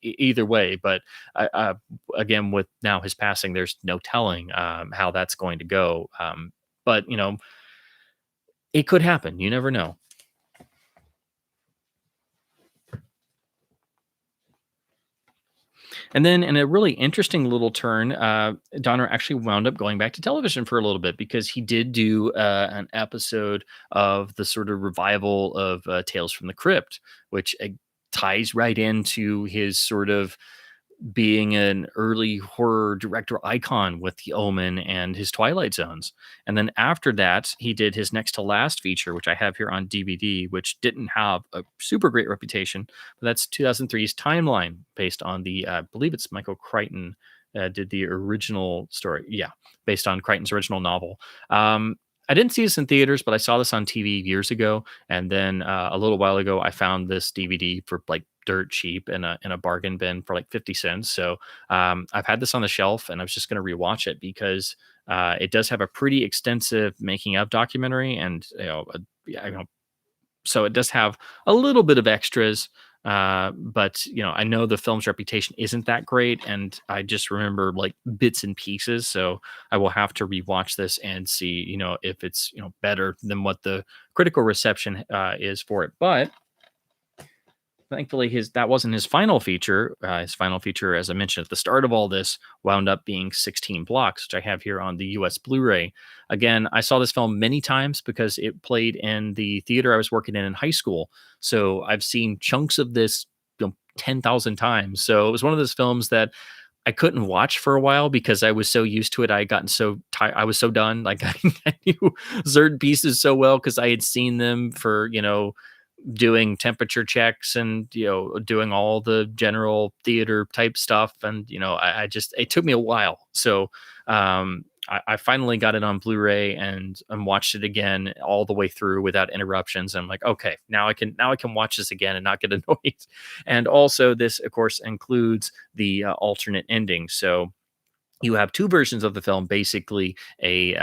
either way. But again, with now his passing, there's no telling how that's going to go. But, it could happen. You never know. And then in a really interesting little turn, Donner actually wound up going back to television for a little bit because he did do an episode of the sort of revival of Tales from the Crypt, which ties right into his sort of being an early horror director icon with the Omen and his Twilight Zones. And then after that, he did his next to last feature, which I have here on DVD, which didn't have a super great reputation. But that's 2003's Timeline, based on the, I believe it's Michael Crichton did the original story. Yeah, based on Crichton's original novel. I didn't see this in theaters, but I saw this on TV years ago. And then a little while ago, I found this DVD for like dirt cheap in a bargain bin for like 50 cents. So I've had this on the shelf, and I was just going to rewatch it because it does have a pretty extensive making of documentary, and so it does have a little bit of extras. But I know the film's reputation isn't that great, and I just remember like bits and pieces. So I will have to rewatch this and see, if it's better than what the critical reception is for it. But thankfully, that wasn't his final feature. His final feature, as I mentioned at the start of all this, wound up being 16 Blocks, which I have here on the US Blu-ray. Again, I saw this film many times because it played in the theater I was working in high school. So I've seen chunks of this 10,000 times. So it was one of those films that I couldn't watch for a while because I was so used to it. I had gotten so tired. I was so done. Like I knew certain pieces so well because I had seen them for, doing temperature checks and doing all the general theater type stuff, and I just, it took me a while. So I finally got it on Blu-ray and watched it again all the way through without interruptions. I'm like, okay, now I can watch this again and not get annoyed. And also, this of course includes the alternate ending. So you have two versions of the film, basically a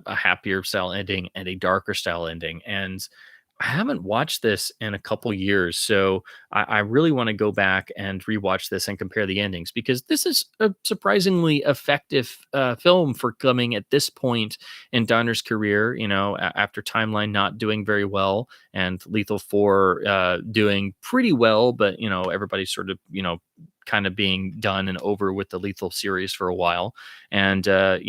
happier style ending and a darker style ending. And I haven't watched this in a couple years, so I really want to go back and rewatch this and compare the endings because this is a surprisingly effective film for coming at this point in Donner's career. You know, after Timeline not doing very well and Lethal Four doing pretty well, but everybody's sort of kind of being done and over with the Lethal series for a while, and there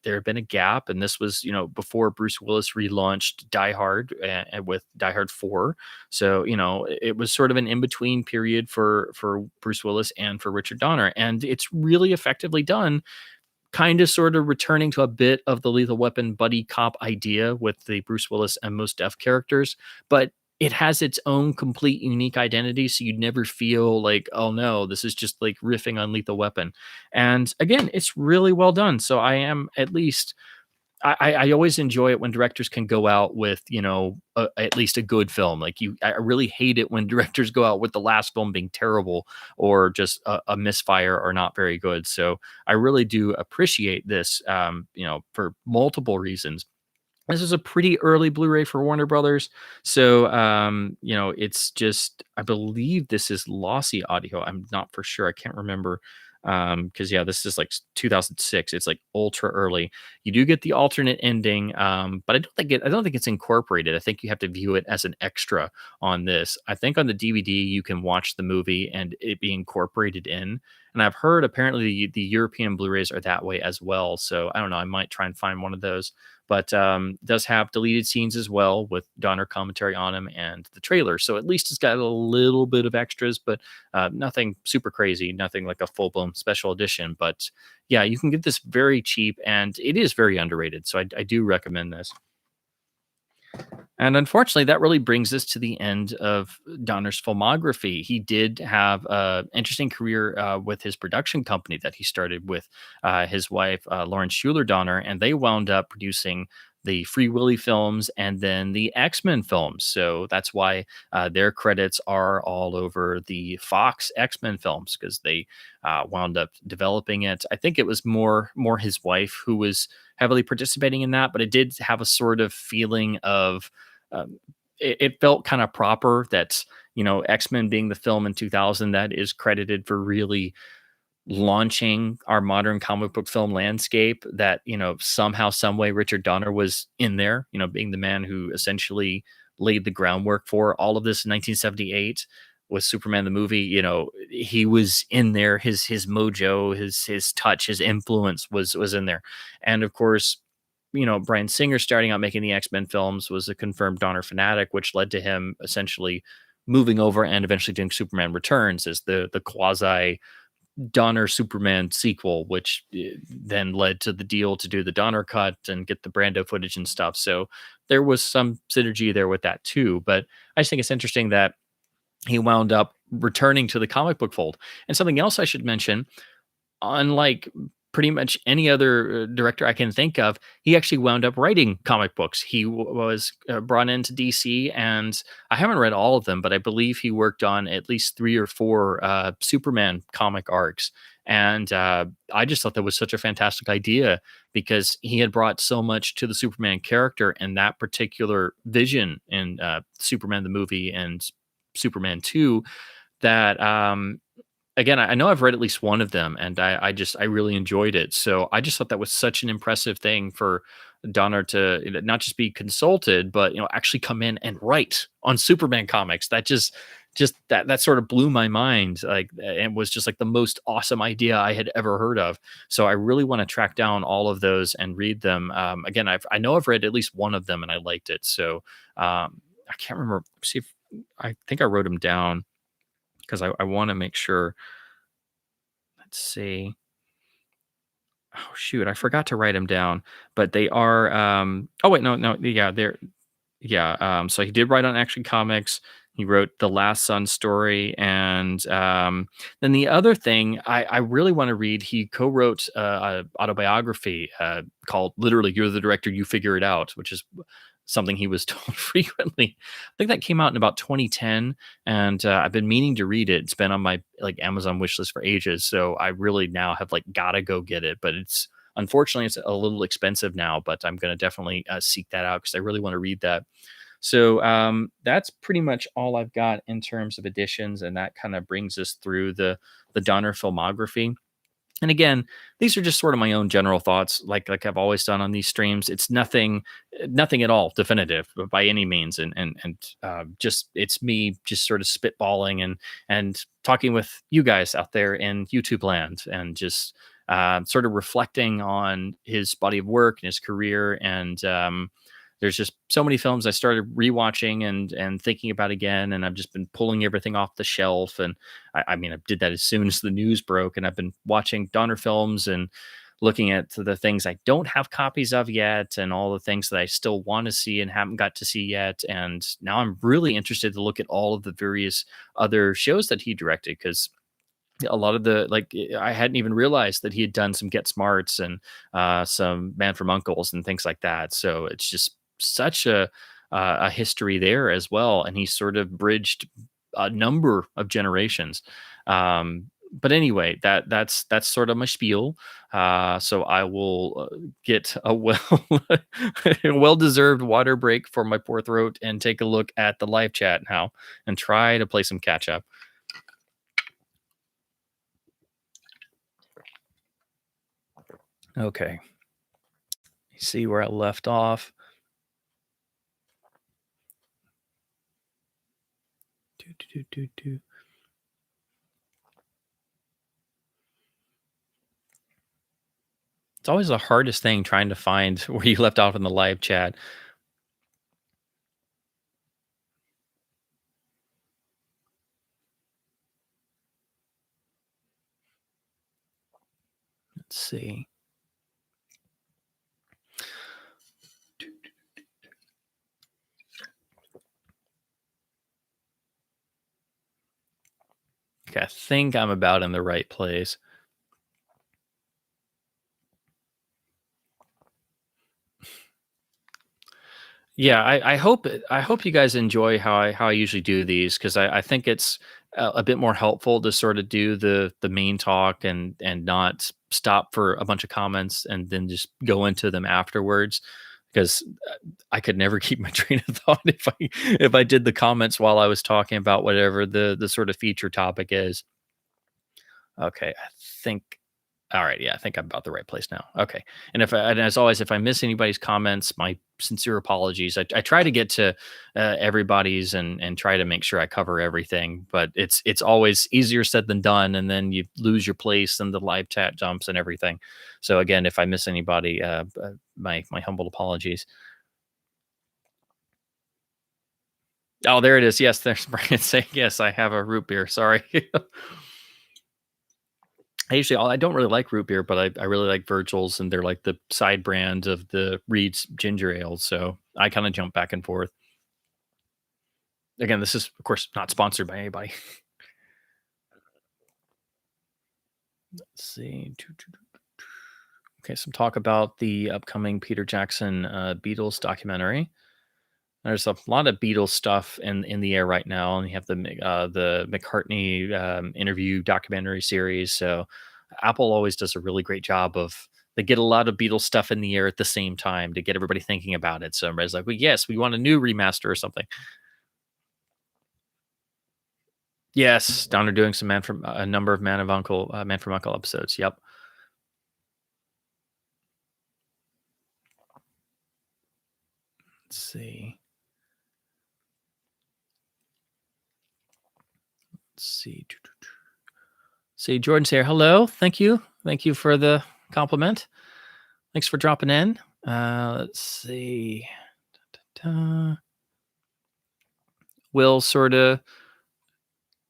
had been a gap, and this was before Bruce Willis relaunched Die Hard with Die Hard 4. So it was sort of an in between period for Bruce Willis and for Richard Donner, and it's really effectively done. Kind of sort of returning to a bit of the Lethal Weapon buddy cop idea with the Bruce Willis and Mos Def characters, but it has its own complete unique identity. So you'd never feel like, oh no, this is just like riffing on Lethal Weapon. And again, it's really well done. So I am at least I always enjoy it when directors can go out with at least a good film. I really hate it when directors go out with the last film being terrible or just a misfire or not very good. So I really do appreciate this, for multiple reasons. This is a pretty early Blu-ray for Warner Brothers, so it's just I believe this is lossy audio. I'm not for sure. I can't remember because yeah, this is like 2006. It's like ultra early. You do get the alternate ending, but I don't think it's incorporated. I think you have to view it as an extra on this. I think on the DVD you can watch the movie and it be incorporated in. And I've heard apparently the European Blu-rays are that way as well. So I don't know. I might try and find one of those, but does have deleted scenes as well with Donner commentary on them and the trailer. So at least it's got a little bit of extras, but nothing super crazy, nothing like a full blown special edition. But yeah, you can get this very cheap, and it is very underrated. So I do recommend this. And unfortunately, that really brings us to the end of Donner's filmography. He did have an interesting career with his production company that he started with his wife, Lauren Schuler Donner, and they wound up producing the Free Willy films and then the X-Men films. So that's why their credits are all over the Fox X-Men films because they wound up developing it. I think it was more his wife who was heavily participating in that, but it did have a sort of feeling of it felt kind of proper that X-Men being the film in 2000 that is credited for really launching our modern comic book film landscape, that somehow some way Richard Donner was in there, being the man who essentially laid the groundwork for all of this in 1978 with Superman the movie. He was in there. His mojo, his touch, his influence was in there. And of course, Bryan Singer starting out making the X-Men films was a confirmed Donner fanatic, which led to him essentially moving over and eventually doing Superman Returns as the quasi Donner Superman sequel, which then led to the deal to do the Donner cut and get the Brando footage and stuff. So there was some synergy there with that too. But I just think it's interesting that he wound up returning to the comic book fold. And something else I should mention, unlike pretty much any other director I can think of, he actually wound up writing comic books. He was brought into DC, and I haven't read all of them, but I believe he worked on at least 3 or 4 Superman comic arcs. And I just thought that was such a fantastic idea because he had brought so much to the Superman character and that particular vision in Superman the movie and Superman 2 that again, I know I've read at least one of them, and I really enjoyed it. So I just thought that was such an impressive thing for Donner to not just be consulted, but actually come in and write on Superman comics. That just that sort of blew my mind. Like, and was just like the most awesome idea I had ever heard of. So I really want to track down all of those and read them. Again, I know I've read at least one of them, and I liked it. So I can't remember. See if I think I wrote them down because I want to make sure. Let's see. Oh shoot, I forgot to write them down, but they are oh wait, no, yeah, they're yeah, so he did write on Action Comics. He wrote the Last Son story, and then the other thing I really want to read, he co-wrote a autobiography called literally "You're the Director, You Figure It Out," which is something he was told frequently. I think that came out in about 2010, and I've been meaning to read it. It's been on my Amazon wish list for ages, so I really now have gotta go get it. But it's unfortunately it's a little expensive now, but I'm gonna definitely seek that out because I really want to read that. So that's pretty much all I've got in terms of additions, and that kind of brings us through the Donner filmography. And again, these are just sort of my own general thoughts, like I've always done on these streams. It's nothing at all definitive by any means, and just it's me just sort of spitballing and talking with you guys out there in YouTube land, and just sort of reflecting on his body of work and his career. And there's just so many films I started rewatching and thinking about again, and I've just been pulling everything off the shelf. And I mean, I did that as soon as the news broke, and I've been watching Donner films and looking at the things I don't have copies of yet, and all the things that I still want to see and haven't got to see yet. And now I'm really interested to look at all of the various other shows that he directed, because a lot of the like I hadn't even realized that he had done some Get Smarts and some Man from Uncle's and things like that. So it's just such a history there as well, and he sort of bridged a number of generations. But anyway, that's sort of my spiel. So I will get a a well deserved water break for my poor throat and take a look at the live chat now and try to play some catch up. Okay. See where I left off. Do, do, do, do, do. It's always the hardest thing trying to find where you left off in the live chat. Let's see. Okay, I think I'm about in the right place. Yeah, I hope you guys enjoy how I usually do these, because I think it's a bit more helpful to sort of do the main talk and not stop for a bunch of comments and then just go into them afterwards, because I could never keep my train of thought if I did the comments while I was talking about whatever the sort of feature topic is. Okay, I think. All right, yeah, I think I'm about the right place now. Okay, and as always, if I miss anybody's comments, my sincere apologies. I try to get to everybody's and try to make sure I cover everything, but it's always easier said than done, and then you lose your place and the live chat jumps and everything. So again, if I miss anybody, my humble apologies. Oh, there it is. Yes, there's Brian saying yes. I have a root beer. Sorry. I don't really like root beer, but I really like Virgil's, and they're like the side brand of the Reed's ginger ale. So I kind of jump back and forth. Again, this is of course not sponsored by anybody. Let's see. Okay, some talk about the upcoming Peter Jackson Beatles documentary. There's a lot of Beatles stuff in the air right now, and you have the McCartney interview documentary series. So Apple always does a really great job of they get a lot of Beatles stuff in the air at the same time to get everybody thinking about it. So everybody's like, "Well, yes, we want a new remaster or something." Yes, down are doing some Man from a number of Man from Uncle episodes. Yep. Let's see. Let's see. See, Jordan's here. Hello. Thank you. Thank you for the compliment. Thanks for dropping in. Let's see. Da-da-da. Will sort of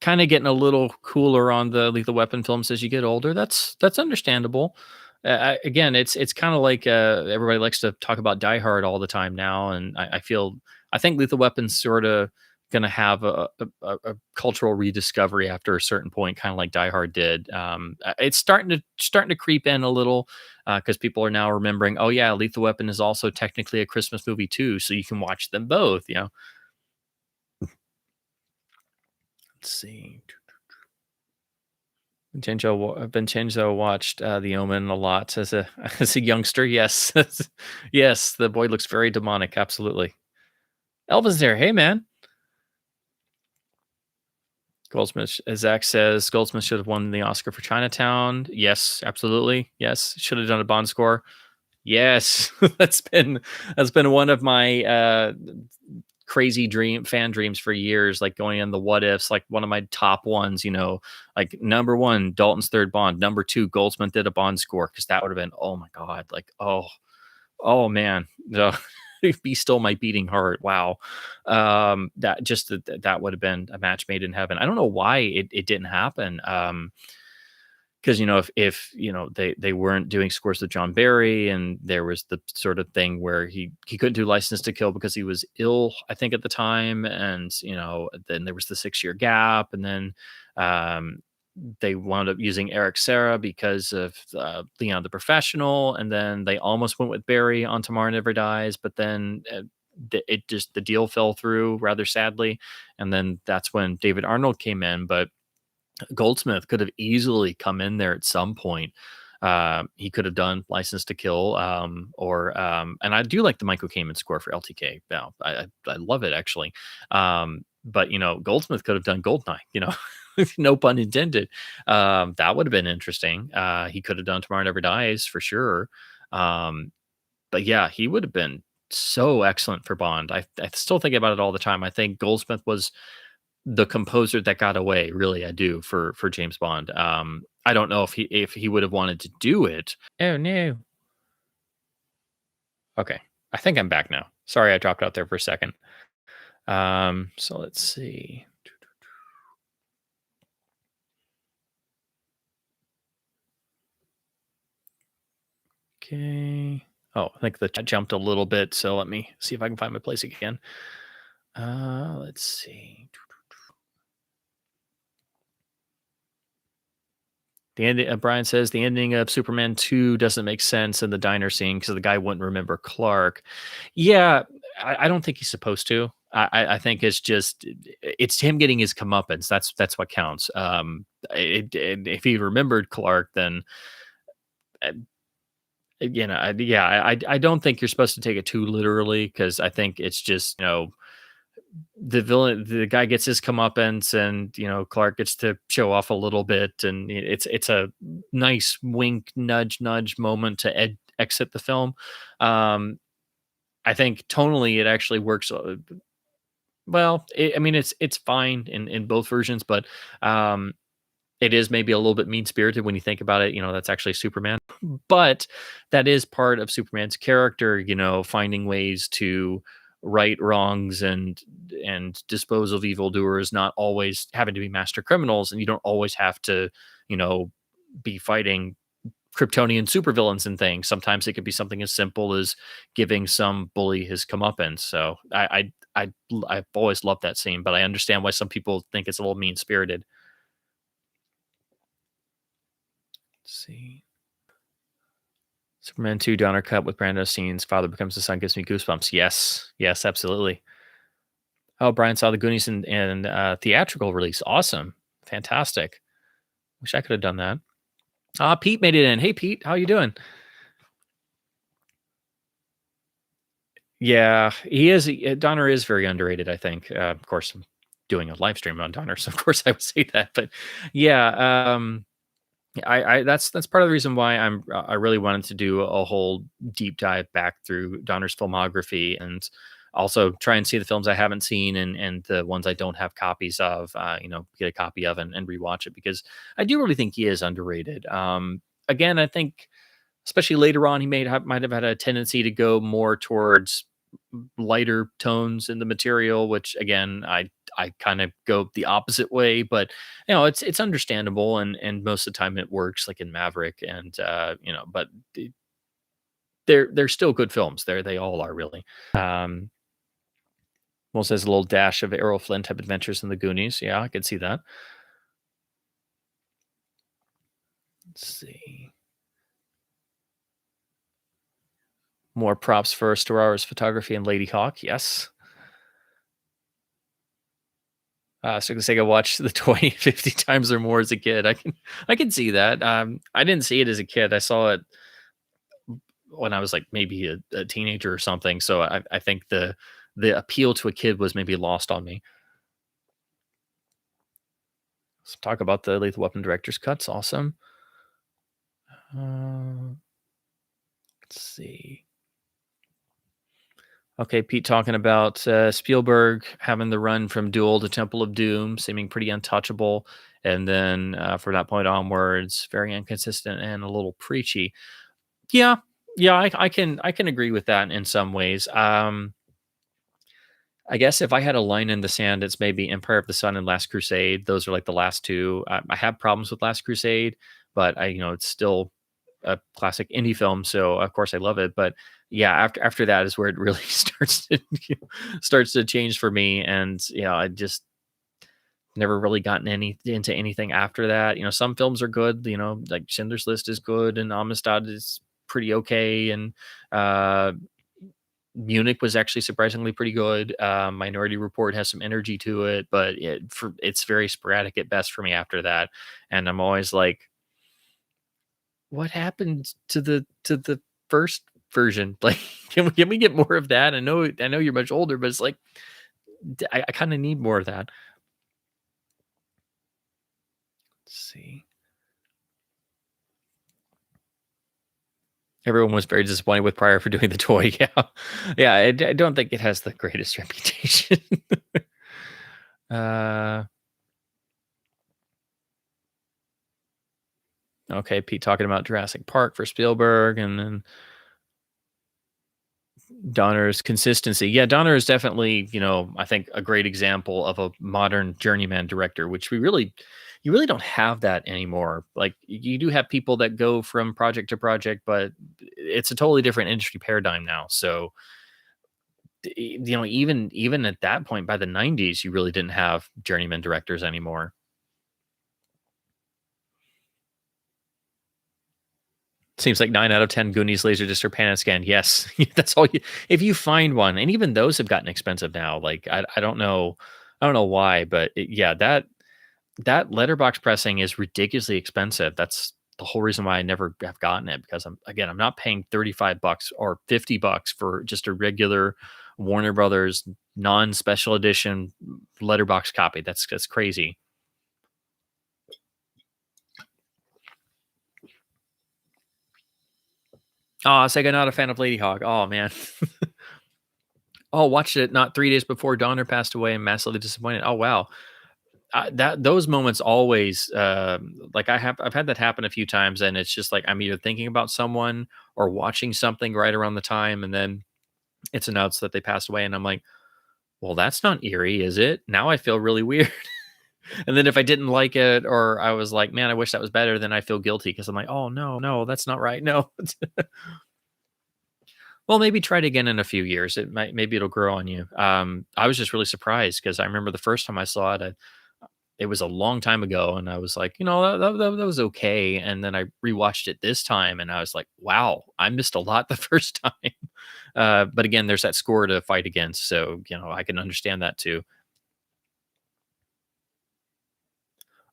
kind of getting a little cooler on the Lethal Weapon films as you get older. That's understandable. Again, it's kind of like everybody likes to talk about Die Hard all the time now, and I think Lethal Weapon's sort of going to have a cultural rediscovery after a certain point, kind of like Die Hard did. It's starting to creep in a little because people are now remembering, oh yeah, Lethal Weapon is also technically a Christmas movie too, so you can watch them both. You know, let's see. Vincenzo watched The Omen a lot as a as a youngster. Yes, yes, the boy looks very demonic. Absolutely. Elvin's there. Hey, man. Goldsmith, as Zach says, Goldsmith should have won the Oscar for Chinatown. Yes, absolutely. Yes, should have done a Bond score. Yes, that's been one of my crazy fan dreams for years, like going in the what ifs, like one of my top ones, like number one, Dalton's third Bond, number two, Goldsmith did a Bond score, because that would have been, oh my God, like, oh man, no. Be still my beating heart. Wow. That would have been a match made in heaven. I don't know why it didn't happen. Because if they weren't doing scores with John Barry, and there was the sort of thing where he couldn't do License to Kill because he was ill, I think, at the time, and then there was the 6-year gap, and then they wound up using Eric Serra because of Leon the Professional, and then they almost went with Barry on Tomorrow Never Dies, but then the deal fell through rather sadly, and then that's when David Arnold came in, but Goldsmith could have easily come in there at some point. He could have done License to Kill, and I do like the Michael Kamen score for LTK. Now, I love it, actually. But Goldsmith could have done Goldeneye. No pun intended. That would have been interesting. He could have done Tomorrow Never Dies for sure. But yeah, he would have been so excellent for Bond. I still think about it all the time. I think Goldsmith was the composer that got away. Really, I do, for James Bond. I don't know if he would have wanted to do it. Oh no. Okay, I think I'm back now. Sorry, I dropped out there for a second. So let's see. Okay. Oh, I think the chat jumped a little bit, so let me see if I can find my place again. Let's see. The ending, Brian says, the ending of Superman 2 doesn't make sense in the diner scene because the guy wouldn't remember Clark. Yeah, I don't think he's supposed to. I think it's him getting his comeuppance. That's what counts. If he remembered Clark, then uh, I don't think you're supposed to take it too literally, because I think it's just the villain, the guy gets his comeuppance, and Clark gets to show off a little bit, and it's a nice wink, nudge, nudge moment to exit the film. I think tonally it actually works. Well, I mean, it's fine in both versions, but it is maybe a little bit mean spirited when you think about it. That's actually Superman, but that is part of Superman's character. Finding ways to right wrongs and dispose of evildoers, not always having to be master criminals, and you don't always have to, be fighting Kryptonian supervillains and things. Sometimes it could be something as simple as giving some bully his comeuppance. So I've always loved that scene, but I understand why some people think it's a little mean spirited. See. Superman 2 Donner cut with Brando scenes. Father becomes the son gives me goosebumps. Yes, absolutely. Oh, Brian saw the Goonies in theatrical release. Awesome, fantastic. Wish I could have done that. Pete made it in. Hey, Pete, how you doing? Yeah, he is. Donner is very underrated, I think. Of course, I'm doing a live stream on Donner, so of course I would say that. But yeah, I that's part of the reason why I really wanted to do a whole deep dive back through Donner's filmography, and also try and see the films I haven't seen, and the ones I don't have copies of, get a copy of, and rewatch it, because I do really think he is underrated. Again, I think especially later on, he might have had a tendency to go more towards lighter tones in the material, which again, I kind of go the opposite way, but it's understandable, and most of the time it works, like in Maverick, and but they're still good films. They all are, really. Well, says a little dash of Errol Flynn type adventures in the Goonies. Yeah, I could see that. Let's see. More props for Storara's photography and Lady Hawk. Yes. So I can watch the 20, 50 times or more as a kid. I can see that. I didn't see it as a kid. I saw it when I was like maybe a teenager or something. So I think the the appeal to a kid was maybe lost on me. Let's talk about the Lethal Weapon director's cuts. Awesome. Let's see. Okay, Pete talking about Spielberg having the run from Duel to Temple of Doom, seeming pretty untouchable, and then from that point onwards, very inconsistent and a little preachy. Yeah, yeah, I can agree with that in some ways. I guess if I had a line in the sand, it's maybe Empire of the Sun and Last Crusade. Those are like the last two. I have problems with Last Crusade, but it's still a classic indie film, so of course I love it. But yeah, after that is where it really starts to change for me, and I just never really gotten into anything after that. Some films are good. Like Schindler's List is good, and Amistad is pretty okay, and uh, Munich was actually surprisingly pretty good. Minority Report has some energy to it, but it's very sporadic at best for me after that. And I'm always like, what happened to the first version? Like, can we get more of that? I know you're much older, but it's like I kind of need more of that. Let's see. Everyone was very disappointed with Pryor for doing the toy. Yeah, yeah. I don't think it has the greatest reputation. uh, okay, Pete talking about Jurassic Park for Spielberg, and then Donner's consistency. Yeah, Donner is definitely, I think a great example of a modern journeyman director, which you really don't have that anymore. Like you do have people that go from project to project, but it's a totally different industry paradigm now. So, even at that point by the 90s, you really didn't have journeyman directors anymore. Seems like 9 out of 10 Goonies Laserdisc or Pan-Scan. Yes, that's all you. If you find one, and even those have gotten expensive now. Like I don't know why, but yeah, that letterbox pressing is ridiculously expensive. That's the whole reason why I never have gotten it, because I'm not paying $35 or $50 for just a regular Warner Brothers non-special edition letterbox copy. That's crazy. Oh, Sega not a fan of Lady Hawk. Oh man. Oh, watched it not 3 days before Donner passed away and massively disappointed. Oh wow. That those moments always like I've had that happen a few times, and it's just like I'm either thinking about someone or watching something right around the time, and then it's announced that they passed away, and I'm like, well, that's not eerie, is it? Now I feel really weird. And then if I didn't like it, or I was like, man, I wish that was better, then I feel guilty because I'm like, oh no, that's not right. No. Well, maybe try it again in a few years. Maybe it'll grow on you. I was just really surprised because I remember the first time I saw it, it was a long time ago, and I was like, that was okay. And then I rewatched it this time, and I was like, wow, I missed a lot the first time. But again, there's that score to fight against, so I can understand that too.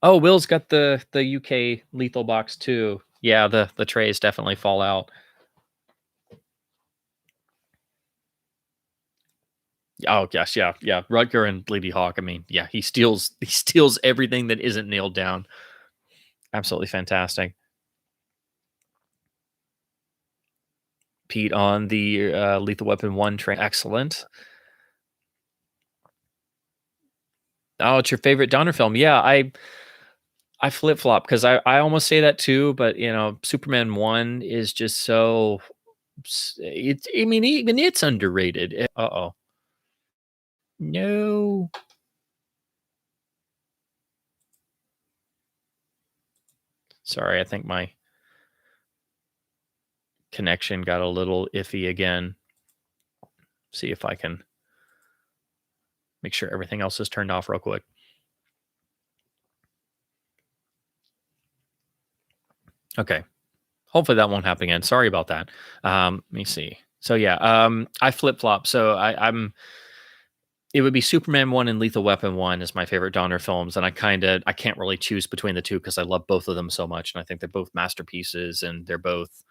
Oh, Will's got the UK lethal box too. Yeah, the trays definitely fall out. Oh gosh, yeah, yeah. Rutger and Lady Hawk. I mean, yeah, he steals everything that isn't nailed down. Absolutely fantastic. Pete on the Lethal Weapon 1 train. Excellent. Oh, it's your favorite Donner film. Yeah, I flip flop because I almost say that too, but Superman 1 is just so it's I mean even it's underrated. Uh-oh. No. Sorry, I think my connection got a little iffy again. See if I can make sure everything else is turned off real quick. Okay. Hopefully that won't happen again. Sorry about that. Let me see. So yeah, I flip flop. So I'm. It would be Superman 1 and Lethal Weapon 1 is my favorite Donner films, and I can't really choose between the two because I love both of them so much, and I think they're both masterpieces, and they're both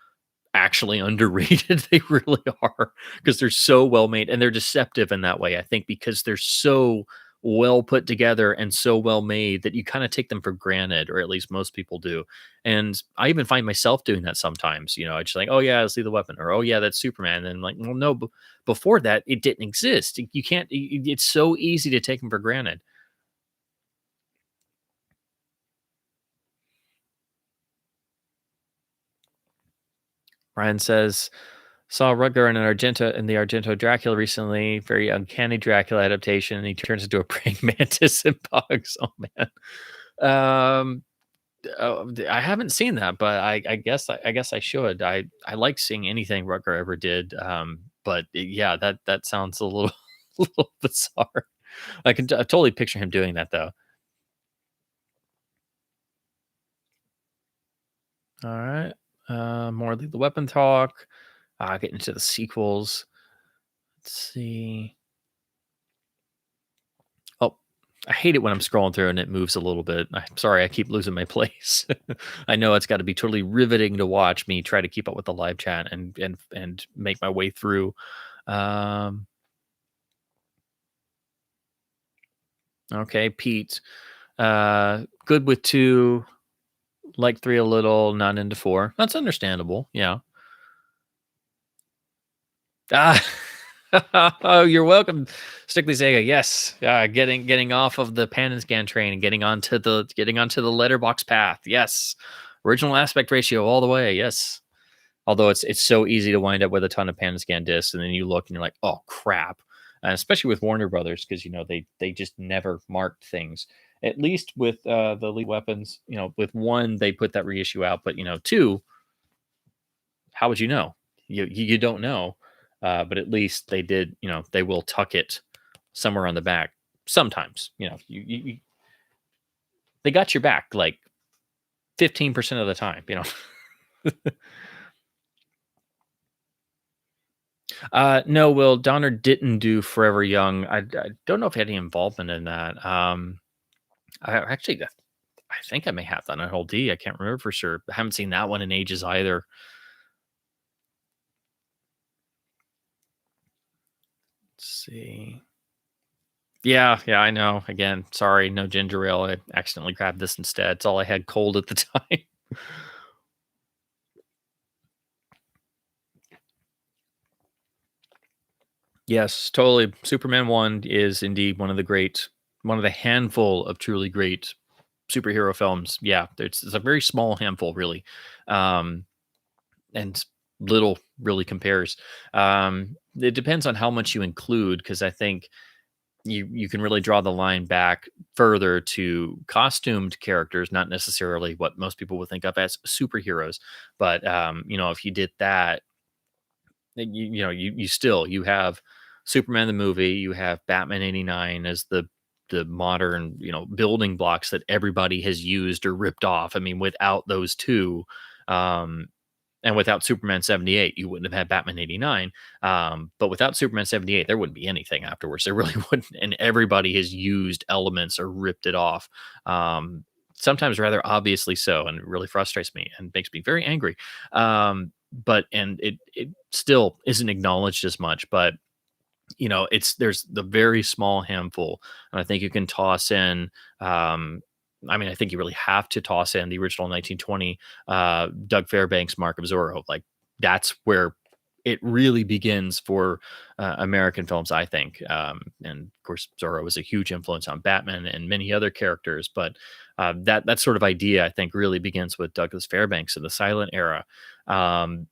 actually underrated. They really are, because they're so well made and they're deceptive in that way. I think because they're so well put together and so well made that you kind of take them for granted, or at least most people do. And I even find myself doing that sometimes. I just like, oh yeah, I see the weapon, or oh yeah, that's Superman. And I'm like, well, no, before that, it didn't exist. You can't. It's so easy to take them for granted. Ryan says, saw Rutger in the Argento Dracula recently. Very uncanny Dracula adaptation, and he turns into a praying mantis and bugs. Oh man. Um, I haven't seen that, but I guess I should. I like seeing anything Rutger ever did. But yeah, that sounds a little a little bizarre. I totally picture him doing that though. All right. More Lethal Weapon talk. Getting into the sequels. Let's see. Oh, I hate it when I'm scrolling through and it moves a little bit. I'm sorry, I keep losing my place. I know it's got to be totally riveting to watch me try to keep up with the live chat and make my way through. Um, okay, Pete. Good with two, like three a little, not into four. That's understandable. Yeah. Ah, oh, you're welcome, Strictly Sega. Yes, getting off of the pan and scan train and getting onto the letterbox path. Yes, original aspect ratio all the way. Yes, although it's so easy to wind up with a ton of pan and scan discs, and then you look and you're like, oh crap. And especially with Warner Brothers, because they just never marked things. At least with the Elite Weapons, with one they put that reissue out, but two, how would you know? You don't know. But at least they did. They will tuck it somewhere on the back. Sometimes, they got your back like 15% of the time. No, Will Donner didn't do Forever Young. I don't know if he had any involvement in that. I think I may have that on whole D. I can't remember for sure. I haven't seen that one in ages either. Let's see. Yeah, yeah, I know. Again, sorry, no ginger ale. I accidentally grabbed this instead. It's all I had cold at the time. Yes, totally. Superman 1 is indeed one of the handful of truly great superhero films. Yeah, it's a very small handful, really. Um, and little really compares. It depends on how much you include, because I think you can really draw the line back further to costumed characters, not necessarily what most people would think of as superheroes. But if you did that, then you have Superman the movie, you have Batman 89 as the modern, building blocks that everybody has used or ripped off. I mean, without those two, um, and without Superman 78, you wouldn't have had Batman 89. But without Superman 78, there wouldn't be anything afterwards. There really wouldn't. And everybody has used elements or ripped it off. Sometimes rather obviously so. And it really frustrates me and makes me very angry. But it still isn't acknowledged as much. But there's the very small handful, and I think you can toss in. I think you really have to toss in the original 1920 Doug Fairbanks Mark of Zorro. Like that's where it really begins for American films, I think. And of course, Zorro was a huge influence on Batman and many other characters. But that sort of idea, I think, really begins with Douglas Fairbanks in the silent era. Um,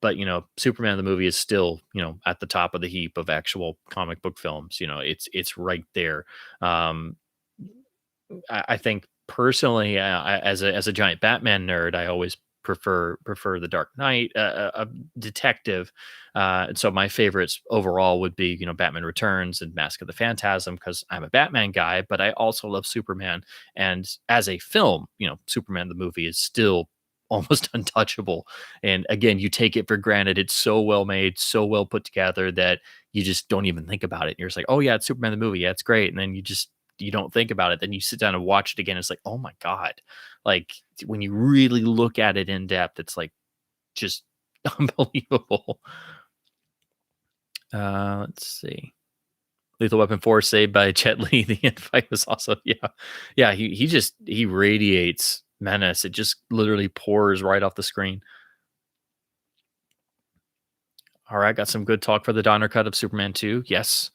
but Superman the movie is still at the top of the heap of actual comic book films. It's right there. um I think personally, as a giant Batman nerd, I always prefer the Dark Knight, a detective. And so my favorites overall would be Batman Returns and Mask of the Phantasm, because I'm a Batman guy, but I also love Superman. And as a film, Superman the movie is still almost untouchable. And again, you take it for granted. It's so well made, so well put together that you just don't even think about it. You're just like, oh yeah, it's Superman the movie. Yeah, it's great. And then you don't think about it. Then you sit down and watch it again. It's like, oh my God. Like when you really look at it in depth, it's like just Unbelievable. Let's see. Lethal Weapon 4 saved by Jet Li. The end fight was also, yeah. Yeah, he radiates menace. It just literally pours right off the screen. All right, got some good talk for the Donner cut of Superman 2. Yes.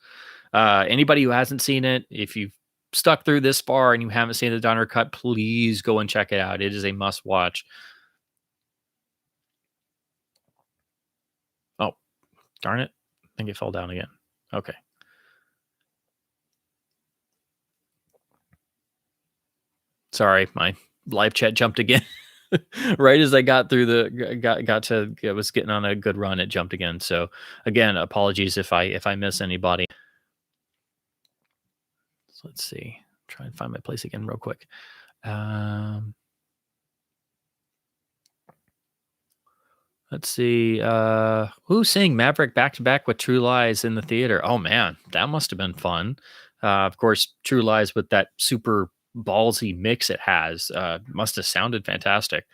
Anybody who hasn't seen it, if you've stuck through this far and you haven't seen the Donner cut, please go and check it out. It is a must watch. Oh, darn it. I think it fell down again. Okay. Sorry, my live chat jumped again. Right as I got through got to I was getting on a good run, it jumped again. So again, apologies if I miss anybody. So let's see. Try and find my place again real quick. Um, let's see. Who's seeing Maverick back to back with True Lies in the theater? Oh man, that must have been fun. Of course, True Lies with that super ballsy mix it has must have sounded fantastic.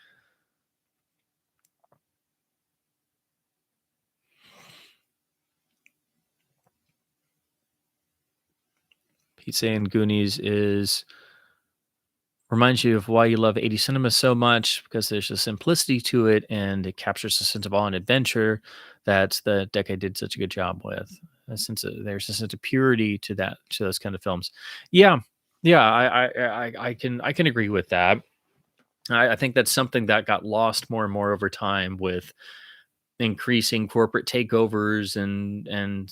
He's saying Goonies is reminds you of why you love 80 cinema so much because there's a simplicity to it and it captures a sense of awe and adventure that the decade did such a good job with. There's a sense of purity to those kind of films. Yeah, yeah, I can agree with that. I think that's something that got lost more and more over time with increasing corporate takeovers and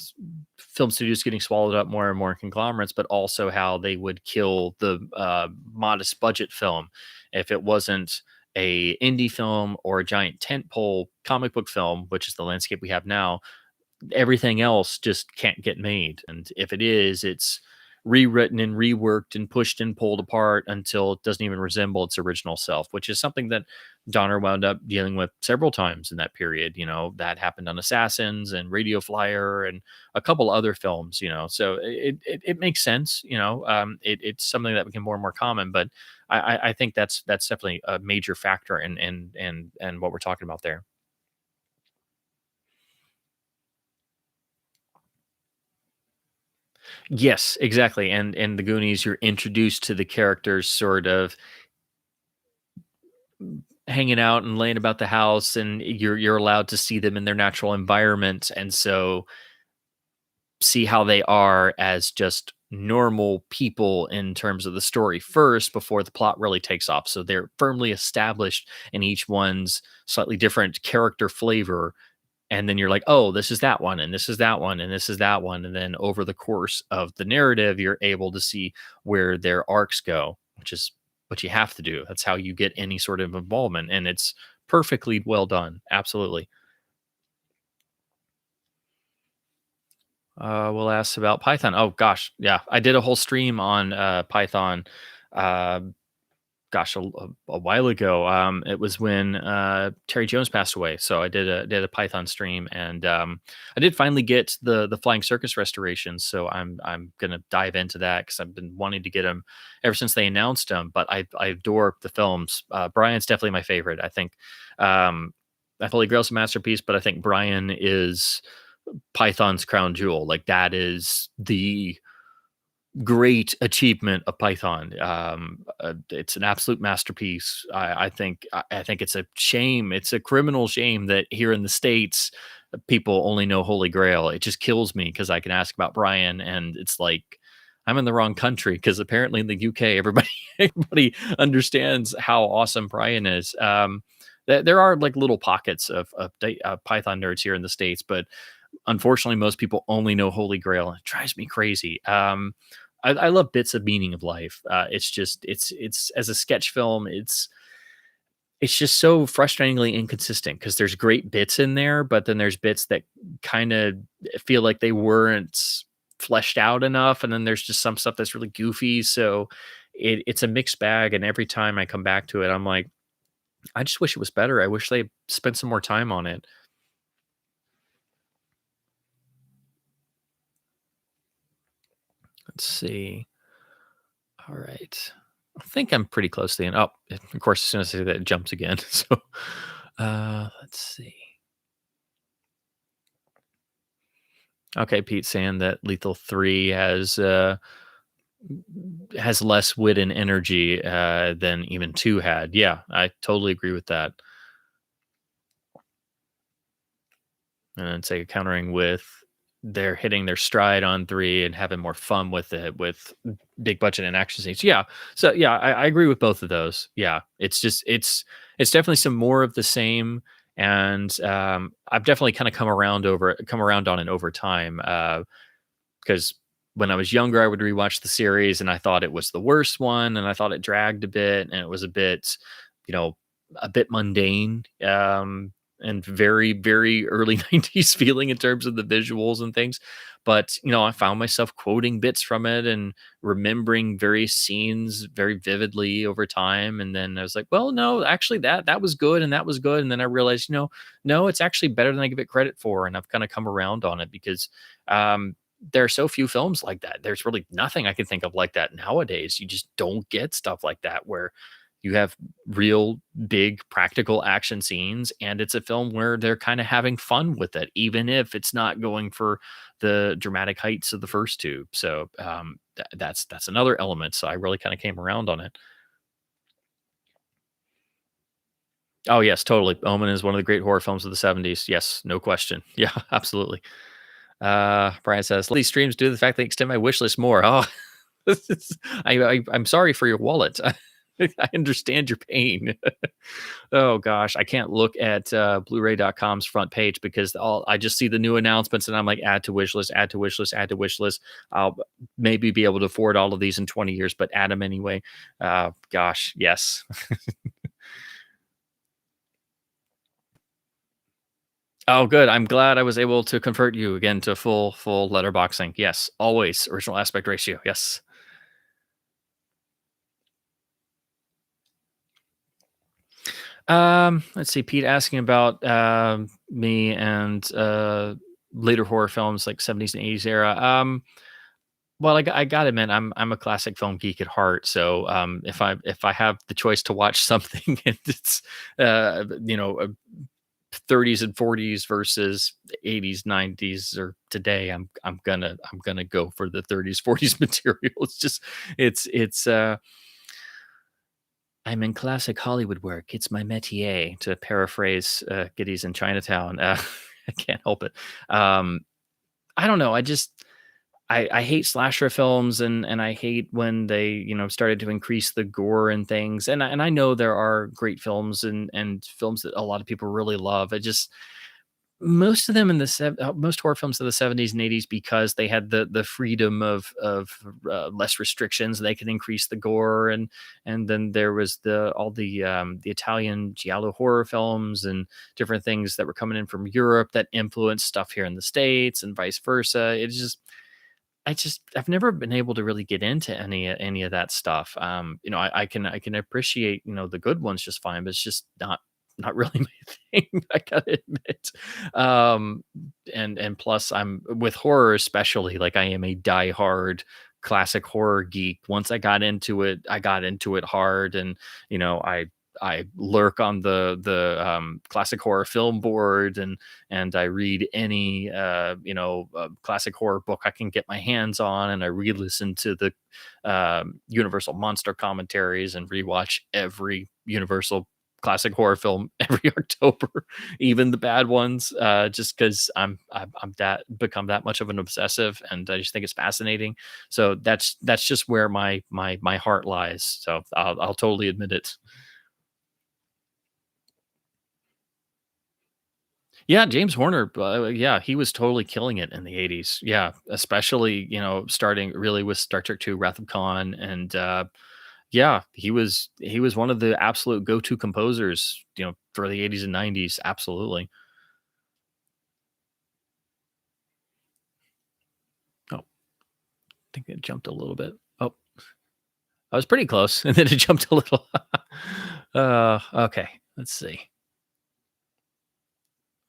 film studios getting swallowed up more and more conglomerates, but also how they would kill the modest budget film if it wasn't a indie film or a giant tentpole comic book film, which is the landscape we have now. Everything else just can't get made. And if it is, it's rewritten and reworked and pushed and pulled apart until it doesn't even resemble its original self, which is something that Donner wound up dealing with several times in that period. You know, that happened on Assassins and Radio Flyer and a couple other films, you know, so it makes sense, you know, it's something that became more and more common, but I think that's definitely a major factor in what we're talking about there. Yes, exactly. And in the Goonies, you're introduced to the characters sort of hanging out and laying about the house, and you're allowed to see them in their natural environment, and so see how they are as just normal people in terms of the story first before the plot really takes off. So they're firmly established in each one's slightly different character flavor, and then you're like, oh, this is that one, and this is that one, and this is that one, and then over the course of the narrative you're able to see where their arcs go, which is what you have to do. That's how you get any sort of involvement, and it's perfectly well done. Absolutely. We'll ask about Python. Oh gosh, yeah, I did a whole stream on Python. Uh, gosh, a while ago. It was when Terry Jones passed away, so I did a Python stream, and I did finally get the Flying Circus restorations. So I'm gonna dive into that because I've been wanting to get them ever since they announced them. But I adore the films. Brian's definitely my favorite. I think Holy Grail's a masterpiece, but I think Brian is Python's crown jewel. Like that is the great achievement of Python. It's an absolute masterpiece. I think it's a shame. It's a criminal shame that here in the states, people only know Holy Grail. It just kills me because I can ask about Brian, and it's like I'm in the wrong country because apparently in the UK, everybody everybody understands how awesome Brian is. There are like little pockets of Python nerds here in the states, but unfortunately, most people only know Holy Grail, and it drives me crazy. I love bits of meaning of life. It's just it's as a sketch film, it's just so frustratingly inconsistent because there's great bits in there, but then there's bits that kind of feel like they weren't fleshed out enough, and then there's just some stuff that's really goofy. So it's a mixed bag, and every time I come back to it, I'm like, I just wish it was better. I wish they spent some more time on it. Let's see. All right. I think I'm pretty close to the end. Oh, of course, as soon as I say that, it jumps again. So let's see. Okay, Pete saying that Lethal 3 has less wit and energy than even 2 had. Yeah, I totally agree with that. And say countering with they're hitting their stride on 3 and having more fun with it with big budget and action scenes. Yeah. So yeah, I agree with both of those. Yeah. It's definitely some more of the same. And I've definitely kind of come around on it over time. Because when I was younger, I would rewatch the series and I thought it was the worst one, and I thought it dragged a bit, and it was a bit, you know, a bit mundane, and very, very early 90s feeling in terms of the visuals and things. But, I found myself quoting bits from it and remembering various scenes very vividly over time. And then I was like, well, no, actually that was good and that was good. And then I realized, no, it's actually better than I give it credit for. And I've kind of come around on it because there are so few films like that. There's really nothing I can think of like that nowadays. You just don't get stuff like that where you have real big practical action scenes and it's a film where they're kind of having fun with it, even if it's not going for the dramatic heights of the first two. So that's another element. So I really kind of came around on it. Oh yes, totally. Omen is one of the great horror films of the 70s. Yes, no question. Yeah, absolutely. Brian says, "Let these streams due to the fact they extend my wish list more." Oh, I'm sorry for your wallet. I understand your pain. Oh gosh, I can't look at Blu-ray.com's front page because all I just see the new announcements and I'm like, add to wish list, add to wish list, add to wish list. I'll maybe be able to afford all of these in 20 years, but add them anyway. Gosh, yes. Oh, good. I'm glad I was able to convert you again to full letterboxing. Yes, always original aspect ratio. Yes. Let's see. Pete asking about me and later horror films like 70s and 80s era. Well, I got to admit, I'm a classic film geek at heart. So if I have the choice to watch something and it's 30s and 40s versus 80s, 90s, or today, I'm gonna go for the 30s, 40s material. It's just it's I'm in classic Hollywood work. It's my métier, to paraphrase Giddy's in Chinatown. I can't help it. Um, I don't know. I hate slasher films, and I hate when they started to increase the gore and things. And I know there are great films and films that a lot of people really love. I just most of them most horror films of the 70s and 80s, because they had the freedom of less restrictions, they could increase the gore. And then there was the Italian giallo horror films and different things that were coming in from Europe that influenced stuff here in the States and vice versa. I've never been able to really get into any of that stuff. I can appreciate the good ones just fine, but it's just not really my thing. I gotta admit. Um, and plus, I'm with horror especially. Like, I am a diehard classic horror geek. Once I got into it hard, and I lurk on the classic horror film board, and I read any classic horror book I can get my hands on, and I re-listen to the Universal monster commentaries and rewatch every Universal classic horror film every October, even the bad ones, just because I'm that become that much of an obsessive, and I just think it's fascinating. So that's just where my heart lies. So I'll totally admit it. Yeah, James Horner, yeah, he was totally killing it in the 80s. Yeah, especially, starting really with Star Trek II Wrath of Khan. And yeah, he was one of the absolute go-to composers, for the 80s and 90s. Absolutely. Oh, I think it jumped a little bit. Oh, I was pretty close, and then it jumped a little. Okay, let's see.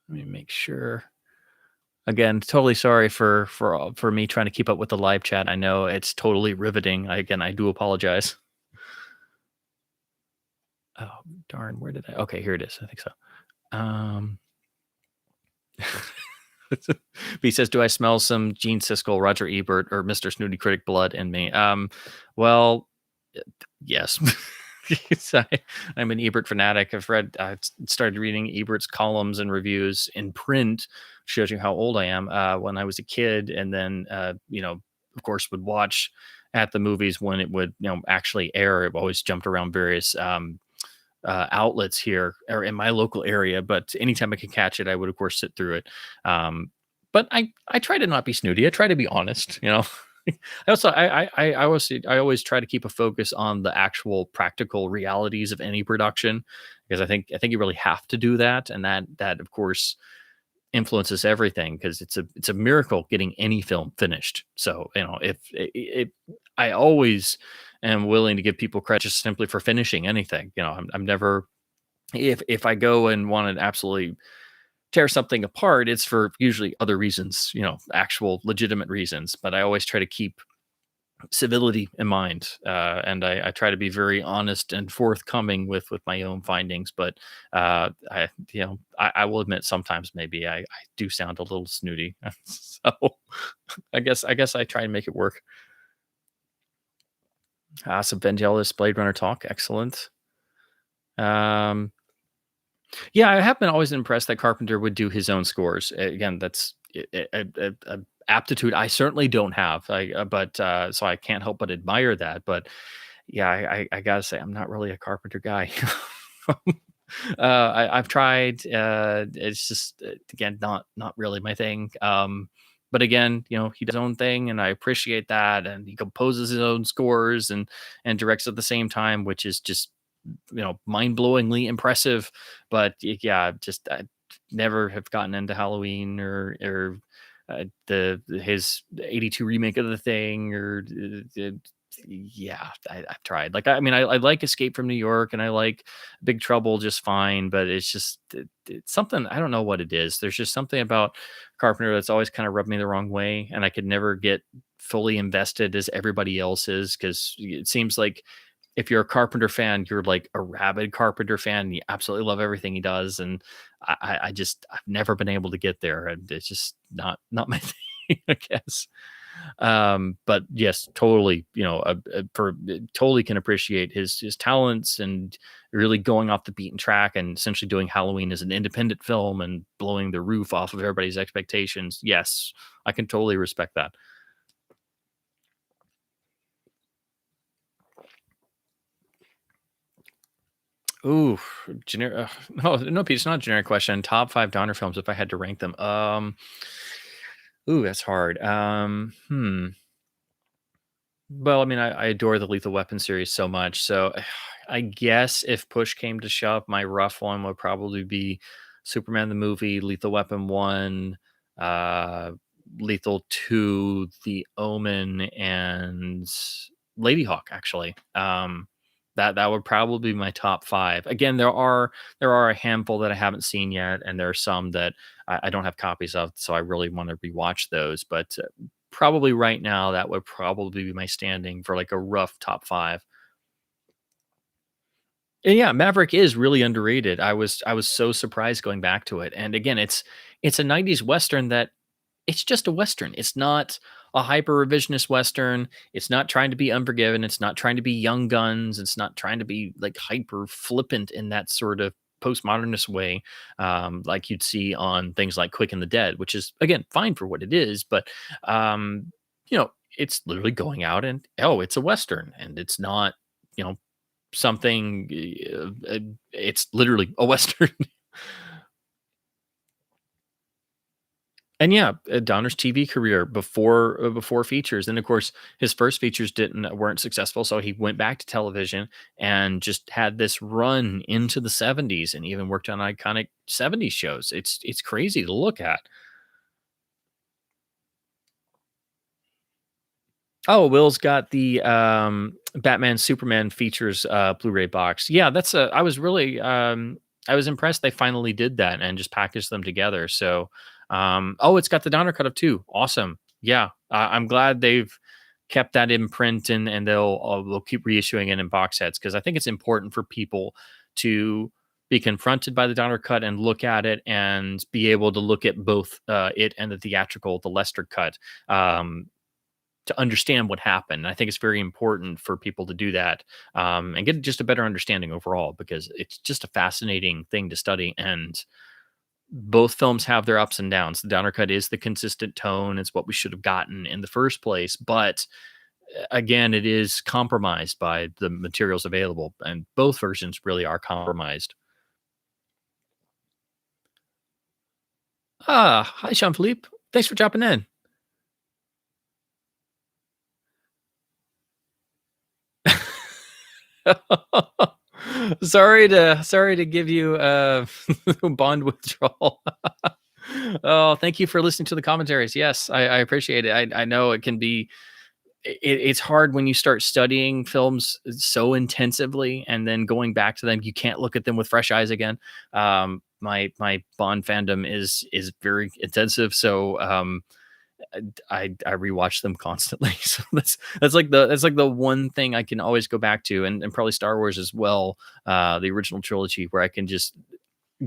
Let me make sure. Again, totally sorry for me trying to keep up with the live chat. I know it's totally riveting. I do apologize. Oh, darn, where did I okay, here it is. I think so. Um He says, "Do I smell some Gene Siskel, Roger Ebert, or Mr. Snooty Critic blood in me?" Well, yes. Yes, I'm an Ebert fanatic. I started reading Ebert's columns and reviews in print. Shows you how old I am. When I was a kid, and then of course, would watch at the movies when it would actually air. It always jumped around various outlets here or in my local area. But anytime I could catch it, I would of course sit through it. Um, but I try to not be snooty. I try to be honest. I also I always try to keep a focus on the actual practical realities of any production, because I think you really have to do that, and that of course influences everything, because it's a miracle getting any film finished. So if it, I always am willing to give people credit just simply for finishing anything. I'm never, if I go and want to absolutely tear something apart, it's for usually other reasons, actual legitimate reasons. But I always try to keep civility in mind, and I try to be very honest and forthcoming with my own findings. But I will admit sometimes maybe I do sound a little snooty. So I guess I try and make it work. Some Vangelis Blade Runner talk, excellent. Um, Yeah, I have been always impressed that Carpenter would do his own scores. Again, that's a aptitude I certainly don't have. But so I can't help but admire that. But yeah, I gotta say, I'm not really a Carpenter guy. I've tried. It's just again not really my thing. But again, he does his own thing, and I appreciate that. And he composes his own scores and directs at the same time, which is just mind-blowingly impressive. But yeah, just I never have gotten into Halloween or the his 82 remake of the thing, or yeah, I've tried. Like, I like Escape from New York, and I like Big Trouble just fine, but it's just it's something, I don't know what it is. There's just something about Carpenter that's always kind of rubbed me the wrong way, and I could never get fully invested as everybody else is, because it seems like if you're a Carpenter fan, you're like a rabid Carpenter fan, and you absolutely love everything he does. And I've never been able to get there, and it's just not my thing, I guess. But yes, totally, totally can appreciate his talents, and really going off the beaten track, and essentially doing Halloween as an independent film and blowing the roof off of everybody's expectations. Yes, I can totally respect that. Ooh, generic. No, no, Pete, it's not a generic question. Top five Donner films, if I had to rank them. Ooh, that's hard. Well, I mean, I adore the Lethal Weapon series so much. So I guess if push came to shove, my rough one would probably be Superman the movie, Lethal Weapon 1, uh, Lethal 2, The Omen, and Lady Hawk, actually. That would probably be my top five. Again, there are a handful that I haven't seen yet, and there are some that I don't have copies of, so I really want to rewatch those. But probably right now, that would probably be my standing for like a rough top five. And yeah, Maverick is really underrated. I was so surprised going back to it. And again, it's a 90s western that it's just a western. It's not a hyper revisionist western. It's not trying to be Unforgiven. It's not trying to be Young Guns. It's not trying to be like hyper flippant in that sort of postmodernist way, like you'd see on things like Quick and the Dead, which is again fine for what it is. But it's literally going out and, oh, it's a western, and it's not you know something. It's literally a western. And yeah, Donner's TV career before features, and of course, his first features weren't successful, so he went back to television and just had this run into the 70s, and even worked on iconic 70s shows. It's crazy to look at. Oh, Will's got the Batman Superman features Blu-ray box. Yeah, that's a. I was impressed they finally did that and just packaged them together. So, oh, it's got the Donner cut of two. Awesome. Yeah, I'm glad they've kept that in print, and they'll keep reissuing it in box sets, because I think it's important for people to be confronted by the Donner cut and look at it and be able to look at both it and the theatrical, the Lester cut, um, to understand what happened. I think it's very important for people to do that, and get just a better understanding overall, because it's just a fascinating thing to study. And both films have their ups and downs. The Donner cut is the consistent tone; it's what we should have gotten in the first place. But again, it is compromised by the materials available, and both versions really are compromised. Hi, Jean Philippe. Thanks for dropping in. Sorry to give you bond withdrawal. Oh, thank you for listening to the commentaries. Yes, I appreciate it. I know it can be it's hard when you start studying films so intensively and then going back to them. You can't look at them with fresh eyes again. My Bond fandom is very intensive, so I rewatch them constantly. So that's like the one thing I can always go back to, and probably Star Wars as well, the original trilogy, where I can just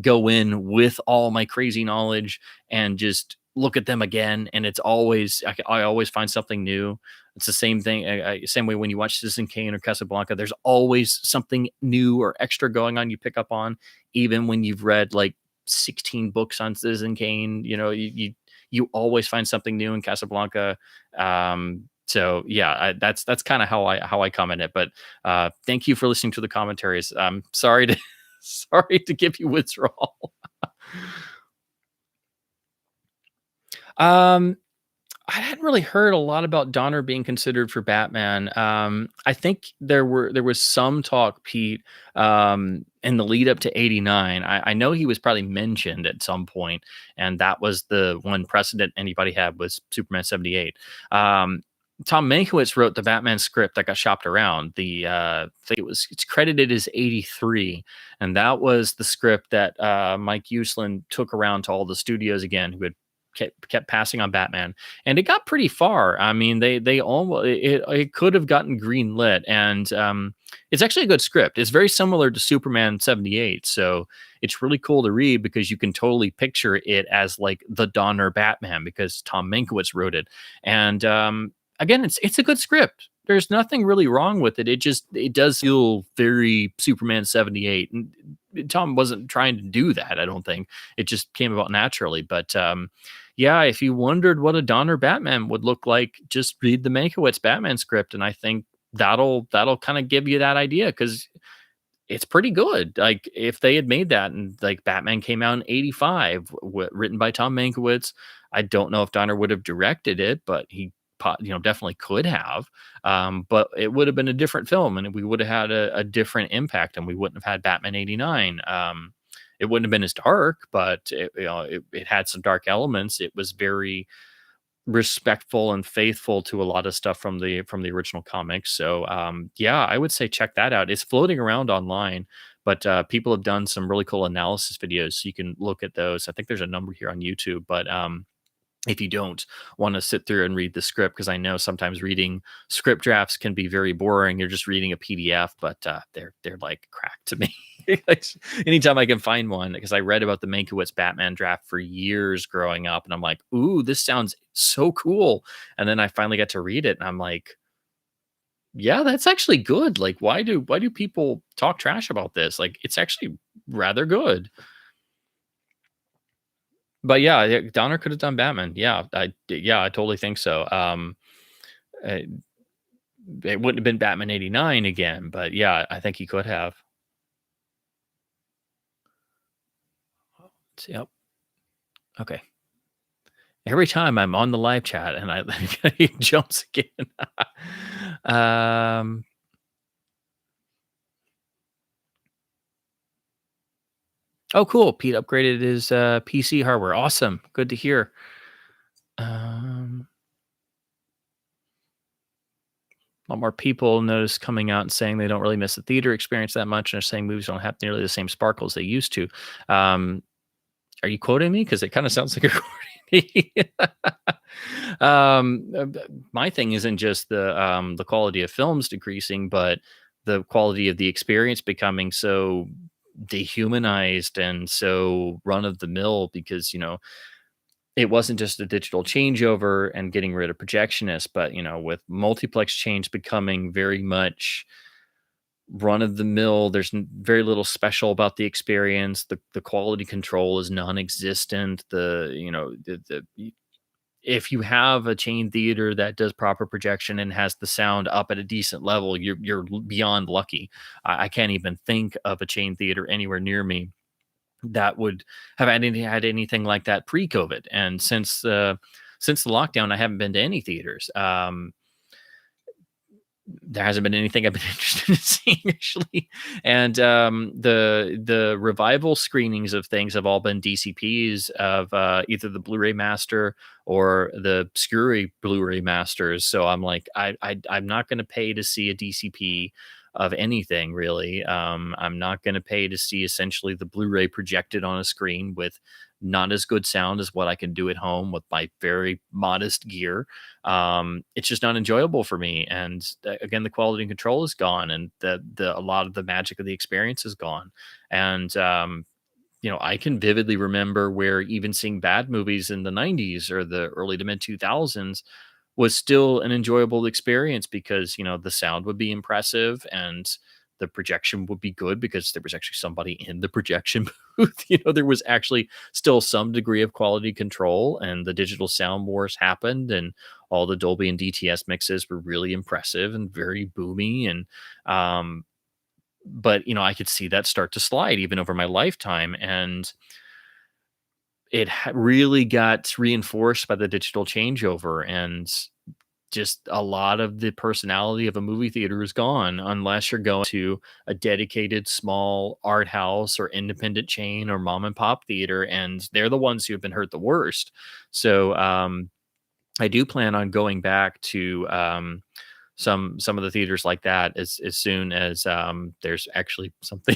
go in with all my crazy knowledge and just look at them again, and it's always I always find something new. It's the same thing, same way when you watch Citizen Kane or Casablanca. There's always something new or extra going on you pick up on, even when you've read like 16 books on Citizen Kane. You always find something new in Casablanca. So yeah, that's kind of how I comment it. But thank you for listening to the commentaries. Sorry to sorry to give you withdrawal. Um, I hadn't really heard a lot about Donner being considered for Batman. I think there was some talk, Pete, in the lead up to '89. I know he was probably mentioned at some point, and that was the one precedent anybody had was Superman '78. Tom Mankiewicz wrote the Batman script that got shopped around. I think it's credited as '83, and that was the script that Mike Uslan took around to all the studios again, who had kept passing on Batman, and it got pretty far. I mean, they almost it could have gotten green lit, and it's actually a good script. It's very similar to Superman '78, so it's really cool to read because you can totally picture it as like the Donner Batman because Tom Mankiewicz wrote it. And again, it's a good script. There's nothing really wrong with it. It does feel very Superman '78, and Tom wasn't trying to do that. I don't think it just came about naturally. But yeah, if you wondered what a Donner Batman would look like, just read the Mankiewicz Batman script, and I think that'll kind of give you that idea because it's pretty good. Like if they had made that and like Batman came out in '85, written by Tom Mankiewicz, I don't know if Donner would have directed it, but he definitely could have. But it would have been a different film, and we would have had a different impact, and we wouldn't have had Batman '89. It wouldn't have been as dark, but it had some dark elements. It was very respectful and faithful to a lot of stuff from the original comics. So yeah, I would say check that out. It's floating around online, but people have done some really cool analysis videos, so you can look at those. I think there's a number here on YouTube, but if you don't want to sit through and read the script, because I know sometimes reading script drafts can be very boring. You're just reading a PDF, but they're like crack to me. Like, anytime I can find one, because I read about the Mankiewicz Batman draft for years growing up, and I'm like, ooh, this sounds so cool. And then I finally got to read it, and I'm like, yeah, that's actually good. Like, why do people talk trash about this? Like, it's actually rather good. But yeah, Donner could have done Batman. Yeah, I totally think so. Uh, it wouldn't have been Batman '89 again, but yeah, I think he could have. Yep. Okay. Every time I'm on the live chat and he jumps again. um. Oh, cool. Pete upgraded his PC hardware. Awesome. Good to hear. A lot more people notice coming out and saying they don't really miss the theater experience that much, and they're saying movies don't have nearly the same sparkle as they used to. Um, are you quoting me? Because it kind of sounds like you're quoting me. My thing isn't just the quality of films decreasing, but the quality of the experience becoming so dehumanized and so run of the mill because, it wasn't just a digital changeover and getting rid of projectionists, but, with multiplex change becoming very much run of the mill, there's very little special about the experience. The quality control is non-existent. If you have a chain theater that does proper projection and has the sound up at a decent level, you're beyond lucky. I can't even think of a chain theater anywhere near me that would have had anything like that pre-COVID. And since the lockdown, I haven't been to any theaters. There hasn't been anything I've been interested in seeing actually. And the revival screenings of things have all been DCPs of either the Blu-ray master or the obscure Blu-ray masters. So I'm like, I'm not going to pay to see a DCP of anything really. I'm not going to pay to see essentially the Blu-ray projected on a screen with not as good sound as what I can do at home with my very modest gear. It's just not enjoyable for me. And again, the quality control is gone, and a lot of the magic of the experience is gone. And I can vividly remember where even seeing bad movies in the '90s or the early to mid 2000s was still an enjoyable experience because the sound would be impressive and the projection would be good because there was actually somebody in the projection booth. There was actually still some degree of quality control, and the digital sound wars happened, and all the Dolby and DTS mixes were really impressive and very boomy. And but I could see that start to slide even over my lifetime, and it really got reinforced by the digital changeover, and just a lot of the personality of a movie theater is gone unless you're going to a dedicated small art house or independent chain or mom and pop theater, and they're the ones who have been hurt the worst. So I do plan on going back to some of the theaters like that as soon as there's actually something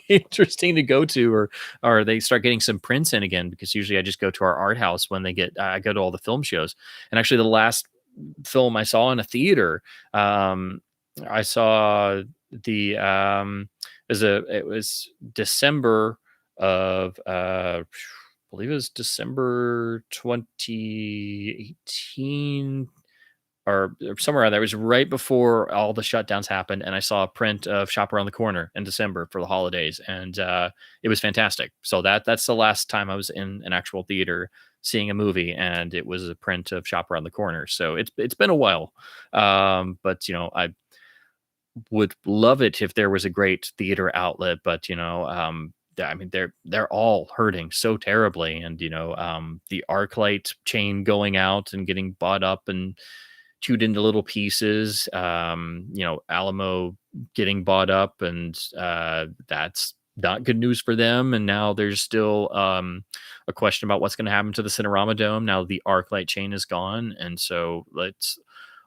interesting to go to, or they start getting some prints in again, because usually I just go to our art house when they get I go to all the film shows. And actually the last film I saw in a theater, I saw the it was December of I believe it was December 2018 or somewhere around there. It was right before all the shutdowns happened, and I saw a print of Shop Around the Corner in December for the holidays, and it was fantastic. So that's the last time I was in an actual theater seeing a movie, and it was a print of Shop Around the Corner. So it's been a while, but I would love it if there was a great theater outlet, but I mean, they're all hurting so terribly, and the ArcLight chain going out and getting bought up and chewed into little pieces. Alamo getting bought up, and that's not good news for them. And now there's still a question about what's going to happen to the Cinerama Dome now the ArcLight chain is gone, and so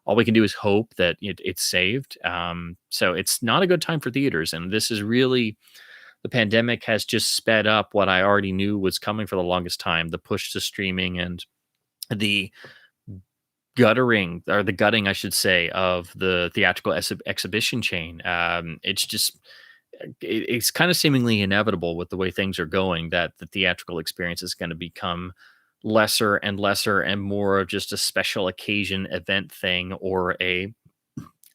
all we can do is hope that it's saved. So it's not a good time for theaters, and this is really, the pandemic has just sped up what I already knew was coming for the longest time: the push to streaming and the gutting, I should say, of the theatrical exhibition chain. It's kind of seemingly inevitable with the way things are going that the theatrical experience is going to become lesser and lesser and more of just a special occasion event thing, or a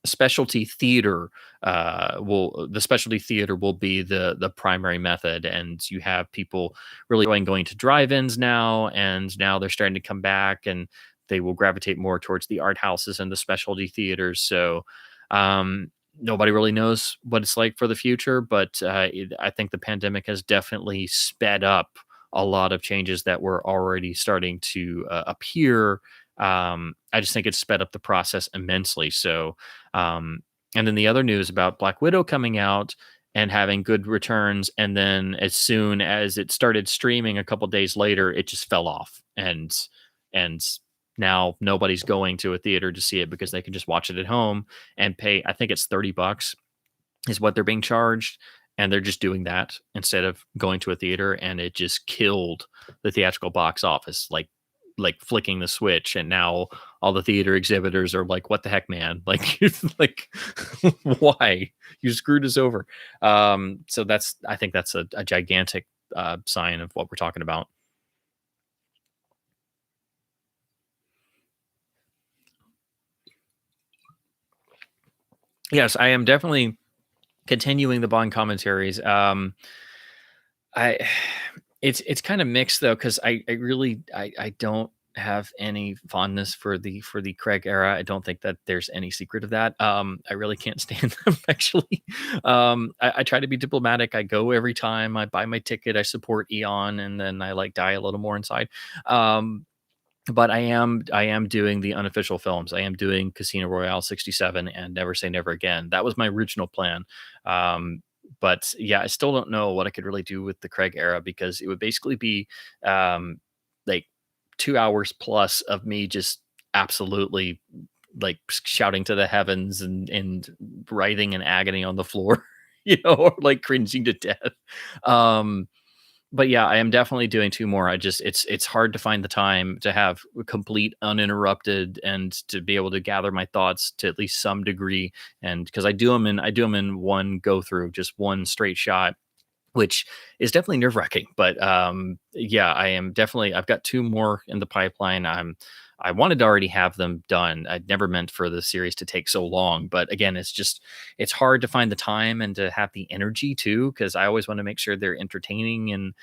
specialty theater. The specialty theater will be the primary method, and you have people really enjoying going to drive-ins now, and now they're starting to come back, and they will gravitate more towards the art houses and the specialty theaters. So nobody really knows what it's like for the future, but I think the pandemic has definitely sped up a lot of changes that were already starting to appear. I just think it's sped up the process immensely. So, and then the other news about Black Widow coming out and having good returns, and then as soon as it started streaming a couple days later, it just fell off, and now nobody's going to a theater to see it because they can just watch it at home and pay, I think it's $30 is what they're being charged. And they're just doing that instead of going to a theater. And it just killed the theatrical box office. Like like flicking the switch, and now all the theater exhibitors are like, "What the heck, man? Like, like, why you screwed us over?" So that's I think that's a gigantic sign of what we're talking about. Yes, I am definitely continuing the Bond commentaries. I it's kind of mixed though, because I really I don't have any fondness for the Craig era. I don't think that there's any secret of that. I really can't stand them actually. I try to be diplomatic. I go every time. I buy my ticket. I support Eon, and then I like die a little more inside. Um, but I am doing the unofficial films. I am doing Casino Royale 67 and Never Say Never Again. That was my original plan. But yeah, I still don't know what I could really do with the Craig era, because it would basically be um, like 2 hours plus of me just absolutely like shouting to the heavens and writhing in agony on the floor, or like cringing to death. Um, but yeah, I am definitely doing 2 more. I just it's hard to find the time to have complete uninterrupted and to be able to gather my thoughts to at least some degree. And because I do them in one go through, just one straight shot, which is definitely nerve wracking. But yeah, I've got 2 more in the pipeline. I wanted to already have them done. I'd never meant for the series to take so long, but again, it's hard to find the time and to have the energy too, because I always want to make sure they're entertaining, and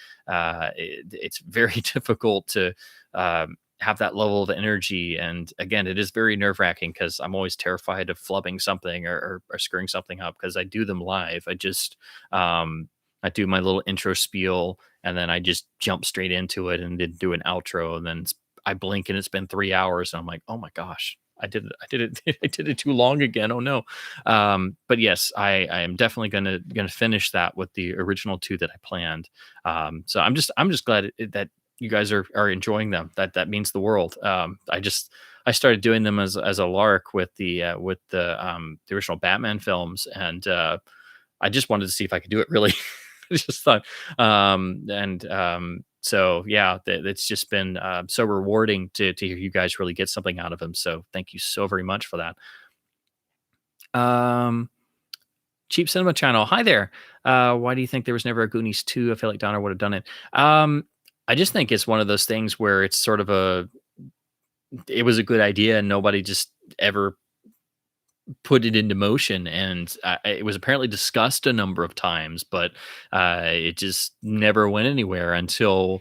it's very difficult to have that level of energy. And again, it is very nerve wracking because I'm always terrified of flubbing something, or screwing something up, because I do them live. I do my little intro spiel, and then I just jump straight into it and then do an outro, and then I blink and it's been 3 hours, and I'm like, oh my gosh, I did it, I did it too long again. Oh no. But yes, I am definitely gonna finish that with the original 2 that I planned. So I'm just glad that you guys are enjoying them. That means the world. I started doing them as a lark with the original Batman films, and I just wanted to see if I could do it really. I just thought, and so yeah, it's just been so rewarding to hear you guys really get something out of them. So thank you so very much for that. Um, Cheap Cinema Channel, hi there. Why do you think there was never a Goonies 2? I feel like Donner would have done it. I just think it's one of those things where it's sort of it was a good idea and nobody just ever put it into motion, and it was apparently discussed a number of times, but it just never went anywhere until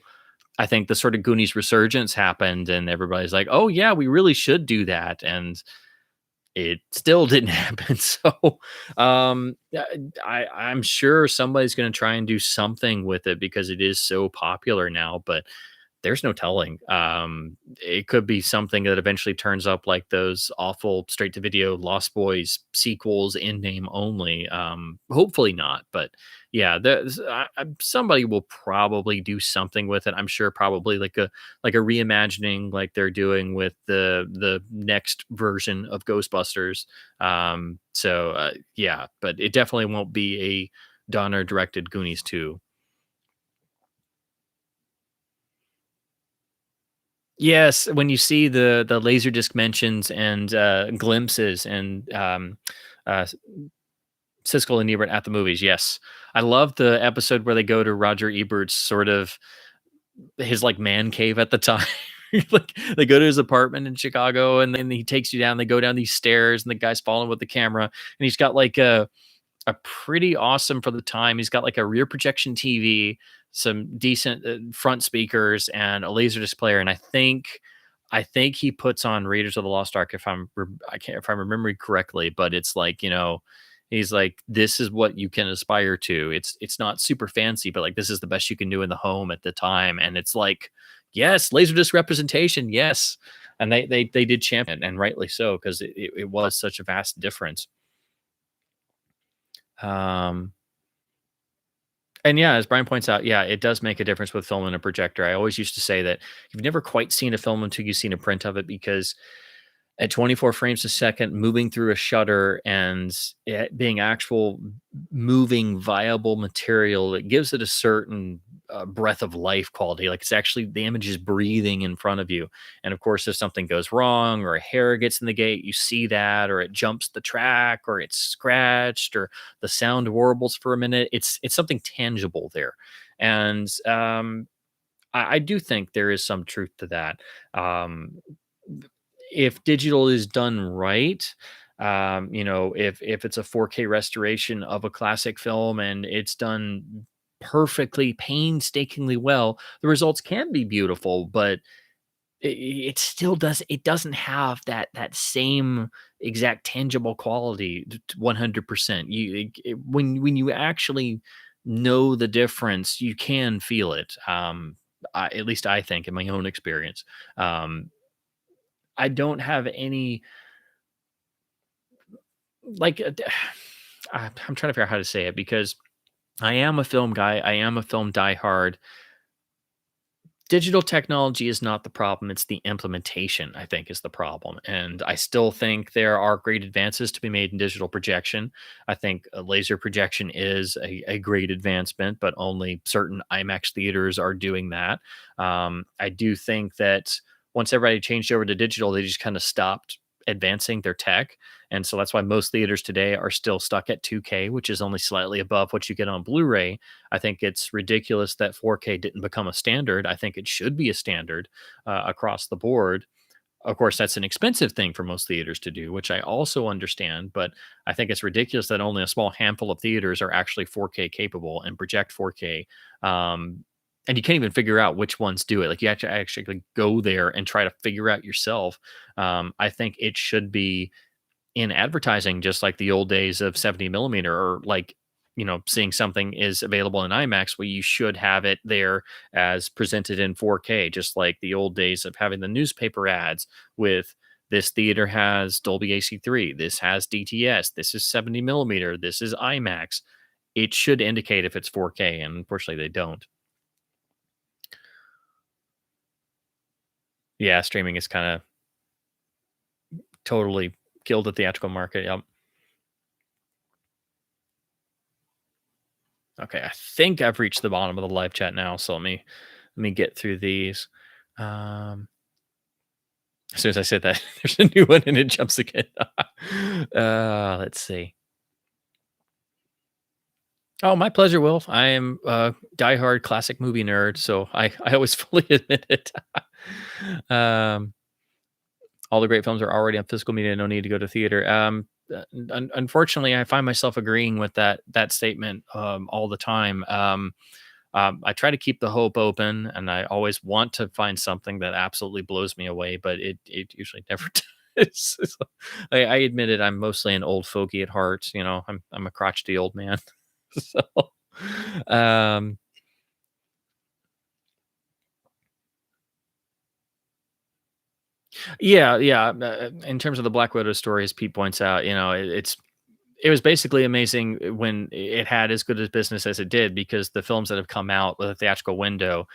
I think the sort of Goonies resurgence happened, and everybody's like, "Oh yeah, we really should do that," and it still didn't happen. So I'm sure somebody's going to try and do something with it because it is so popular now, but there's no telling. It could be something that eventually turns up like those awful straight to video Lost Boys sequels in name only. Hopefully not, but yeah, somebody will probably do something with it. I'm sure probably like a reimagining, like they're doing with the next version of Ghostbusters. So yeah, but it definitely won't be a Donner directed Goonies 2. Yes, when you see the Laserdisc mentions and, glimpses and, uh, Siskel and Ebert at the movies, yes. I love the episode where they go to Roger Ebert's sort of his, like, man cave at the time. Like, they go to his apartment in Chicago, and then he takes you down, they go down these stairs, and the guy's following with the camera, and he's got, like, a pretty awesome for the time. He's got like a rear projection TV, some decent front speakers, and a laser displayer. And I think he puts on Raiders of the Lost Ark I can't if I'm remembering correctly, but it's like he's like, this is what you can aspire to. It's not super fancy, but like this is the best you can do in the home at the time. And it's like, yes, laserdisc representation, yes. And they did champion it, and rightly so, because it was such a vast difference. Um, and yeah, as Brian points out, yeah, it does make a difference with film and a projector. I always used to say that you've never quite seen a film until you've seen a print of it, because at 24 frames a second, moving through a shutter and it being actual moving viable material, it gives it a certain breath of life quality. Like it's actually the image is breathing in front of you. And of course, if something goes wrong or a hair gets in the gate, you see that, or it jumps the track, or it's scratched, or the sound warbles for a minute. It's something tangible there, and I do think there is some truth to that. Um, if digital is done right, if it's a 4K restoration of a classic film and it's done perfectly, painstakingly well, the results can be beautiful, but it still doesn't have that same exact tangible quality 100%. When you actually know the difference, you can feel it. At least I think in my own experience. Um, I don't have any like I'm trying to figure out how to say it because I am a film guy. I am a film diehard. Digital technology is not the problem. It's the implementation, I think, is the problem. And I still think there are great advances to be made in digital projection. I think laser projection is a great advancement, but only certain IMAX theaters are doing that. I do think that once everybody changed over to digital, they just kind of stopped advancing their tech. And so that's why most theaters today are still stuck at 2K, which is only slightly above what you get on Blu ray. I think it's ridiculous that 4K didn't become a standard. I think it should be a standard across the board. Of course, that's an expensive thing for most theaters to do, which I also understand. But I think it's ridiculous that only a small handful of theaters are actually 4K capable and project 4K. And you can't even figure out which ones do it. Like you have to actually go there and try to figure out yourself. I think it should be in advertising, just like the old days of 70 millimeter, or like, seeing something is available in IMAX, well, you should have it there as presented in 4K, just like the old days of having the newspaper ads with this theater has Dolby AC3, this has DTS, this is 70 millimeter, this is IMAX. It should indicate if it's 4K, and unfortunately, they don't. Yeah, streaming is kind of totally killed the theatrical market. Yep. Okay, I think I've reached the bottom of the live chat now, so let me get through these. Um, as soon as I said that, there's a new one and it jumps again. Let's see. Oh, my pleasure, Will. I am a diehard classic movie nerd, so I always fully admit it. um, all the great films are already on physical media. No need to go to theater. Unfortunately, I find myself agreeing with that statement all the time. I try to keep the hope open, and I always want to find something that absolutely blows me away, but it usually never does. So, I admit it. I'm mostly an old fogey at heart. I'm a crotchety old man. So, um, yeah, yeah. In terms of the Black Widow story, as Pete points out, it was basically amazing when it had as good a business as it did, because the films that have come out with a theatrical window,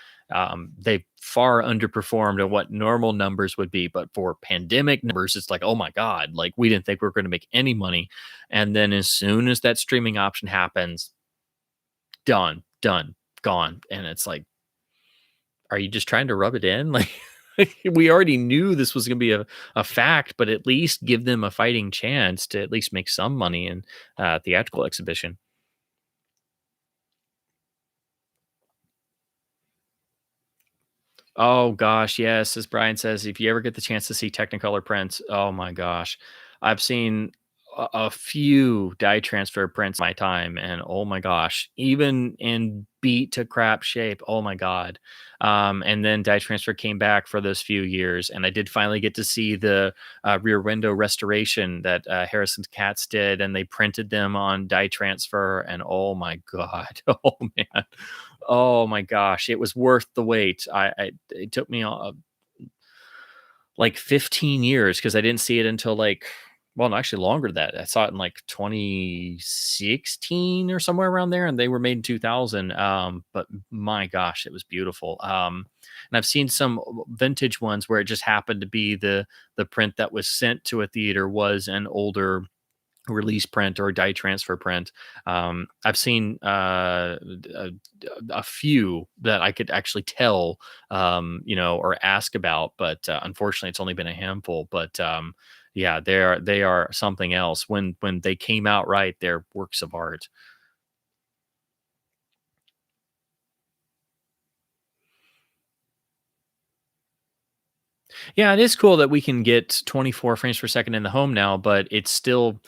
they far underperformed at what normal numbers would be. But for pandemic numbers, it's like, oh my God, like we didn't think we were going to make any money. And then as soon as that streaming option happens, done, gone. And it's like, are you just trying to rub it in? Like, we already knew this was going to be a fact, but at least give them a fighting chance to at least make some money in theatrical exhibition. Oh gosh, yes. As Brian says, if you ever get the chance to see Technicolor prints, oh my gosh, I've seen a few dye transfer prints in my time, and oh my gosh, even in beat to crap shape, oh my god. And then dye transfer came back for those few years, and I did finally get to see the Rear Window restoration that Harrison Katz did, and they printed them on dye transfer, and oh my god, oh man. Oh my gosh, it was worth the wait. It took me like 15 years because I didn't see it until like, well, no, actually longer than that. I saw it in like 2016 or somewhere around there, and they were made in 2000. But my gosh, it was beautiful. And I've seen some vintage ones where it just happened to be the print that was sent to a theater was an older release print or dye transfer print. I've seen a, a few that I could actually tell, or ask about, but unfortunately, it's only been a handful. But yeah, they are something else. When they came out right, they're works of art. Yeah, it is cool that we can get 24 frames per second in the home now, but it's still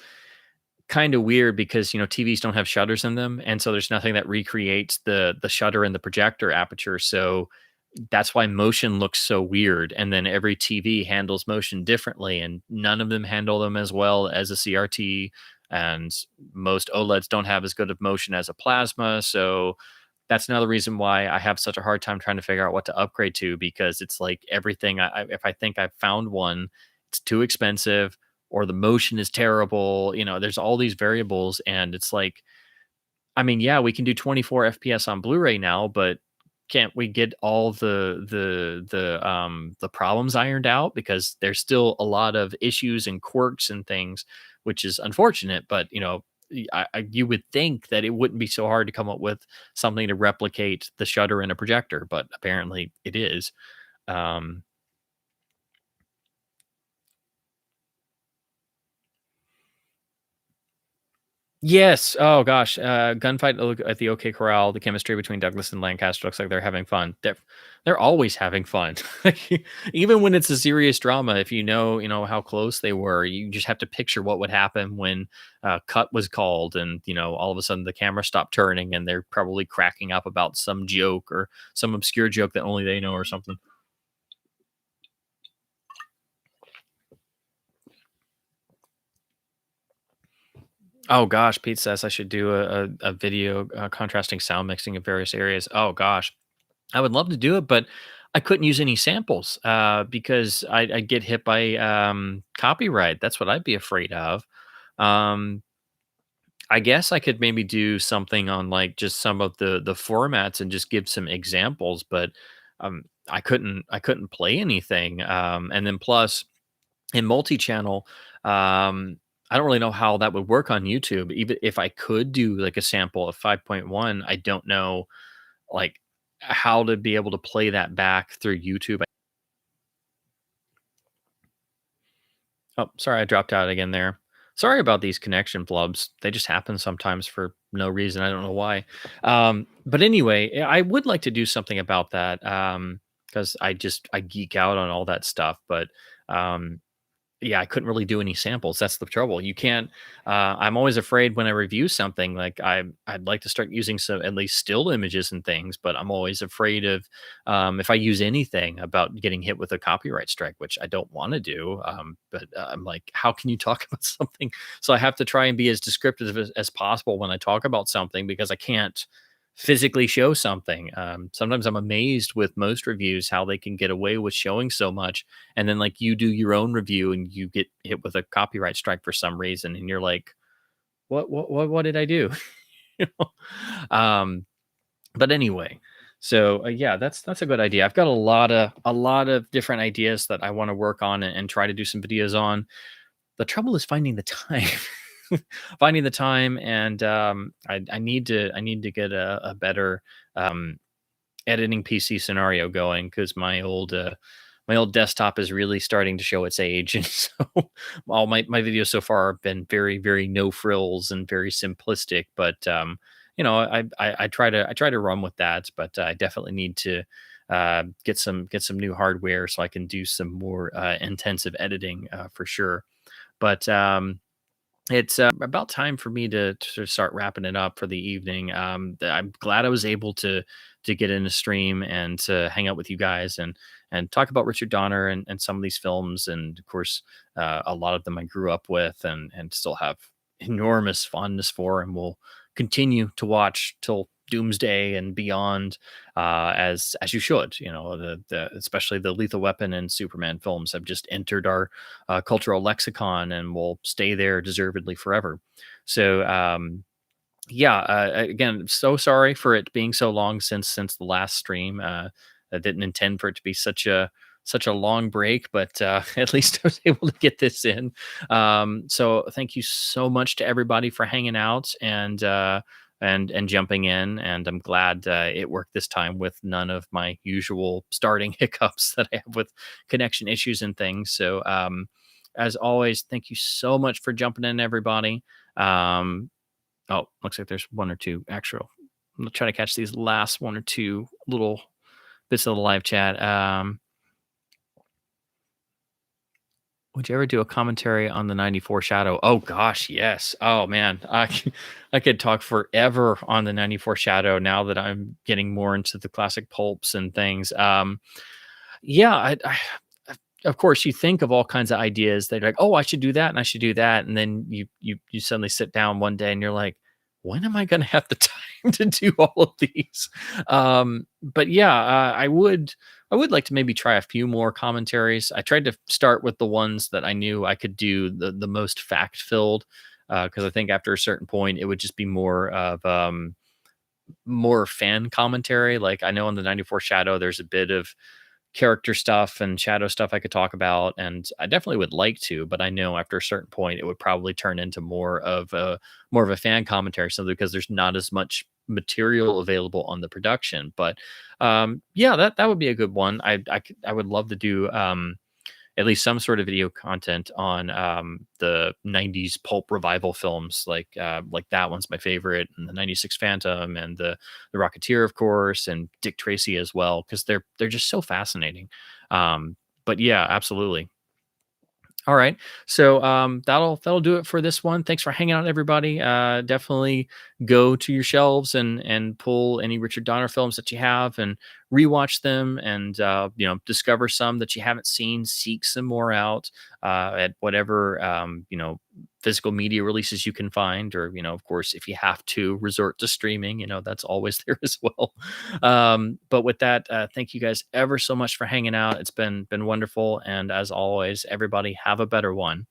kind of weird because TVs don't have shutters in them, and so there's nothing that recreates the shutter and the projector aperture. So that's why motion looks so weird. And then every TV handles motion differently, and none of them handle them as well as a CRT. And most OLEDs don't have as good of motion as a plasma. So that's another reason why I have such a hard time trying to figure out what to upgrade to, because it's like everything. If I think I've found one, it's too expensive or the motion is terrible. There's all these variables, and it's like, I mean, yeah, we can do 24 FPS on Blu-ray now, but can't we get all the problems ironed out? Because there's still a lot of issues and quirks and things, which is unfortunate. But you would think that it wouldn't be so hard to come up with something to replicate the shutter in a projector, but apparently it is. Um, Yes. Oh gosh. Gunfight at the OK Corral. The chemistry between Douglas and Lancaster looks like they're having fun. They're always having fun. Even when it's a serious drama, if you know how close they were, you just have to picture what would happen when cut was called, and all of a sudden the camera stopped turning, and they're probably cracking up about some joke or some obscure joke that only they know or something. Oh gosh, Pete says I should do a video contrasting sound mixing of various areas. Oh gosh, I would love to do it, but I couldn't use any samples because I'd get hit by copyright. That's what I'd be afraid of. Um, I guess I could maybe do something on like just some of the formats and just give some examples, but I couldn't play anything. And then plus in multi-channel, I don't really know how that would work on YouTube. Even if I could do like a sample of 5.1, I don't know like how to be able to play that back through YouTube. Oh, sorry, I dropped out again there. Sorry about these connection flubs. They just happen sometimes for no reason. I don't know why. But anyway, I would like to do something about that because I geek out on all that stuff. But um, yeah, I couldn't really do any samples. That's the trouble. You can't. I'm always afraid when I review something. Like I'd like to start using some at least still images and things, but I'm always afraid of if I use anything about getting hit with a copyright strike, which I don't want to do. But I'm like, how can you talk about something? So I have to try and be as descriptive as possible when I talk about something because I can't physically show something. Sometimes I'm amazed with most reviews how they can get away with showing so much, and then like you do your own review and you get hit with a copyright strike for some reason, and you're like, what did I do? You know? But anyway, so yeah, that's a good idea. I've got a lot of different ideas that I want to work on and try to do some videos on. The trouble is finding the time. Finding the time, and I need to get a better um, editing PC scenario going because my old desktop is really starting to show its age, and so all my videos so far have been very very no frills and very simplistic. But I try to run with that, but I definitely need to get some new hardware so I can do some more intensive editing for sure. But it's about time for me to start wrapping it up for the evening. I'm glad I was able to get in a stream and to hang out with you guys and talk about Richard Donner and some of these films, and of course, a lot of them I grew up with and still have enormous fondness for, and will continue to watch till doomsday and beyond, as you should. The especially the Lethal Weapon and Superman films have just entered our cultural lexicon and will stay there deservedly forever. So yeah, again, so sorry for it being so long since the last stream. I didn't intend for it to be such a long break, but at least I was able to get this in. So thank you so much to everybody for hanging out and jumping in. And I'm glad it worked this time with none of my usual starting hiccups that I have with connection issues and things. So as always, thank you so much for jumping in, everybody. Um, oh, looks like there's one or two actual. I'm gonna try to catch these last one or two little bits of the live chat. Would you ever do a commentary on the 94 Shadow? Oh gosh, yes. Oh man, I could talk forever on the 94 Shadow now that I'm getting more into the classic pulps and things. Yeah, of course you think of all kinds of ideas that are like, oh, I should do that and I should do that, and then you suddenly sit down one day and you're like, when am I going to have the time to do all of these? But yeah, I would like to maybe try a few more commentaries. I tried to start with the ones that I knew I could do the most fact filled, because I think after a certain point it would just be more of more fan commentary. Like I know on the 94 Shadow, there's a bit of character stuff and shadow stuff I could talk about, and I definitely would like to, but I know after a certain point it would probably turn into more of a fan commentary, simply because there's not as much material available on the production. But yeah, that would be a good one. I would love to do at least some sort of video content on the 90s pulp revival films, like that one's my favorite, and the 96 Phantom, and the Rocketeer, of course, and Dick Tracy as well, because they're just so fascinating. But yeah, absolutely. All right. So that'll do it for this one. Thanks for hanging out, everybody. Definitely go to your shelves and pull any Richard Donner films that you have and rewatch them, and discover some that you haven't seen. Seek some more out at whatever physical media releases you can find, or of course, if you have to resort to streaming, that's always there as well. But with that, thank you guys ever so much for hanging out. It's been wonderful, and as always, everybody have a better one.